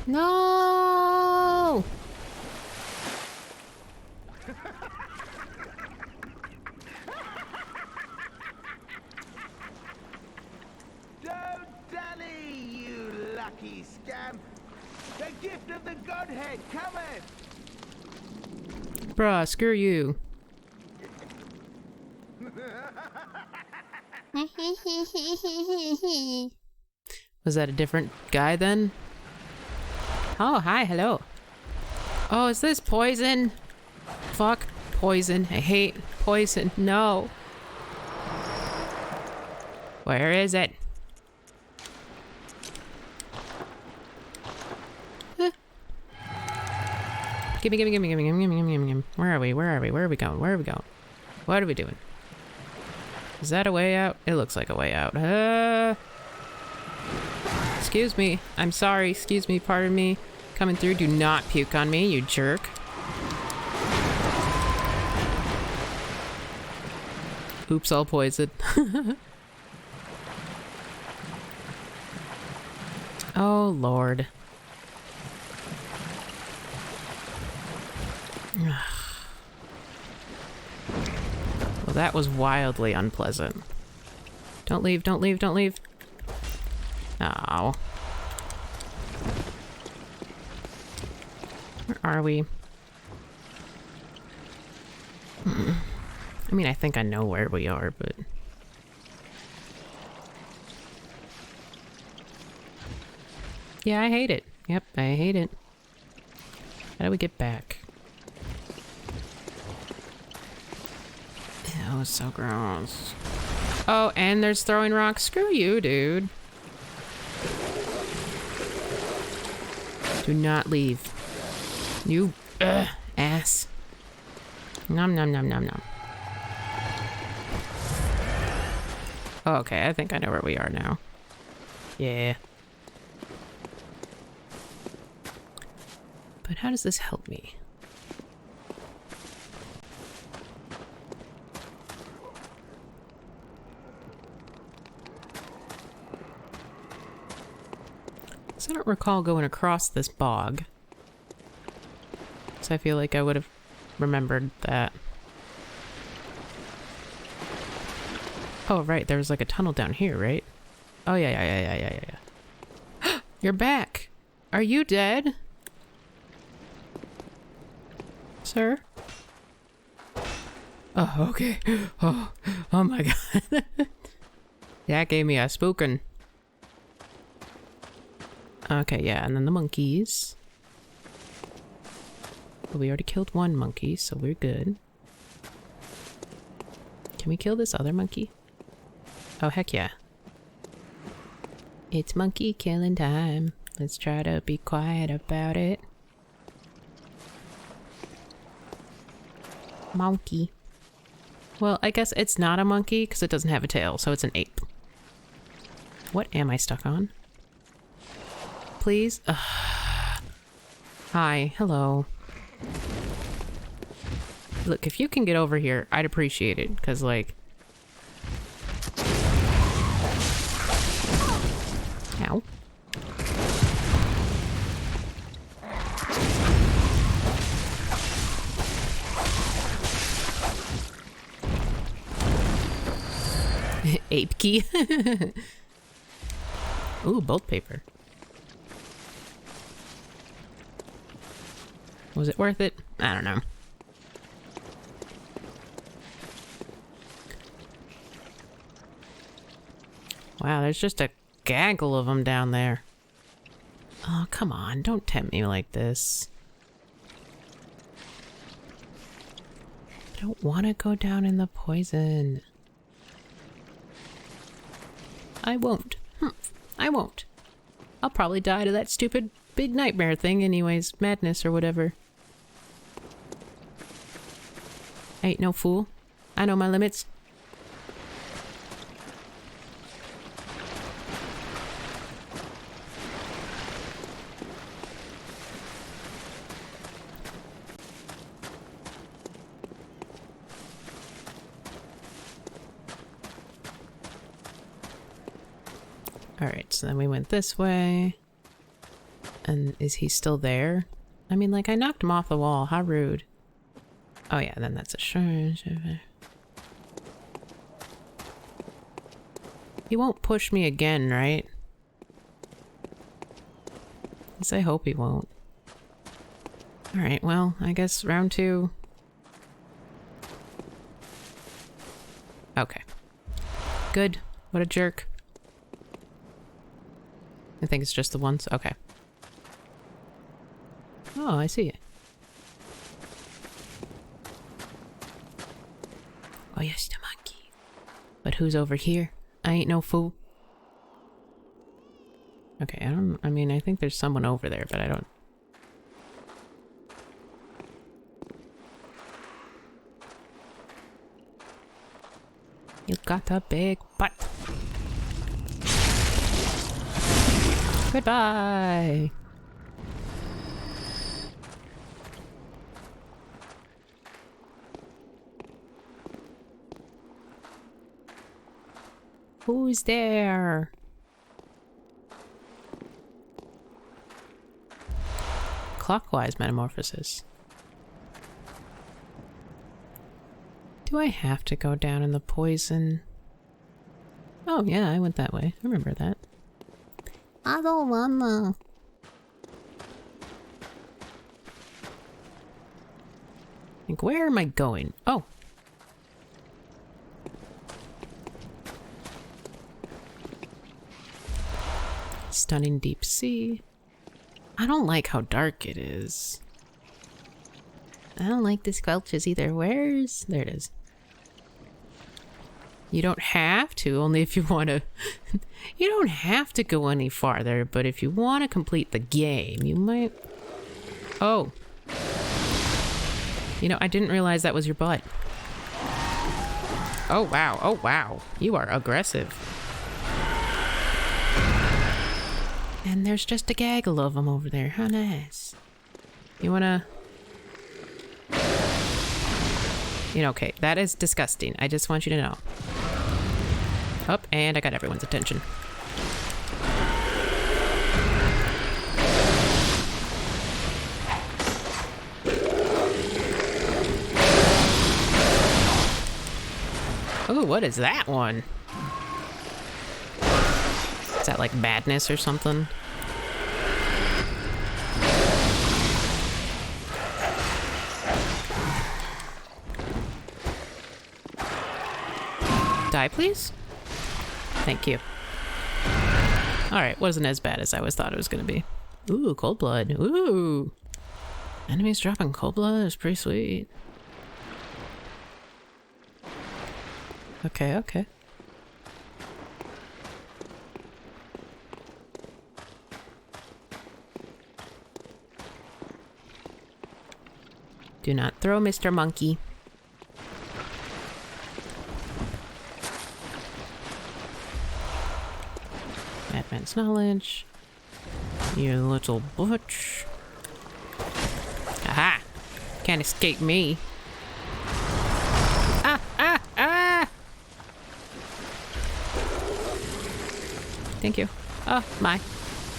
No! Don't dally, you lucky scamp! The gift of the Godhead cometh! Bruh, screw you. Was that a different guy then? Oh, hi, hello. Oh, is this poison? Fuck poison. I hate poison. No. Where is it? Gimme. Where are we? Where are we? Where are we going? Where are we going? What are we doing? Is that a way out? It looks like a way out. Excuse me. I'm sorry. Excuse me. Pardon me. Coming through. Do not puke on me, you jerk. Oops, all poisoned. Oh, Lord. Well, that was wildly unpleasant. Don't leave, don't leave, don't leave. Oh. Where are we? I mean, I think I know where we are, but... Yeah, I hate it. Yep, I hate it. How do we get back? That was so gross. Oh, and there's throwing rocks. Screw you, dude. Do not leave. You ass. Nom nom nom nom nom. Oh, okay, I think I know where we are now. Yeah. But how does this help me? So I don't recall going across this bog. So I feel like I would have remembered that. Oh, right, there was like a tunnel down here, right? Oh, yeah. You're back! Are you dead? Sir? Oh, okay. Oh my god. That gave me a spookin'. Okay, yeah, and then the monkeys. Well, we already killed one monkey, so we're good. Can we kill this other monkey? Oh, heck yeah. It's monkey killing time. Let's try to be quiet about it. Monkey. Well, I guess it's not a monkey because it doesn't have a tail, so it's an ape. What am I stuck on? Please? Hi. Hello. Look, if you can get over here, I'd appreciate it, because, like... Ow. Ape key. Ooh, bolt paper. Was it worth it? I don't know. Wow, there's just a gaggle of them down there. Oh, come on. Don't tempt me like this. I don't want to go down in the poison. I won't. I won't. I'll probably die to that stupid big nightmare thing anyways. Madness or whatever. I ain't no fool. I know my limits. Alright, so then we went this way. And is he still there? I mean, like, I knocked him off the wall. How rude. Oh yeah, then that's a shrine. He won't push me again, right? Guess I hope he won't. Alright, well, I guess round 2. Okay. Good. What a jerk. I think it's just the once. Okay. Oh, I see it. Oh, yes, the monkey. But who's over here? I ain't no fool. Okay, I mean, I think there's someone over there, but I don't... You got a big butt. Goodbye. Who's there? Clockwise metamorphosis. Do I have to go down in the poison? Oh yeah, I went that way. I remember that. I don't wanna. Like, where am I going? Oh. Stunning deep sea. I don't like how dark it is. I don't like the squelches either. Where's... There it is. You don't have to, only if you want to... You don't have to go any farther, but if you want to complete the game, you might... Oh. You know, I didn't realize that was your butt. Oh, wow. Oh, wow. You are aggressive. And there's just a gaggle of them over there. How nice. You wanna... You know, okay, that is disgusting. I just want you to know. Up, and I got everyone's attention. Oh, what is that one? Is that like madness or something? Die, please? Thank you. Alright, wasn't as bad as I thought it was gonna be. Ooh, cold blood. Ooh! Enemies dropping cold blood is pretty sweet. Okay, okay. Do not throw, Mr. Monkey. Madman's knowledge. You little butch. Aha! Can't escape me. Ah! Ah! Ah! Thank you. Oh my.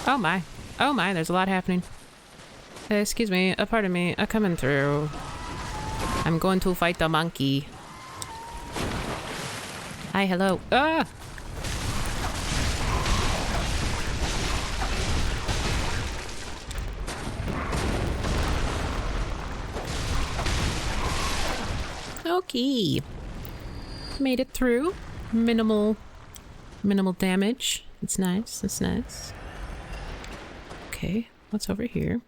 Oh my. Oh my, there's a lot happening. Excuse me, pardon me, coming through. I'm going to fight the monkey. Hi, hello. Ah! Okay. Made it through. Minimal damage. It's nice, it's nice. Okay, what's over here?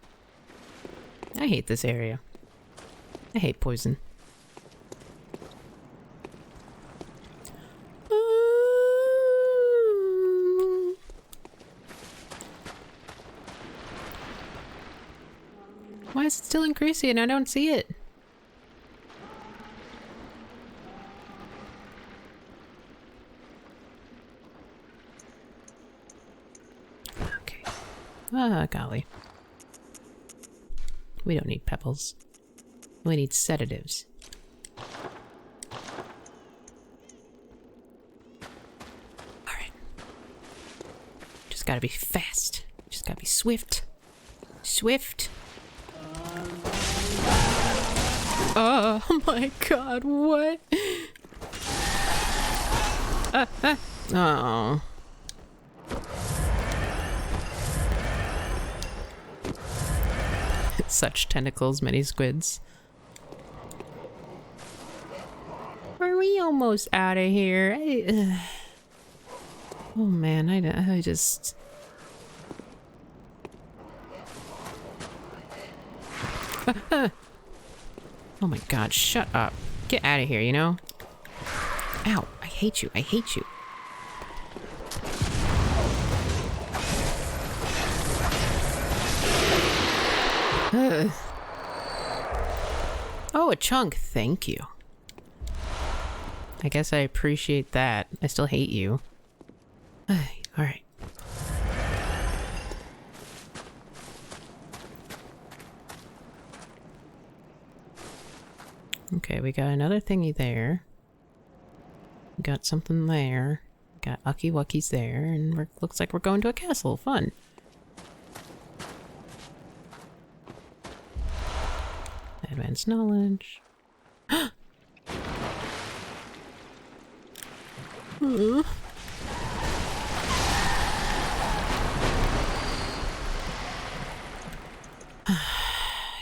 I hate this area. I hate poison. Why is it still increasing? I don't see it. Okay. Ah, golly. We don't need pebbles. We need sedatives. Alright. Just gotta be fast. Just gotta be swift. Swift. Oh my god, what? Oh. Such tentacles, many squids. Are we almost out of here? Oh man, I just... Oh my god, shut up. Get out of here, you know? Ow, I hate you, I hate you. Oh, a chunk, thank you. I guess I appreciate that. I still hate you. Alright. Okay, we got another thingy there. We got something there. Got Ucky Wuckies there, and looks like we're going to a castle. Fun. Advanced knowledge. I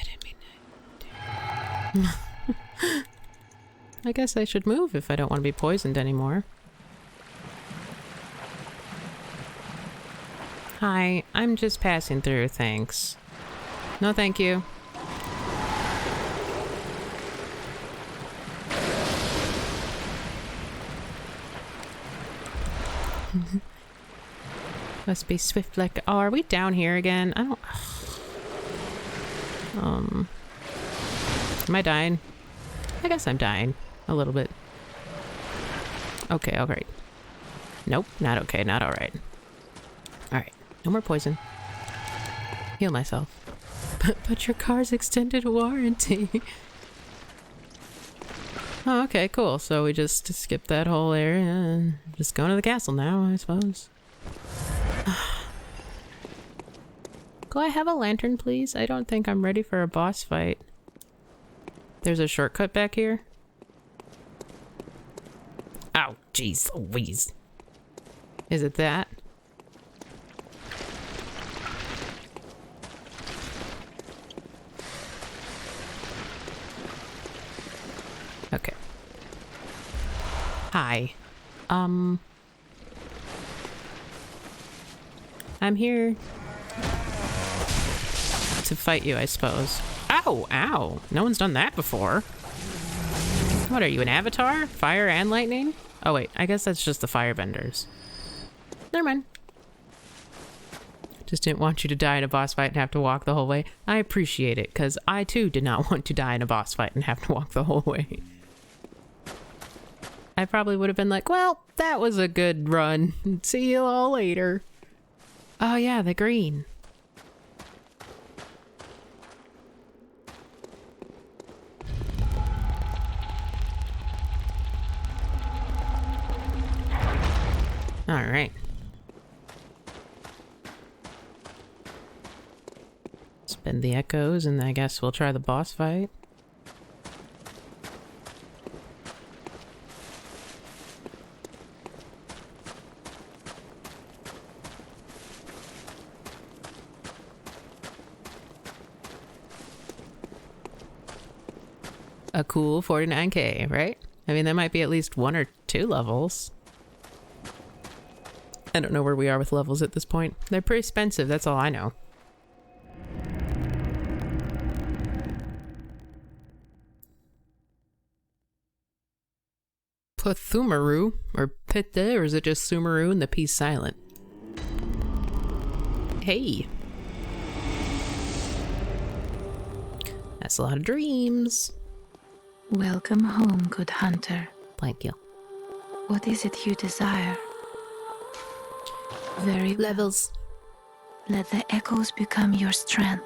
didn't mean to. I guess I should move if I don't want to be poisoned anymore. Hi, I'm just passing through, thanks. No, thank you. Must be swift like... Oh, are we down here again? I don't... Am I dying? I guess I'm dying. A little bit. Okay, alright. Nope, not okay, not alright. Alright, no more poison. Heal myself. But your car's extended warranty. Oh, okay, cool. So we just skip that whole area and just go to the castle now, I suppose. Could I have a lantern, please? I don't think I'm ready for a boss fight. There's a shortcut back here. Ow, jeez Louise. Is it that? Okay. Hi. I'm here to fight you, I suppose. Ow! Ow! No one's done that before. What are you, an avatar? Fire and lightning? Oh wait, I guess that's just the firebenders. Never mind. Just didn't want you to die in a boss fight and have to walk the whole way. I appreciate it, because I too did not want to die in a boss fight and have to walk the whole way. I probably would have been like, well, that was a good run. See you all later. Oh yeah, the green. All right. Spend the echoes, and I guess we'll try the boss fight. A cool 49k, right? I mean, there might be at least 1 or 2 levels. I don't know where we are with levels at this point. They're pretty expensive, that's all I know. Pthumaru, or Pitte, or is it just Sumeru and the P silent? Hey! That's a lot of dreams. Welcome home, good hunter. Thank you. What is it you desire? Very well. Levels. Let the echoes become your strength.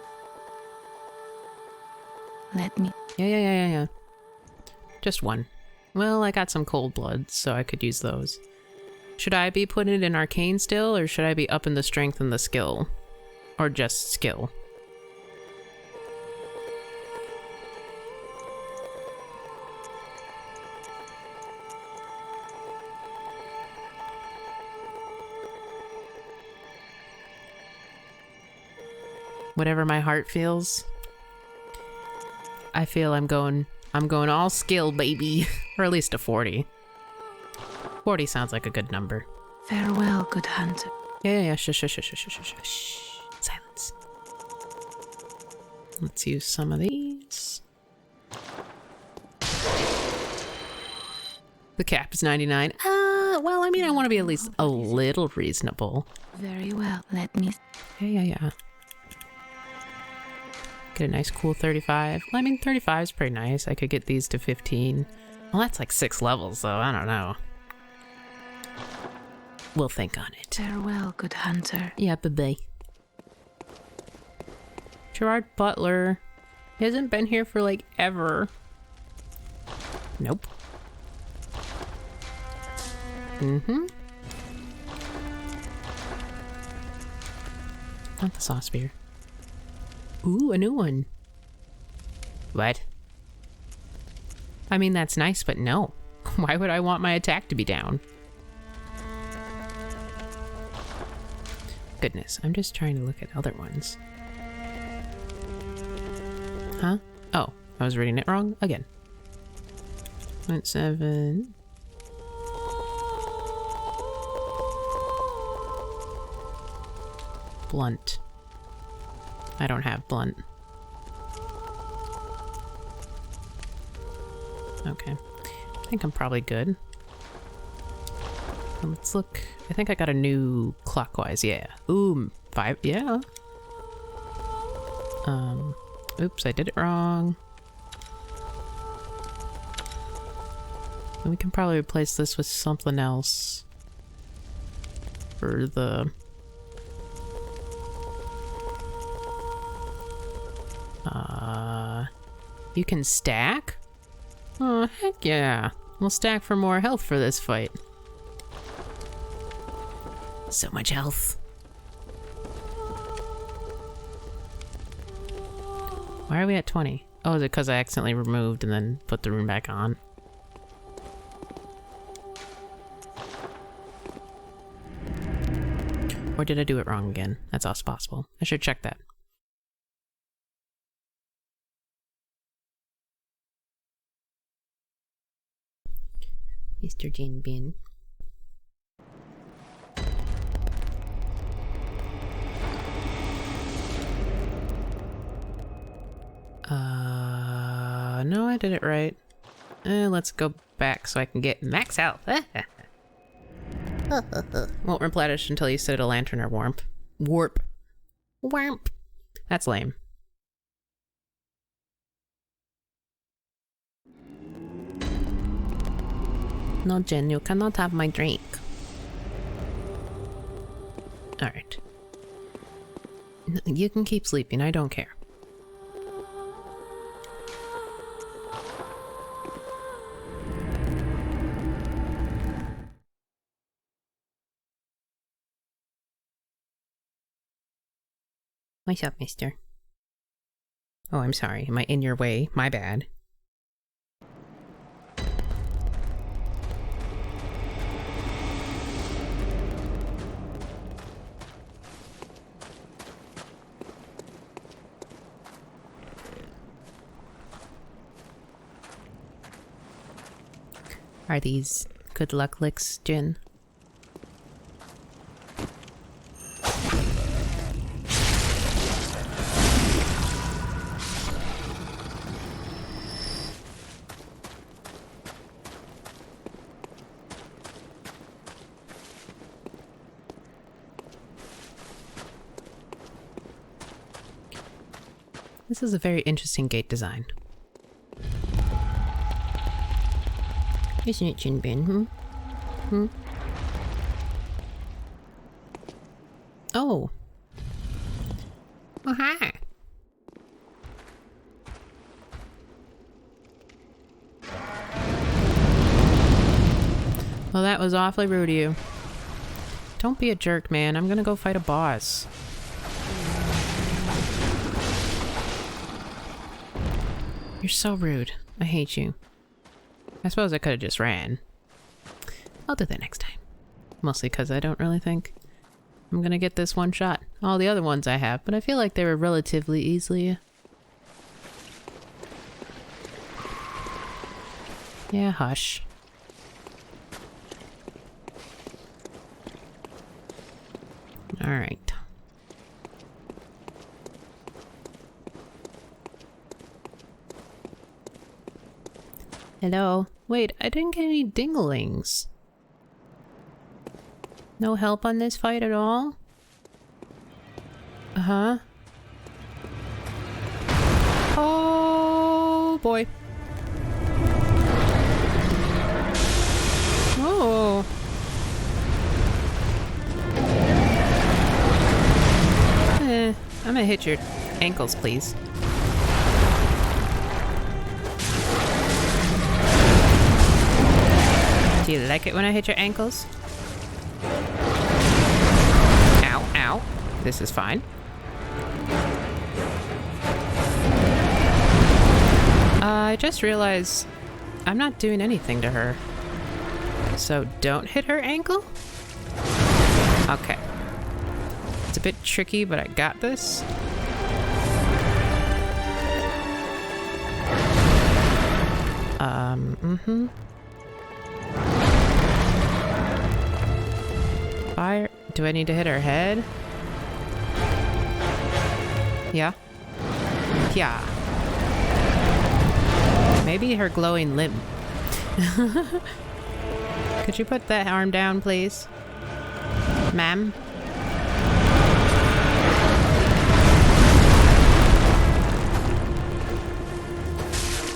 Let me... Yeah. Just 1. Well, I got some cold blood, so I could use those. Should I be putting it in arcane still, or should I be upping the strength and the skill? Or just skill? Whatever my heart feels. I feel I'm going all skill, baby. Or at least a 40. 40 sounds like a good number. Farewell, good hunter. Yeah. Shh. Silence. Let's use some of these. The cap is 99. Well, I mean, I want to be at least a little reasonable. Very well, let me... Yeah. Get a nice cool 35. Well, I mean, 35 is pretty nice. I could get these to 15. Well, that's like 6 levels, though. I don't know. We'll think on it. Farewell, good hunter. Yeah, bye-bye. Gerard Butler. He hasn't been here for, like, ever. Nope. Mm-hmm. Not the sauce beer. Ooh, a new one. What? I mean, that's nice, but no. Why would I want my attack to be down? Goodness, I'm just trying to look at other ones. Huh? Oh, I was reading it wrong again. 0.7. Blunt. I don't have blunt. Okay. I think I'm probably good. Let's look. I think I got a new clockwise. Yeah. Ooh, 5. Yeah. Oops, I did it wrong. And we can probably replace this with something else for the... You can stack? Oh, heck yeah. We'll stack for more health for this fight. So much health. Why are we at 20? Oh, is it because I accidentally removed and then put the rune back on? Or did I do it wrong again? That's also possible. I should check that. Mr. Jin Bin. No, I did it right. Let's go back so I can get max health. Won't replenish until you set a lantern or warp. Warp. That's lame. No, Jen, you cannot have my drink. Alright. You can keep sleeping, I don't care. What's up, mister? Oh, I'm sorry. Am I in your way? My bad. Are these good luck licks, Jin? This is a very interesting gate design. Isn't it, Jinbin? Oh. Oh, hi. Well, that was awfully rude of you. Don't be a jerk, man. I'm gonna go fight a boss. You're so rude. I hate you. I suppose I could have just ran. I'll do that next time. Mostly because I don't really think I'm gonna get this one shot. All the other ones I have, but I feel like they were relatively easily Yeah, hush. Alright. Hello? Wait, I didn't get any dinglings. No help on this fight at all? Uh-huh. Oh boy. Oh. I'm gonna hit your ankles, please. Do you like it when I hit your ankles? Ow, ow. This is fine. I just realized I'm not doing anything to her. So don't hit her ankle? Okay. It's a bit tricky, but I got this. Fire. Do I need to hit her head? Yeah. Yeah. Maybe her glowing limb. Could you put that arm down, please? Ma'am?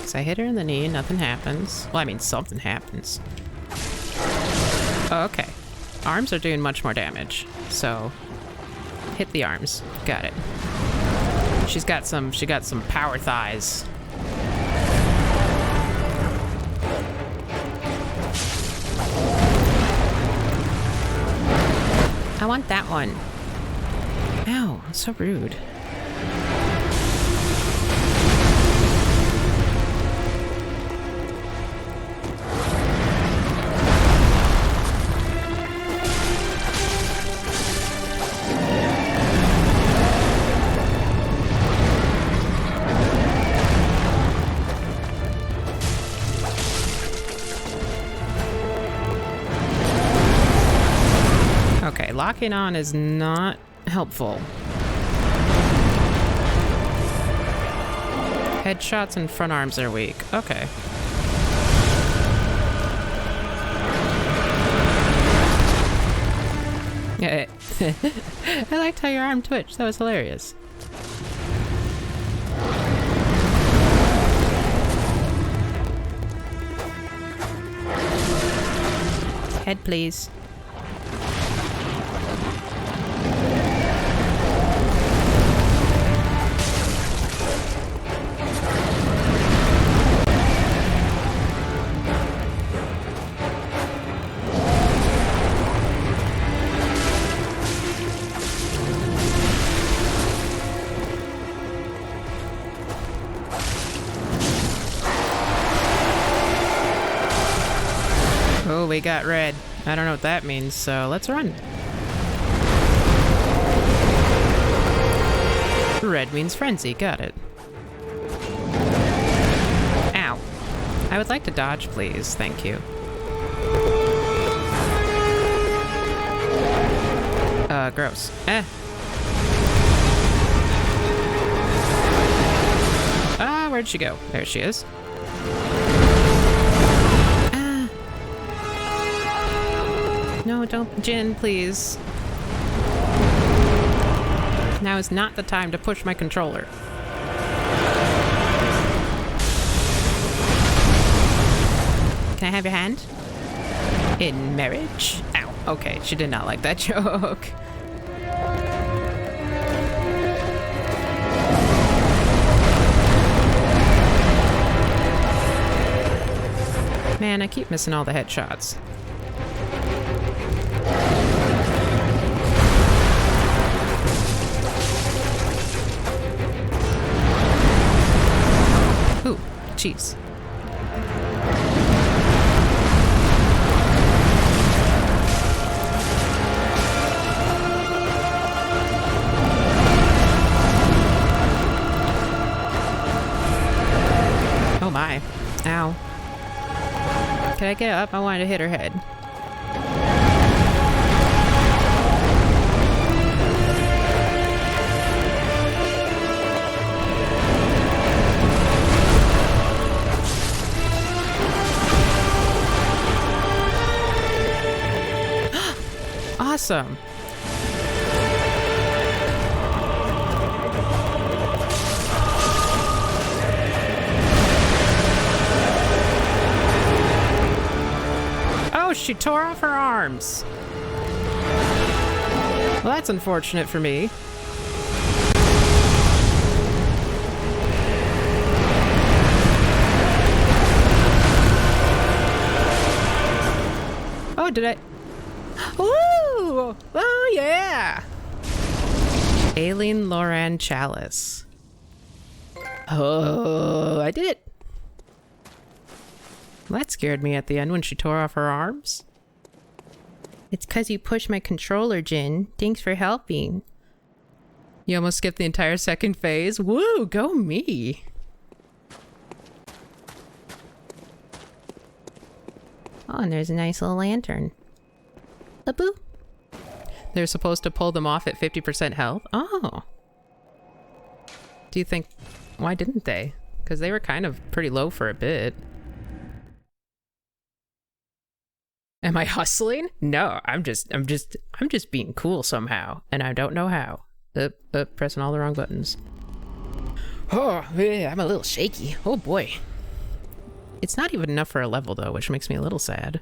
So I hit her in the knee, nothing happens. Well, I mean, something happens. Oh, okay. Arms are doing much more damage, so hit the arms. Got it. She got some power thighs. I want that one. Ow, so rude. Okay, locking on is not helpful. Headshots and front arms are weak. Okay. I liked how your arm twitched. That was hilarious. Head, please. Oh, we got red. I don't know what that means, so let's run. Red means frenzy. Got it. Ow. I would like to dodge, please. Thank you. Gross. Ah, where'd she go? There she is. No, don't, Jin, please. Now is not the time to push my controller. Can I have your hand? In marriage? Ow. Okay, she did not like that joke. Man, I keep missing all the headshots. Ooh, jeez. Oh my. Ow. Can I get up? I wanted to hit her head. Awesome. Oh, she tore off her arms. Well, that's unfortunate for me. Oh, did I? Ooh! Oh, yeah! Aileen Loran Chalice. Oh, I did it. Well, that scared me at the end when she tore off her arms. It's 'cause you pushed my controller, Jin. Thanks for helping. You almost skipped the entire second phase. Woo, go me. Oh, and there's a nice little lantern. A boo. They're supposed to pull them off at 50% health? Oh. Do you think... Why didn't they? Because they were kind of pretty low for a bit. Am I hustling? No, I'm just being cool somehow, and I don't know how. Pressing all the wrong buttons. Oh, yeah, I'm a little shaky. Oh boy. It's not even enough for a level though, which makes me a little sad.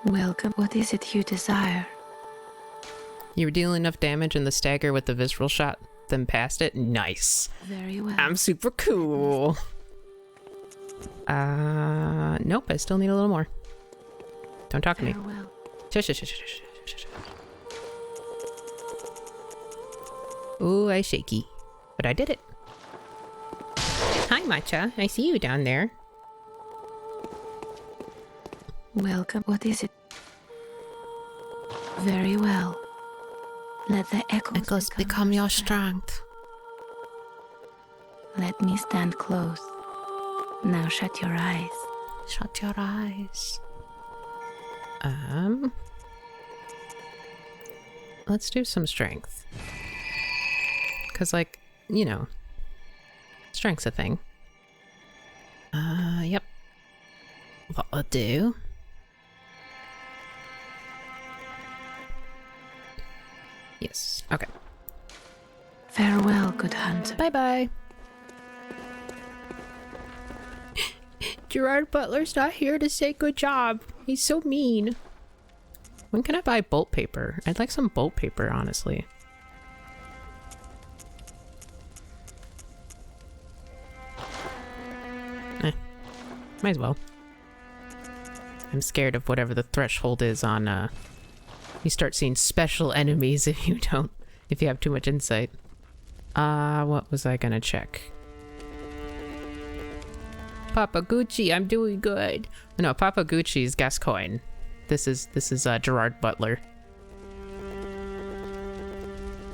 Welcome. What is it you desire? You were dealing enough damage in the stagger with the visceral shot, then past it? Nice. Very well. I'm super cool. Nope, I still need a little more. Don't talk to me. Farewell. Shush, shush, shush, shush, shush, shush. Ooh, I shaky. But I did it. Hi, Matcha. I see you down there. Welcome. What is it? Very well. Let the echoes become your strength. Let me stand close. Now shut your eyes. Shut your eyes. Let's do some strength. Because, like, you know, strength's a thing. Yep. What I'll do... Yes. Okay. Farewell, good hunter. Bye-bye. Gerard Butler's not here to say good job. He's so mean. When can I buy bolt paper? I'd like some bolt paper, honestly. Might as well. I'm scared of whatever the threshold is on, you start seeing special enemies if you have too much insight. What was I gonna check? Papa Gucci, I'm doing good. No, Papa Gucci's Gascoigne. This is Gerard Butler.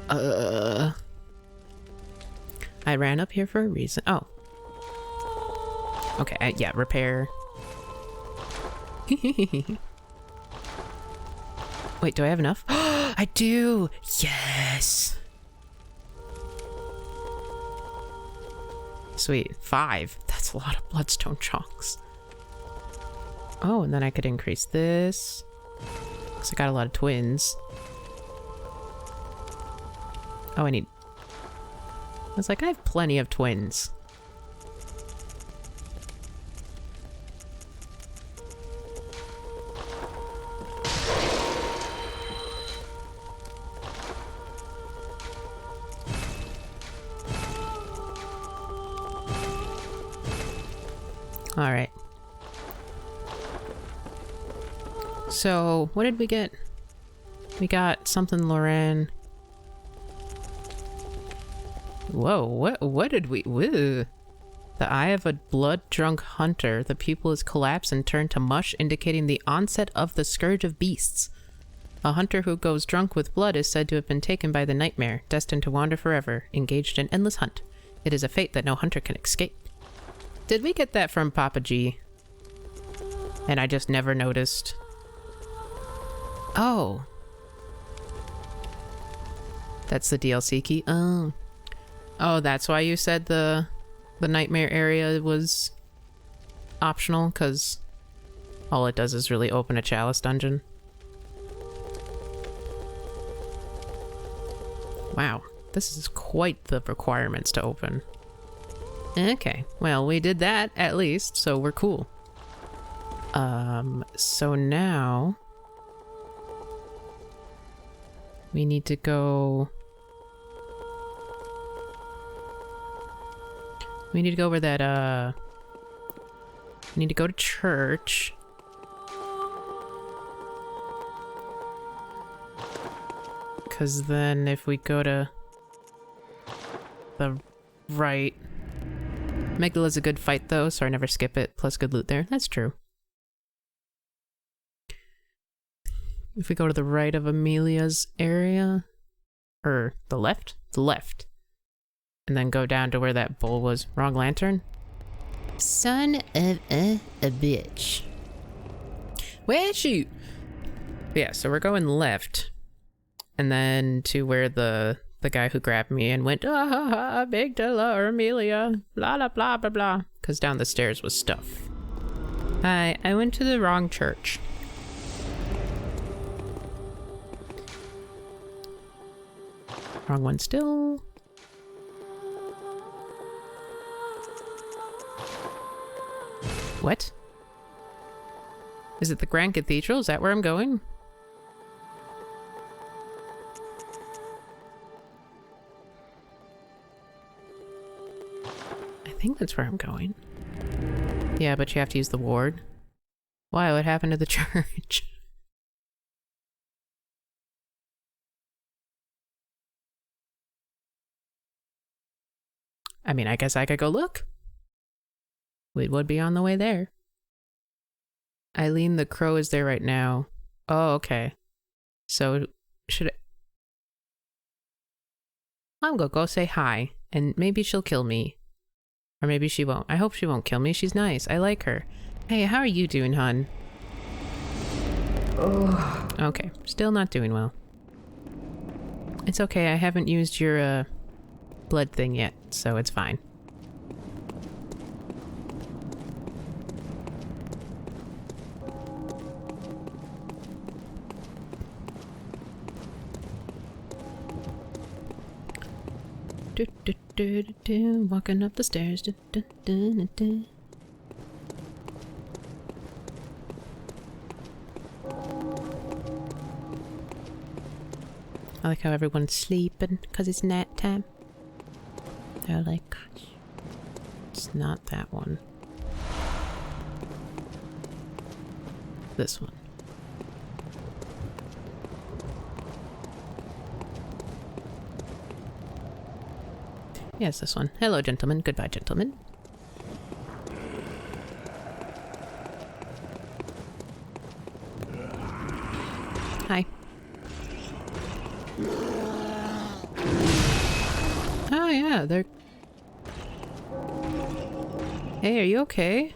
I ran up here for a reason. Oh. Okay, yeah, repair. Wait, do I have enough? I do! Yes! Sweet. 5. That's a lot of bloodstone chunks. Oh, and then I could increase this. Because I got a lot of twins. Oh, I need... I was like, I have plenty of twins. All right. So, what did we get? We got something, Loran. Whoa, what did we... Woo. The eye of a blood-drunk hunter. The pupil is collapsed and turned to mush, indicating the onset of the scourge of beasts. A hunter who goes drunk with blood is said to have been taken by the nightmare, destined to wander forever, engaged in endless hunt. It is a fate that no hunter can escape. Did we get that from Papa G? And I just never noticed. Oh. That's the DLC key? Oh. Oh, that's why you said the nightmare area was optional, because all it does is really open a chalice dungeon. Wow, this is quite the requirements to open. Okay, well, we did that at least, so we're cool. So now we need to go... We need to go where that, we need to go to church. Because then if we go to the right... Megdala's a good fight though, so I never skip it. Plus good loot there. That's true. If we go to the right of Amelia's area... Or the left? The left. And then go down to where that bull was. Wrong lantern? Son of a bitch. Well, shoot! Yeah, so we're going left. And then to where the guy who grabbed me and went, ah ha ha, Amygdala or Amelia, blah blah blah blah blah. Because down the stairs was stuff. I went to the wrong church. Wrong one still. What? Is it the Grand Cathedral? Is that where I'm going? I think that's where I'm going. Yeah, but you have to use the ward. Why? What happened to the church? I mean, I guess I could go look. We would be on the way there. Eileen the Crow is there right now. Oh, okay. So, should I'm gonna go say hi, and maybe she'll kill me. Or maybe she won't. I hope she won't kill me. She's nice. I like her. Hey, how are you doing, hun? Oh. Okay, still not doing well. It's okay, I haven't used your, blood thing yet, so it's fine. Do, do, do, do, do, walking up the stairs. Do, do, do, do, do. I like how everyone's sleeping because it's night time. They're like, gosh, it's not that one. This one. Yes, this one. Hello, gentlemen. Goodbye, gentlemen. Hi. Oh, yeah, they're... Hey, are you okay?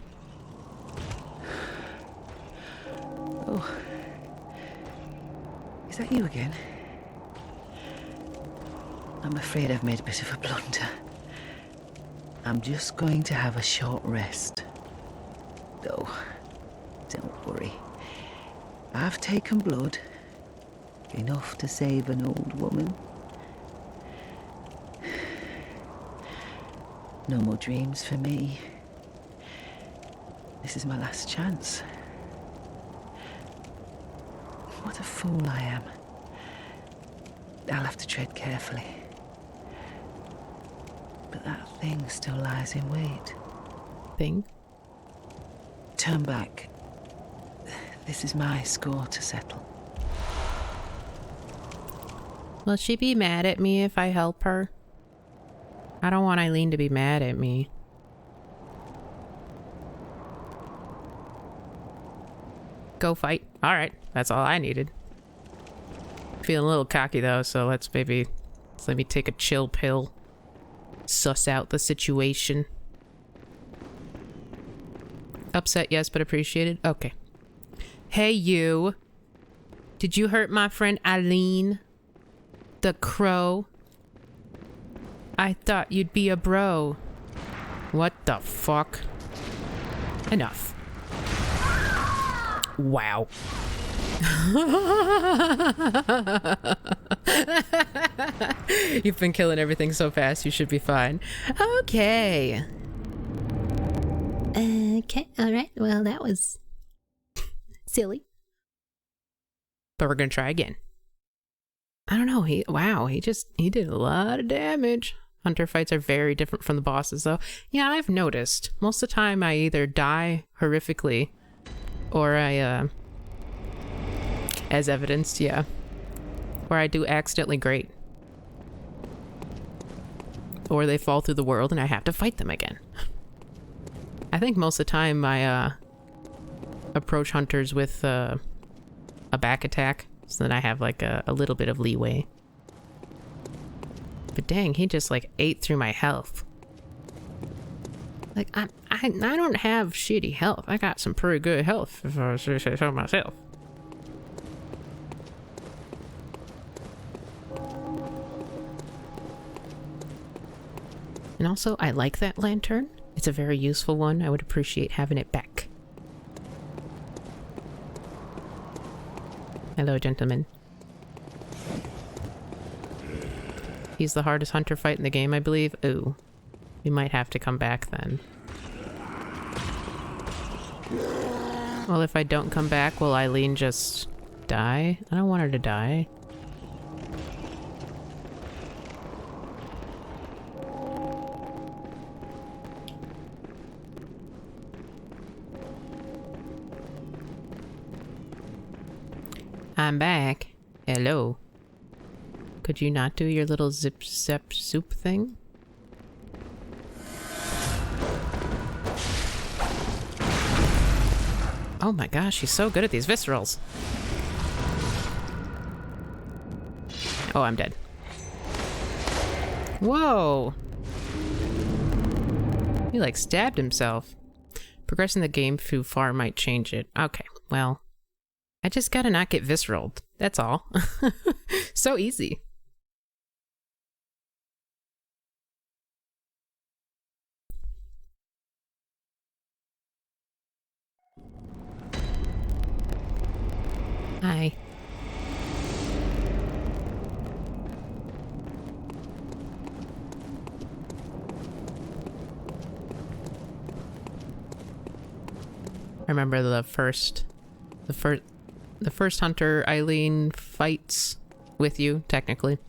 Oh. Is that you again? I'm afraid I've made a bit of a blunder. I'm just going to have a short rest. Oh, don't worry. I've taken blood. Enough to save an old woman. No more dreams for me. This is my last chance. What a fool I am. I'll have to tread carefully. But that thing still lies in wait. Thing? Turn back. This is my score to settle. Will she be mad at me if I help her? I don't want Eileen to be mad at me. Go fight. Alright, that's all I needed. Feeling a little cocky though, so let me take a chill pill. Suss out the situation. Upset, yes, but appreciated. Okay. Hey, you. Did you hurt my friend Eileen? The crow? I thought you'd be a bro. What the fuck? Enough. Wow. You've been killing everything so fast, you should be fine. Okay. Okay, alright. Well, that was silly. But we're gonna try again. I don't know, he did a lot of damage. Hunter fights are very different from the bosses though. Yeah, I've noticed. Most of the time I either die horrifically or I, as evidenced, yeah. Or I do accidentally great. Or they fall through the world and I have to fight them again. I think most of the time I, approach hunters with, a back attack. So that I have like a little bit of leeway. But dang, he just like ate through my health. Like, I don't have shitty health. I got some pretty good health, if I was to say so myself. And also, I like that lantern. It's a very useful one. I would appreciate having it back. Hello, gentlemen. He's the hardest hunter fight in the game, I believe. Ooh. We might have to come back then. Well, if I don't come back, will Eileen just die? I don't want her to die. I'm back. Hello. Could you not do your little zip zap soup thing? Oh my gosh, she's so good at these viscerals. Oh, I'm dead. Whoa! He like stabbed himself. Progressing the game too far might change it. Okay, well, I just gotta not get visceraled. That's all. So easy. Hi. I remember the first hunter Eileen fights with you, technically.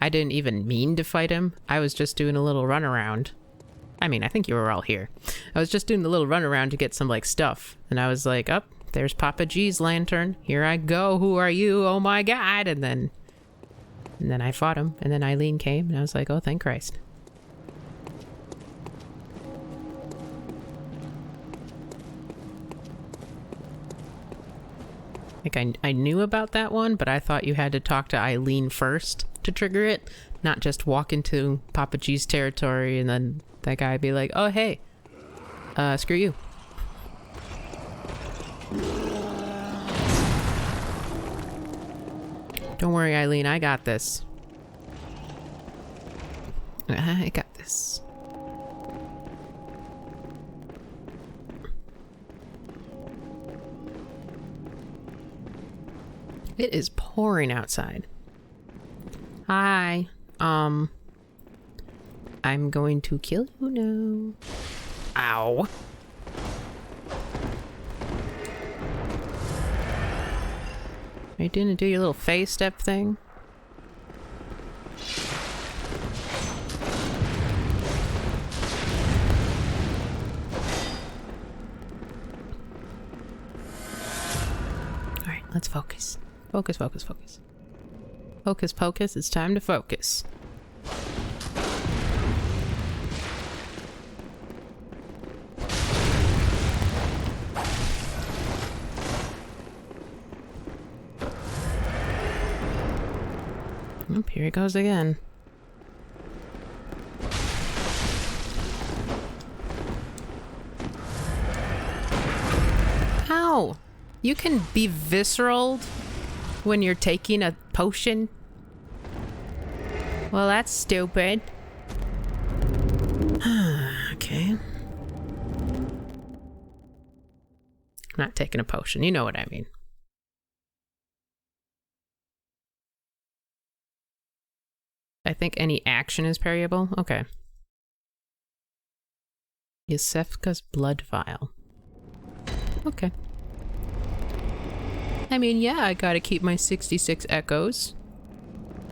I didn't even mean to fight him. I was just doing a little runaround. I mean, I think you were all here. I was just doing a little runaround to get some, like, stuff. And I was like, oh, there's Papa G's lantern. Here I go. Who are you? Oh my god. And then I fought him. And then Eileen came. And I was like, oh, thank Christ. Like, I knew about that one, but I thought you had to talk to Eileen first to trigger it, not just walk into Papa G's territory and then that guy be like, oh, hey, screw you. Don't worry, Eileen, I got this. I got this. It is pouring outside. Hi. I'm going to kill you now. Ow. Are you gonna do your little phase step thing? Alright, let's focus. Focus, focus, focus. Focus, pocus, it's time to focus. Oh, here he goes again. Ow! You can be visceral when you're taking a potion? Well, that's stupid. Okay. I'm not taking a potion. You know what I mean. I think any action is parryable. Okay. Yosefka's blood vial. Okay. I mean, yeah, I gotta keep my 66 echoes.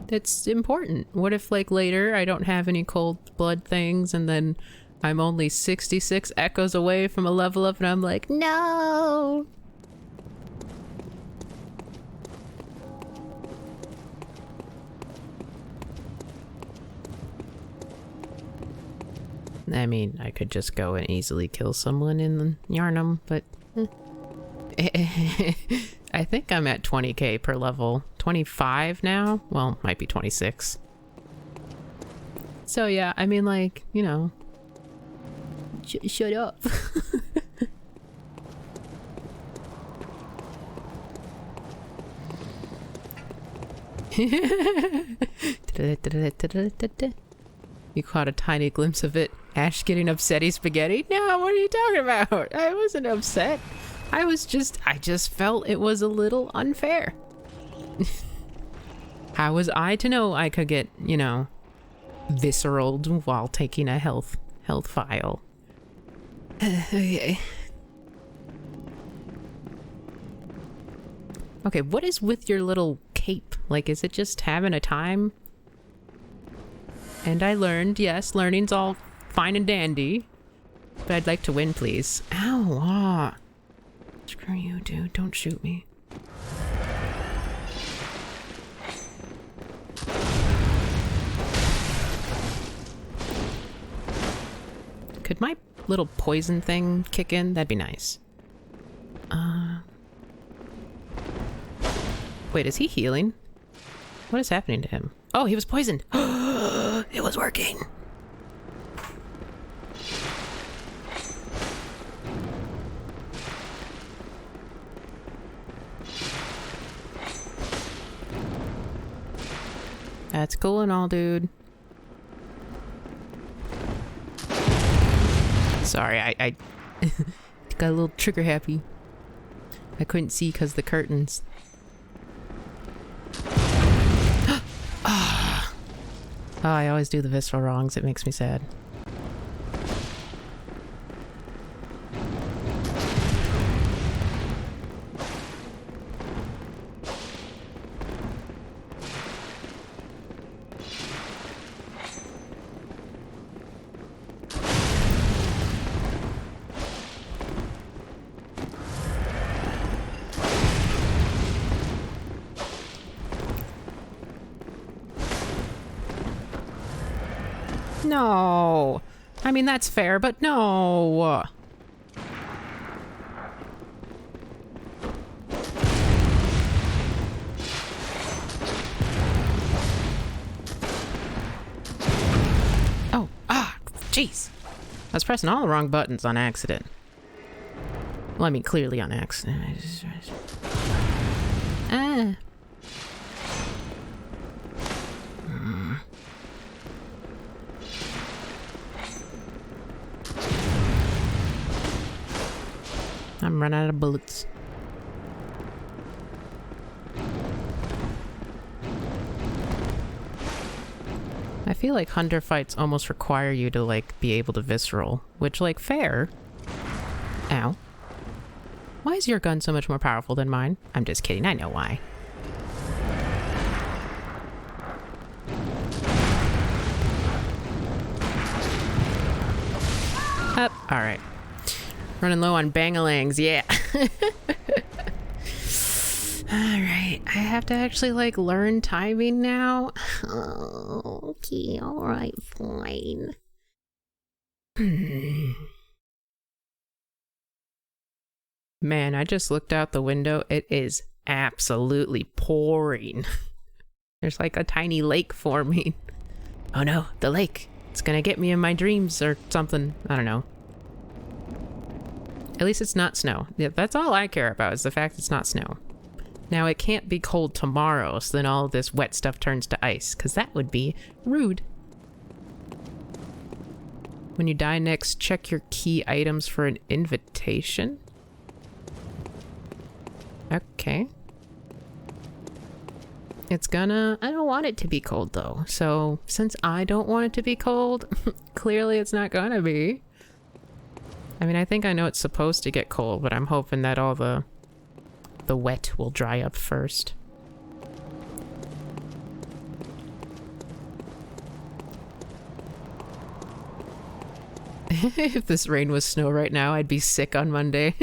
That's important. What if, like, later I don't have any cold blood things and then I'm only 66 echoes away from a level up and I'm like, no! I mean, I could just go and easily kill someone in Yarnum, but... I think I'm at 20k per level. 25 now? Well, might be 26. So yeah, I mean, like, you know... shut up. You caught a tiny glimpse of it. Ash getting upsetty spaghetti? No, what are you talking about? I wasn't upset. I just felt it was a little unfair. How was I to know I could get, you know, visceraled while taking a health vial? Okay. Okay, what is with your little cape? Like, is it just having a time? And I learned, yes, learning's all fine and dandy. But I'd like to win, please. Ow, ah. Screw you, dude. Don't shoot me. Could my little poison thing kick in? That'd be nice. Wait, is he healing? What is happening to him? Oh, he was poisoned. It was working. That's cool and all, dude. Sorry, I got a little trigger happy. I couldn't see because the curtains. Oh, I always do the visceral wrongs. It makes me sad. No. I mean, that's fair, but no. Oh, jeez. I was pressing all the wrong buttons on accident. Well, I mean, clearly on accident. I'm running out of bullets. I feel like hunter fights almost require you to, like, be able to visceral, which, like, fair. Ow. Why is your gun so much more powerful than mine? I'm just kidding, I know why. Up, alright. Running low on bangalangs, yeah. Alright, I have to actually, like, learn timing now. Oh, okay, alright, fine. Man, I just looked out the window. It is absolutely pouring. There's like a tiny lake forming. Oh no, the lake. It's gonna get me in my dreams or something. I don't know. At least it's not snow. Yeah, that's all I care about is the fact it's not snow. Now, it can't be cold tomorrow, so then all this wet stuff turns to ice, because that would be rude. When you die next, check your key items for an invitation. Okay. It's gonna... I don't want it to be cold, though. So, since I don't want it to be cold, clearly it's not gonna be. I mean, I think I know it's supposed to get cold, but I'm hoping that all the wet will dry up first. If this rain was snow right now, I'd be sick on Monday.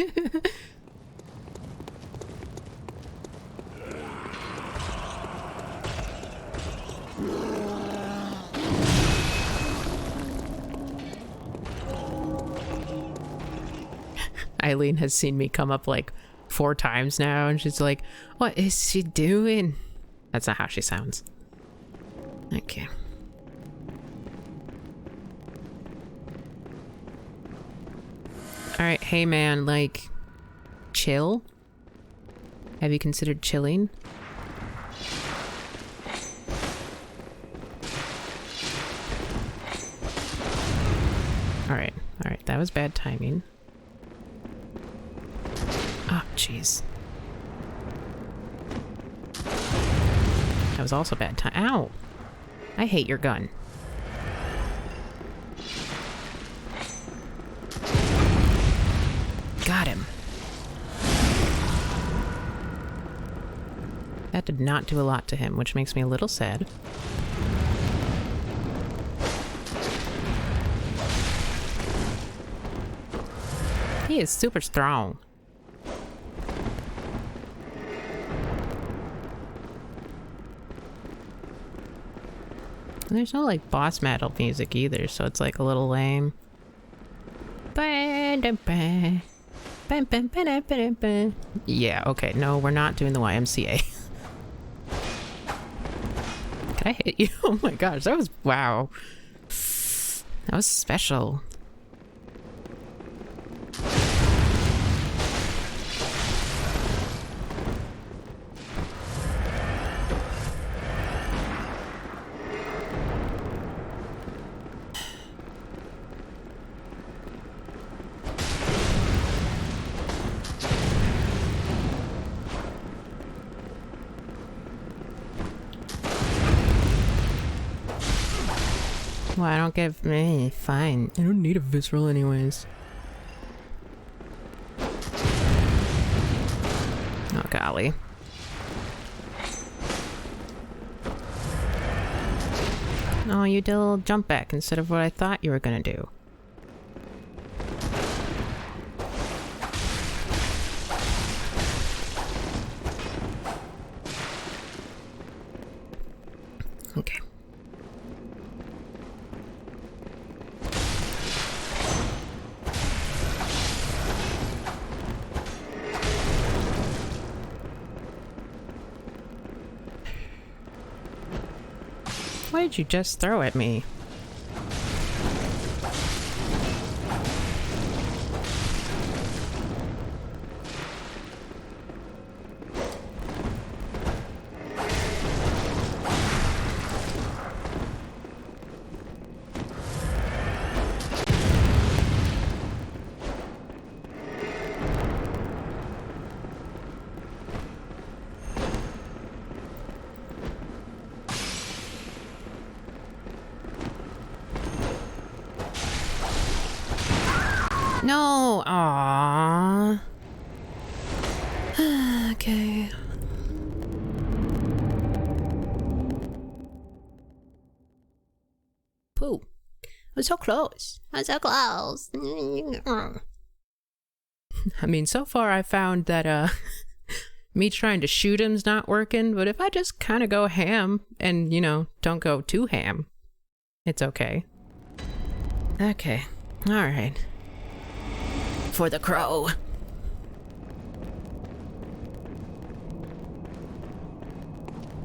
Eileen has seen me come up like 4 times now, and she's like, what is she doing? That's not how she sounds. Okay. Alright, hey man, like, chill? Have you considered chilling? Alright, that was bad timing. Oh, jeez. That was also bad time. Ow! I hate your gun. Got him. That did not do a lot to him, which makes me a little sad. He is super strong. And there's no like boss battle music either, so it's like a little lame. Yeah, okay, no, we're not doing the YMCA. Can I hit you? Oh my gosh, that was, wow. That was special. Well, I don't give me. Fine. I don't need a visceral anyways. Oh, golly. Oh, you did a little jump back instead of what I thought you were gonna do. Okay. What did you just throw at me? No! Aww. Okay. Pooh. I was so close. I was so close. I mean, so far I found that, me trying to shoot him's not working, but if I just kind of go ham and, you know, don't go too ham, it's okay. Okay. Alright. For the crow.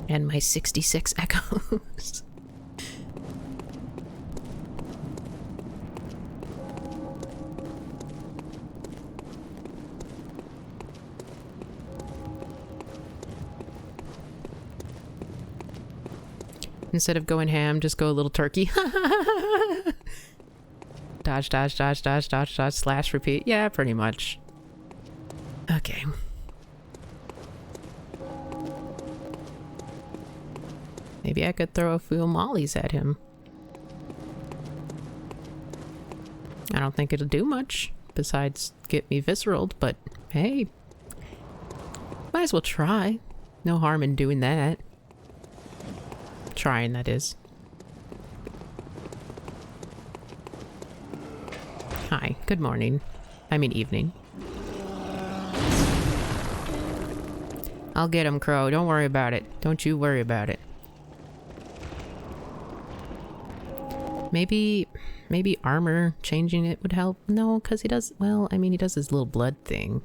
And my 66 echoes. Instead of going ham, just go a little turkey. Dodge, dodge, dodge, dodge, dodge, dodge, slash, repeat. Yeah, pretty much. Okay. Maybe I could throw a few mollies at him. I don't think it'll do much, besides get me visceraled, but hey. Might as well try. No harm in doing that. Trying, that is. Hi, good morning. I mean evening. I'll get him, Crow. Don't worry about it. Don't you worry about it. Maybe armor changing it would help? No, because he does, well, I mean, he does his little blood thing.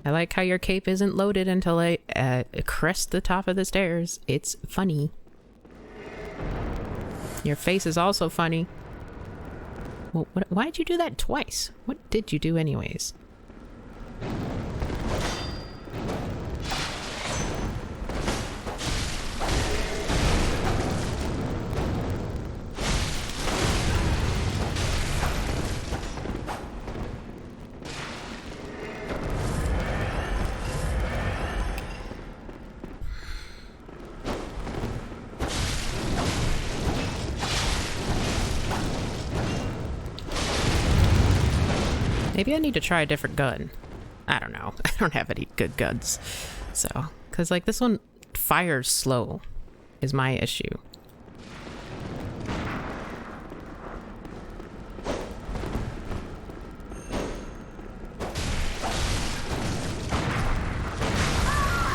I like how your cape isn't loaded until I crest the top of the stairs. It's funny. Your face is also funny. Well, why'd you do that twice? What did you do anyways? Maybe I need to try a different gun. I don't know. I don't have any good guns. So, because like this one fires slow is my issue.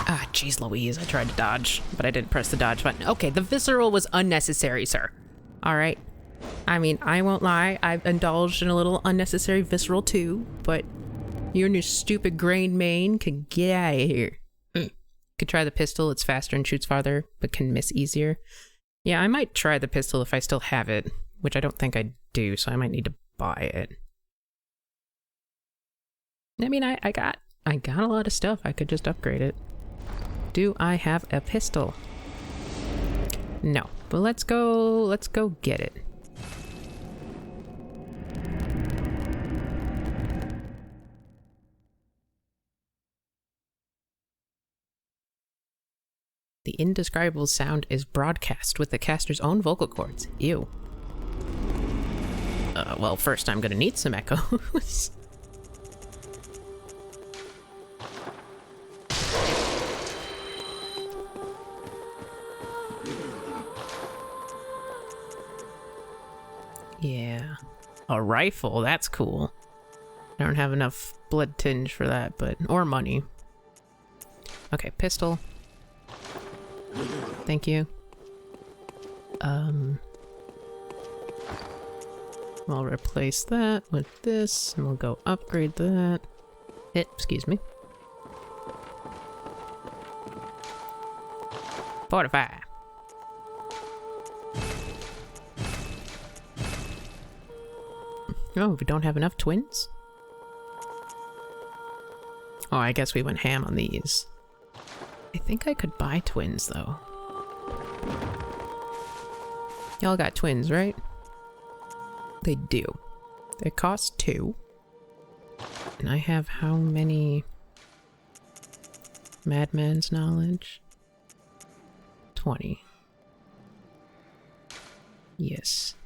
Ah, jeez Louise. I tried to dodge, but I didn't press the dodge button. Okay, the visceral was unnecessary, sir. All right. I mean, I won't lie, I've indulged in a little unnecessary visceral too, but you and your stupid grain mane can get out of here. Could try the pistol, it's faster and shoots farther, but can miss easier. Yeah, I might try the pistol if I still have it, which I don't think I do, so I might need to buy it. I mean, I got a lot of stuff, I could just upgrade it. Do I have a pistol? No, but let's go get it. The indescribable sound is broadcast with the caster's own vocal cords. Ew. Well, first I'm gonna need some echoes. Yeah. A rifle, that's cool. I don't have enough blood tinge for that, but... or money. Okay, pistol. Thank you. I'll replace that with this, and we'll go upgrade that. Excuse me. Fortify. Oh, we don't have enough twins? Oh, I guess we went ham on these. I think I could buy twins, though. Y'all got twins, right? They do. They cost 2. And I have how many? Madman's knowledge? 20. Yes.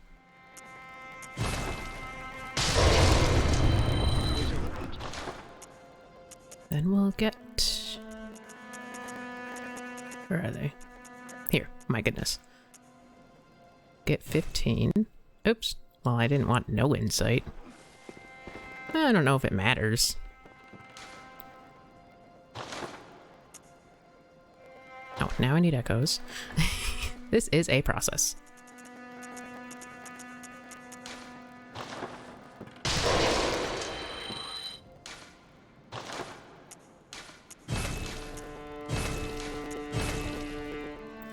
Then we'll get... Where are they? Here, my goodness. Get 15. Oops. Well, I didn't want no insight. I don't know if it matters. Oh, now I need echoes. This is a process.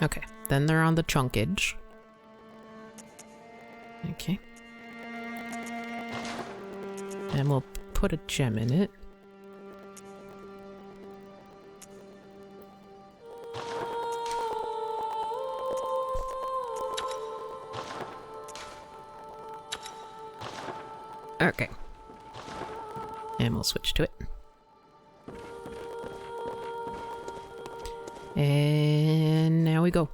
Okay, then they're on the chunkage. Okay. And we'll put a gem in it. Okay. And we'll switch to it. And now we go.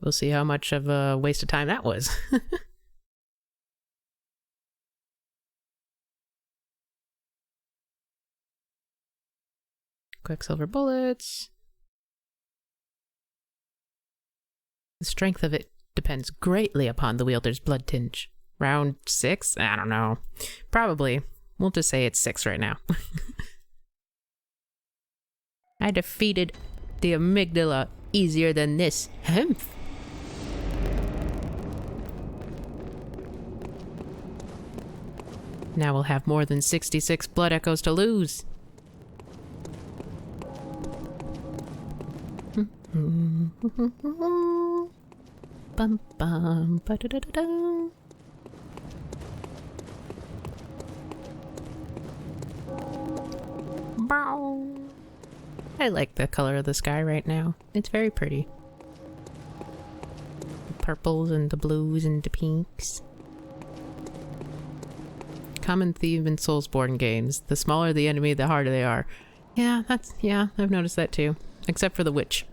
We'll see how much of a waste of time that was. Quicksilver bullets. The strength of it depends greatly upon the wielder's blood tinge. Round 6? I don't know. Probably. We'll just say it's 6 right now. I defeated the amygdala easier than this. Humph. Now we'll have more than 66 blood echoes to lose. Bum bum ba da da da da. Bow. I like the color of the sky right now. It's very pretty. The purples and the blues and the pinks. Common theme in Soulsborne games. The smaller the enemy, the harder they are. Yeah, I've noticed that too. Except for the witch.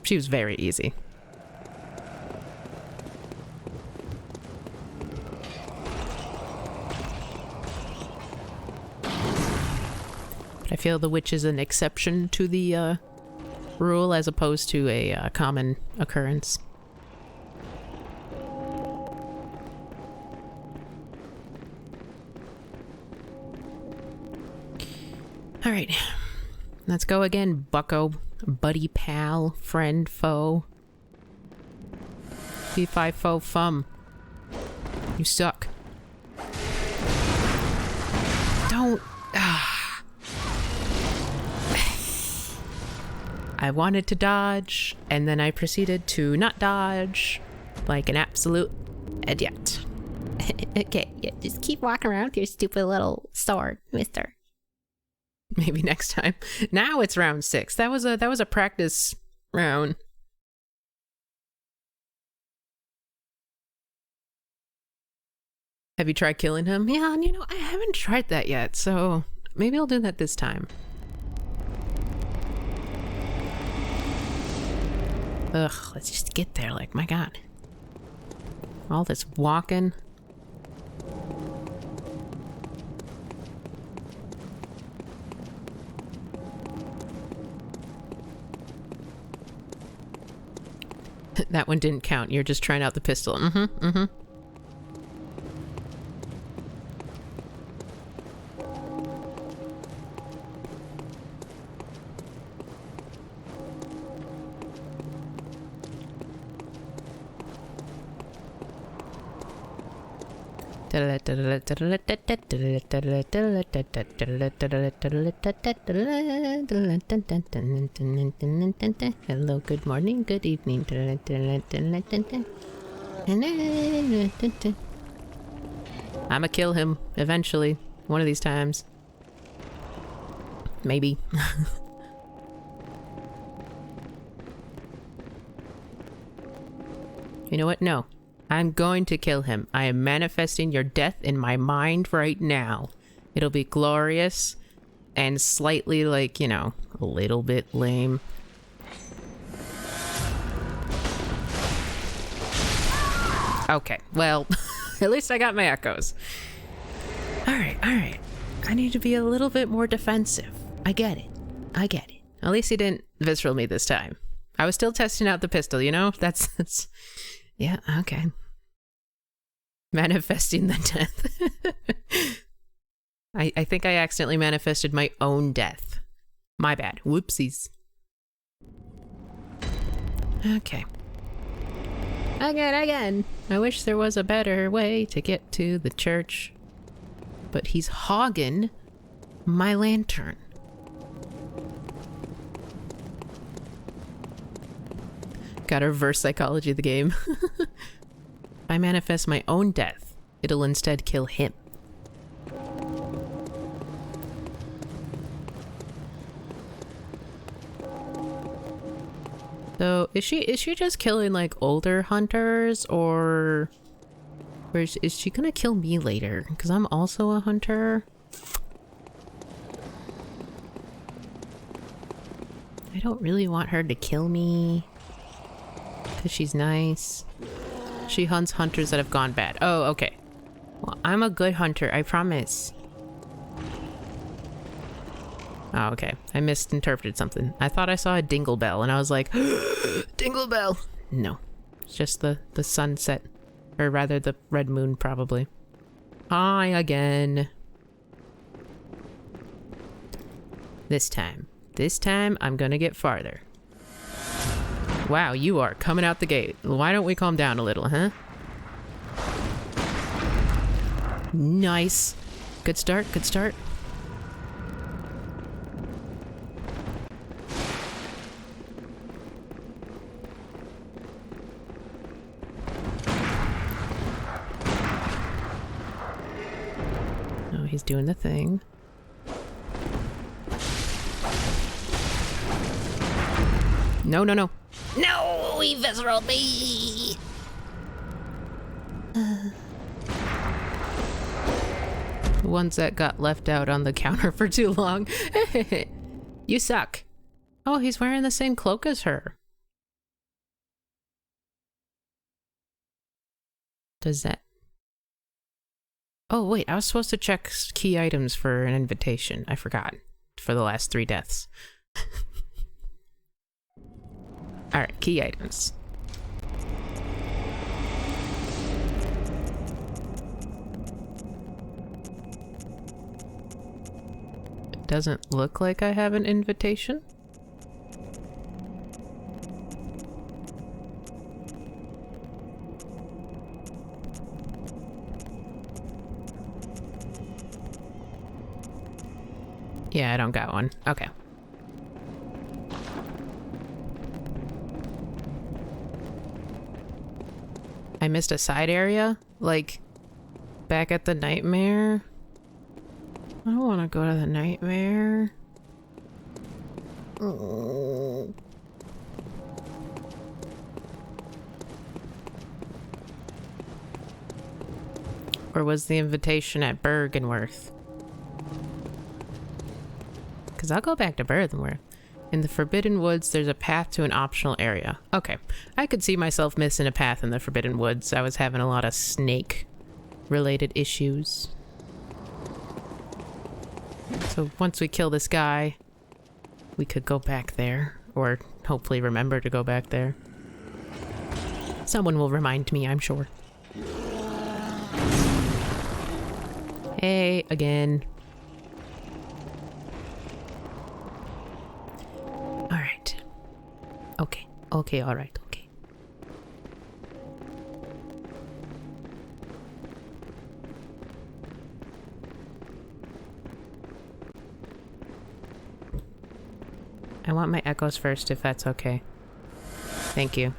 She was very easy. But I feel the witch is an exception to the rule as opposed to a common occurrence. Alright. Let's go again, bucko. Buddy, pal, friend, foe. P5 foe fum. You suck. Don't. I wanted to dodge, and then I proceeded to not dodge like an absolute idiot. Okay, yeah, just keep walking around with your stupid little sword, mister. Maybe next time. Now it's round 6. That was a practice round. Have you tried killing him? Yeah, you know, I haven't tried that yet, so maybe I'll do that this time. Ugh, let's just get there, like, my god. All this walking. That one didn't count. You're just trying out the pistol. Mm-hmm. Hello, good morning, good evening. I'ma kill him eventually, one of these times. Maybe. You know what? No. I'm going to kill him. I am manifesting your death in my mind right now. It'll be glorious and slightly, like, you know, a little bit lame. Okay, well, at least I got my echoes. Alright. I need to be a little bit more defensive. I get it. At least he didn't visceral me this time. I was still testing out the pistol, you know? That's yeah, okay. Manifesting the death. I think I accidentally manifested my own death. My bad. Whoopsies. Okay. Again. I wish there was a better way to get to the church. but he's hogging my lantern. Gotta reverse psychology of the game. If I manifest my own death, it'll instead kill him. So, is she just killing, like, older hunters, or is she gonna kill me later? Because I'm also a hunter. I don't really want her to kill me. Because she's nice. She hunts hunters that have gone bad. Oh, okay. Well, I'm a good hunter, I promise. Oh, okay. I misinterpreted something. I thought I saw a dingle bell, and I was like, dingle bell! No. It's just the sunset. Or rather, the red moon, probably. Hi again. This time. This time, I'm gonna get farther. Wow, you are coming out the gate. Why don't we calm down a little, huh? Nice. Good start, good start. Oh, he's doing the thing. No, no, no. No, he visceraled me! Ones that got left out on the counter for too long. You suck. Oh, he's wearing the same cloak as her. Does that... Oh, wait, I was supposed to check key items for an invitation. I forgot. For the last 3 deaths. Alright, key items. It doesn't look like I have an invitation. Yeah, I don't got one. Okay. I missed a side area? Like, back at the nightmare? I don't want to go to the nightmare. Oh. Or was the invitation at Bergenworth? Because I'll go back to Bergenworth. In the Forbidden Woods, there's a path to an optional area. Okay. I could see myself missing a path in the Forbidden Woods. I was having a lot of snake-related issues. So once we kill this guy, we could go back there. Or hopefully remember to go back there. Someone will remind me, I'm sure. Hey, again. Alright. Okay. Okay, alright, okay. I want my echoes first, if that's okay. Thank you.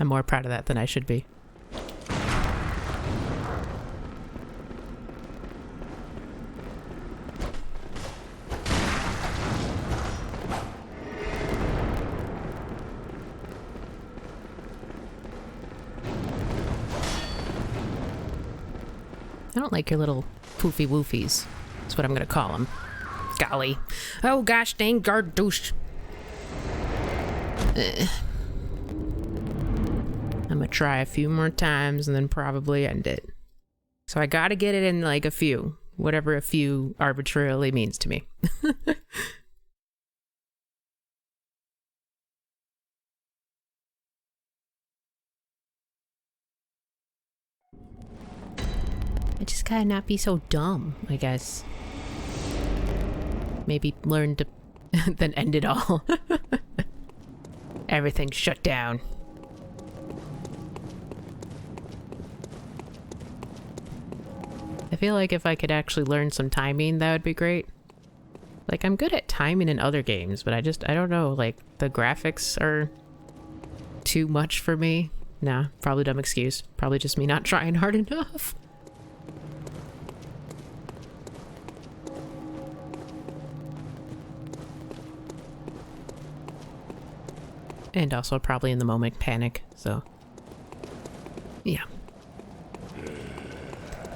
I'm more proud of that than I should be. I don't like your little poofy woofies. That's what I'm gonna call them. Golly. Oh gosh dang gardouche. I'm gonna try a few more times and then probably end it. So I gotta get it in like a few, whatever a few arbitrarily means to me. I just gotta not be so dumb, I guess. Maybe learn to then end it all. Everything's shut down. I feel like if I could actually learn some timing, that would be great. Like, I'm good at timing in other games, but I don't know, like, the graphics are too much for me. Nah, probably dumb excuse. Probably just me not trying hard enough. And also probably in the moment panic, so yeah.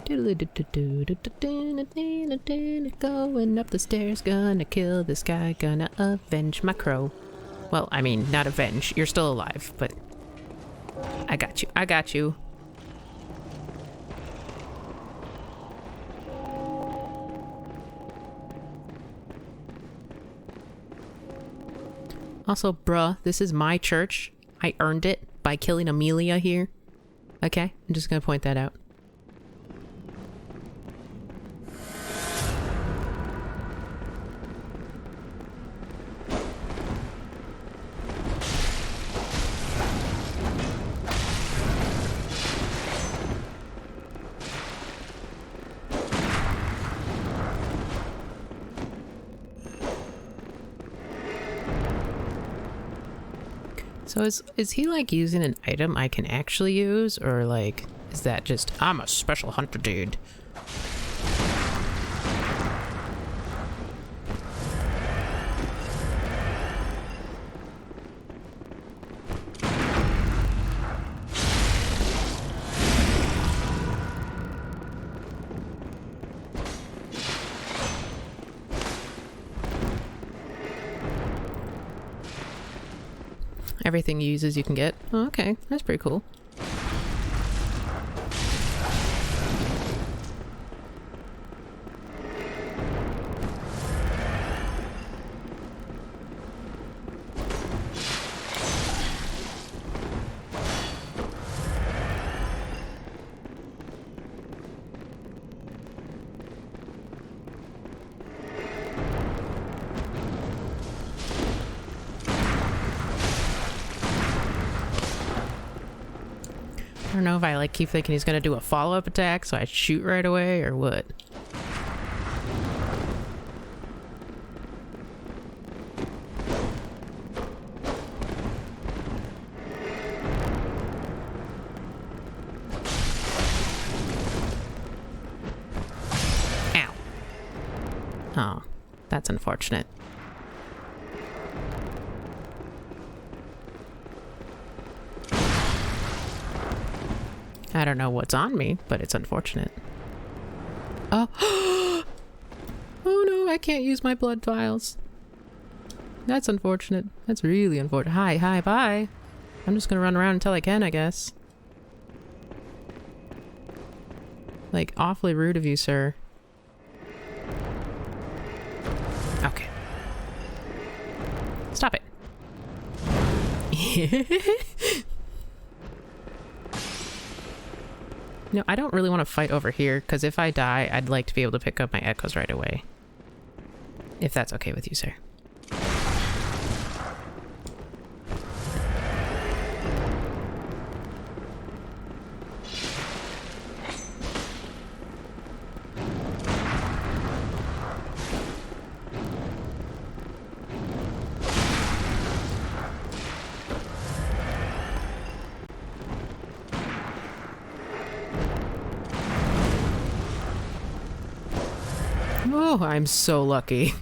Going up the stairs, gonna kill this guy, gonna avenge my crow. Well, I mean, not avenge, you're still alive, but I got you, I got you. Also, bruh, this is my church. I earned it by killing Amelia here. Okay, I'm just gonna point that out. So is he like using an item I can actually use, or like is that just I'm a special hunter dude? Everything you uses you can get. Oh, okay, that's pretty cool. I don't know if I like keep thinking he's gonna do a follow-up attack, so I shoot right away, or what. Ow. Oh, that's unfortunate. I don't know what's on me, but it's unfortunate. Oh. Oh no, I can't use my blood vials. That's unfortunate. That's really unfortunate. Hi, bye. I'm just gonna run around until I can, I guess. Like, awfully rude of you, sir. Okay. Stop it. No, I don't really want to fight over here, because if I die, I'd like to be able to pick up my echoes right away. If that's okay with you, sir. Oh, I'm so lucky.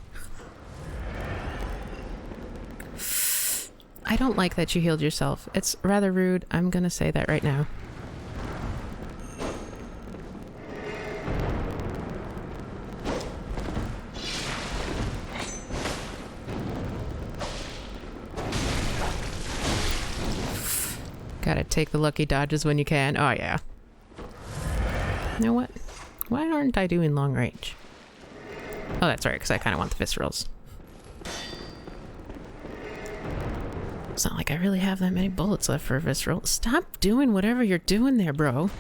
I don't like that you healed yourself. It's rather rude. I'm gonna say that right now. Gotta Take the lucky dodges when you can. Oh, yeah. You know what? Why aren't I doing long range? Oh, that's right, because I kind of want the viscerals. It's not like I really have that many bullets left for a visceral. Stop doing whatever you're doing there, bro.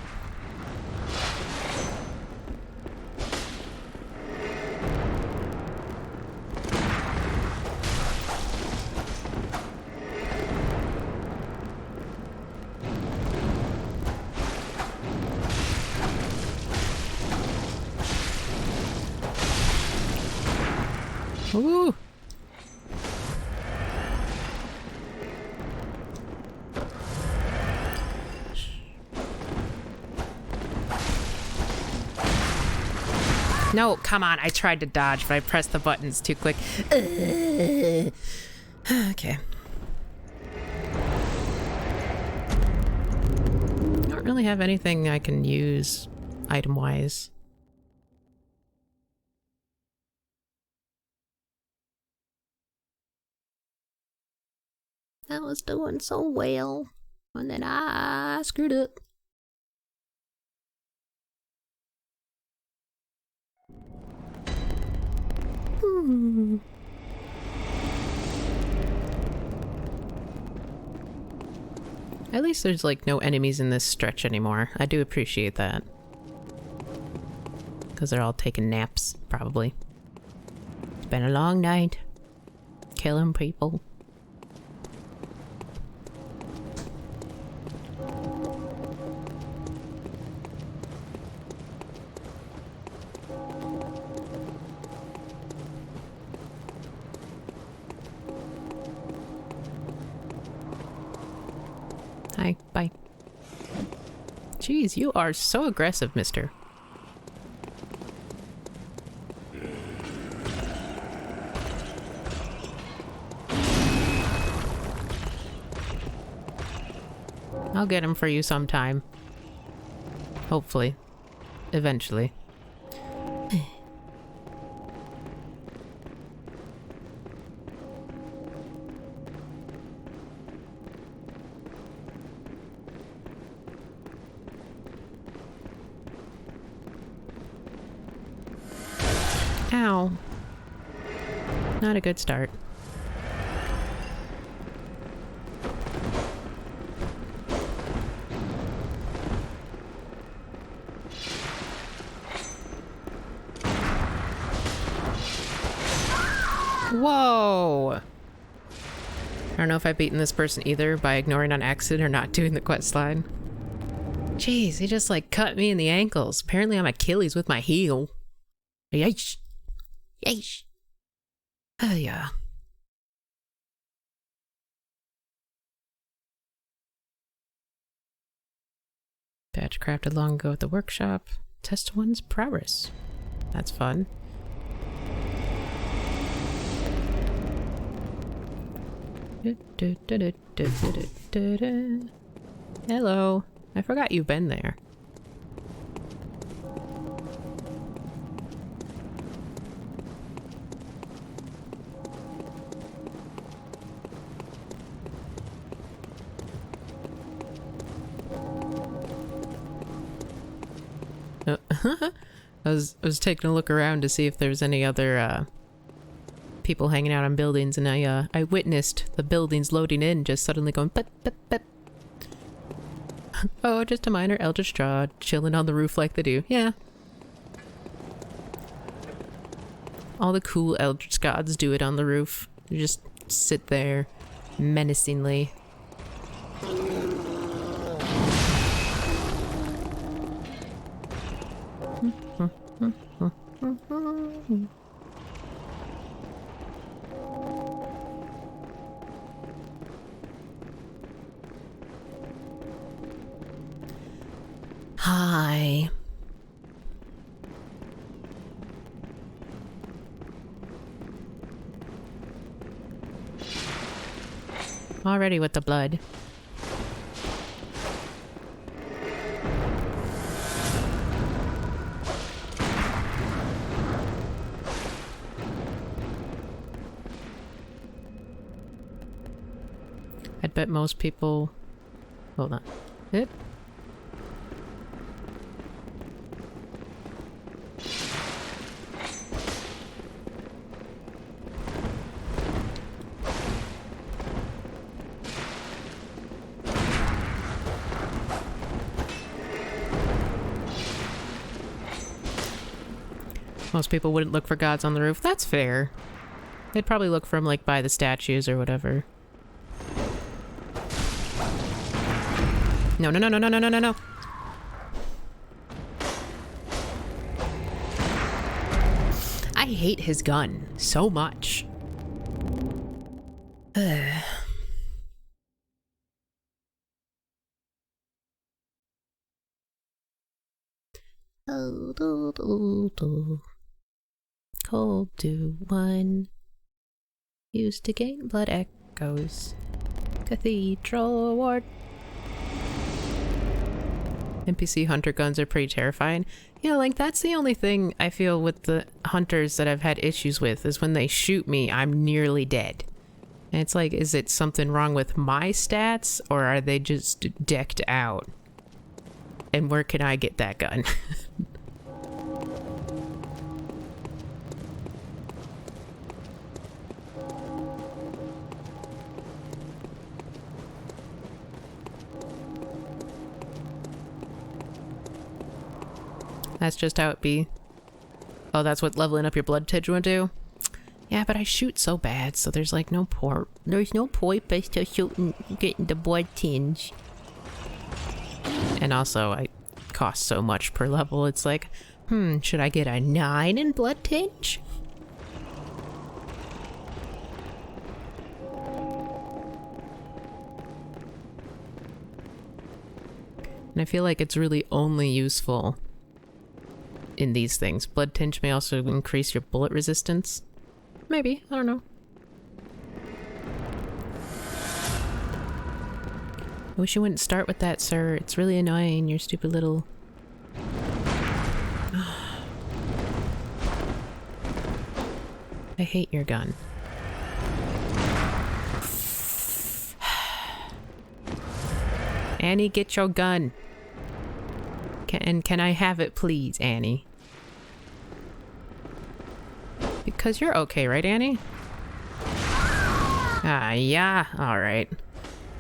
Ooh. No, come on. I tried to dodge, but I pressed the buttons too quick. Okay. I don't really have anything I can use item-wise. I was doing so well, and then I screwed up. At least there's like no enemies in this stretch anymore. I do appreciate that. Because they're all taking naps, probably. It's been a long night. Killing people. Hi, bye. Jeez, you are so aggressive, mister. I'll get him for you sometime. Hopefully. Eventually. Ow. Not a good start. Whoa! I don't know if I've beaten this person either by ignoring on accident or not doing the quest line. Jeez, he just like cut me in the ankles. Apparently I'm Achilles with my heel. Yeesh. Yeesh. Oh yeah. Badge crafted long ago at the workshop. Test one's prowess. That's fun. Hello. I forgot you've been there. I was taking a look around to see if there's any other people hanging out on buildings, and I witnessed the buildings loading in, just suddenly going pip pip pip. Oh, just a minor eldritch draw, chilling on the roof like they do. Yeah. All the cool eldritch gods do it on the roof. You just sit there menacingly. Hi. Already with the blood. I'd bet most people Hold on. It. Most people wouldn't look for gods on the roof. That's fair. They'd probably look for them, like, by the statues or whatever. No, no, no, no, no, no, no, no, no. I hate his gun so much. Ugh. Cold dew one. Used to gain blood echoes. Cathedral award. NPC hunter guns are pretty terrifying. Yeah, like that's the only thing I feel with the hunters that I've had issues with is when they shoot me, I'm nearly dead. And it's like, is it something wrong with my stats or are they just decked out? And where can I get that gun? That's just how it be. Oh, that's what leveling up your blood tinge would do? Yeah, but I shoot so bad, so there's like no point. There's no point by still shooting, getting the blood tinge. And also, I cost so much per level, it's like, should I get a 9 in blood tinge? And I feel like it's really only useful in these things. Blood tinge may also increase your bullet resistance. Maybe, I don't know. I wish you wouldn't start with that, sir. It's really annoying, your stupid little... I hate your gun. Annie, get your gun. Can I have it, please, Annie? Because you're okay, right, Annie? Ah, yeah. Alright.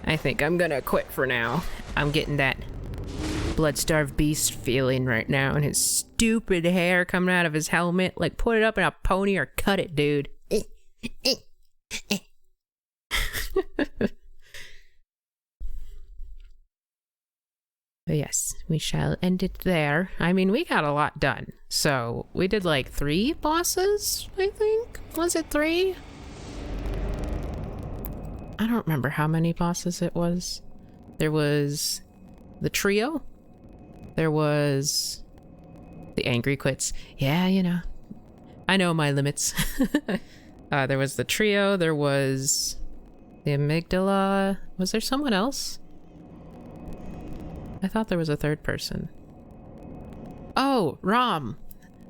I think I'm gonna quit for now. I'm getting that blood-starved beast feeling right now, and his stupid hair coming out of his helmet. Like, put it up in a pony or cut it, dude. But yes, we shall end it there. I mean, we got a lot done. So, we did like 3 bosses, I think? Was it 3? I don't remember how many bosses it was. There was the trio. There was the angry quits. Yeah, you know. I know my limits. There was the trio. There was the amygdala. Was there someone else? I thought there was a third person. Oh, Rom!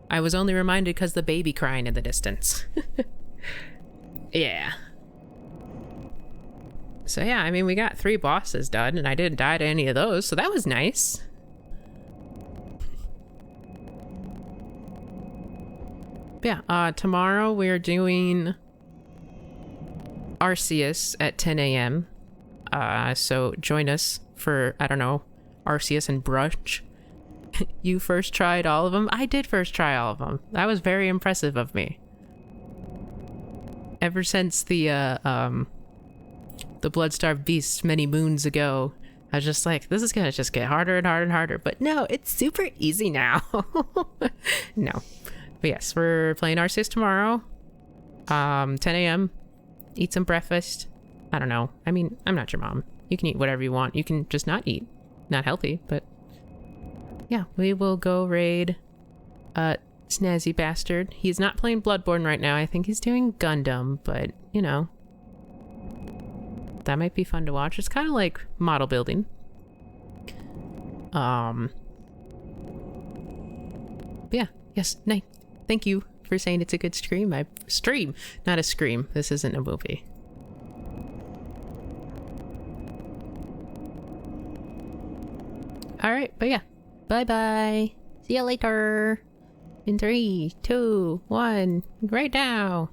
I was only reminded because the baby crying in the distance. Yeah. So yeah, I mean, we got 3 bosses done, and I didn't die to any of those, so that was nice. But yeah, tomorrow we're doing Arceus at 10 a.m. So join us for, I don't know, Arceus and brunch. You first tried all of them? I did first try all of them. That was very impressive of me. Ever since the Blood-Starved Beast many moons ago, I was just like, this is gonna just get harder and harder and harder. But no, it's super easy now. No. But yes, we're playing Arceus tomorrow. 10 a.m. Eat some breakfast. I don't know. I mean, I'm not your mom. You can eat whatever you want. You can just not eat. Not healthy, but yeah, we will go raid Snazzy Bastard. He's not playing Bloodborne right now. I think he's doing Gundam, but you know, that might be fun to watch. It's kind of like model building. Yeah, yes, night. Thank you for saying it's a good stream. Stream, not a scream. This isn't a movie. Alright, but yeah. Bye-bye. See you later. In 3, 2, 1, right now.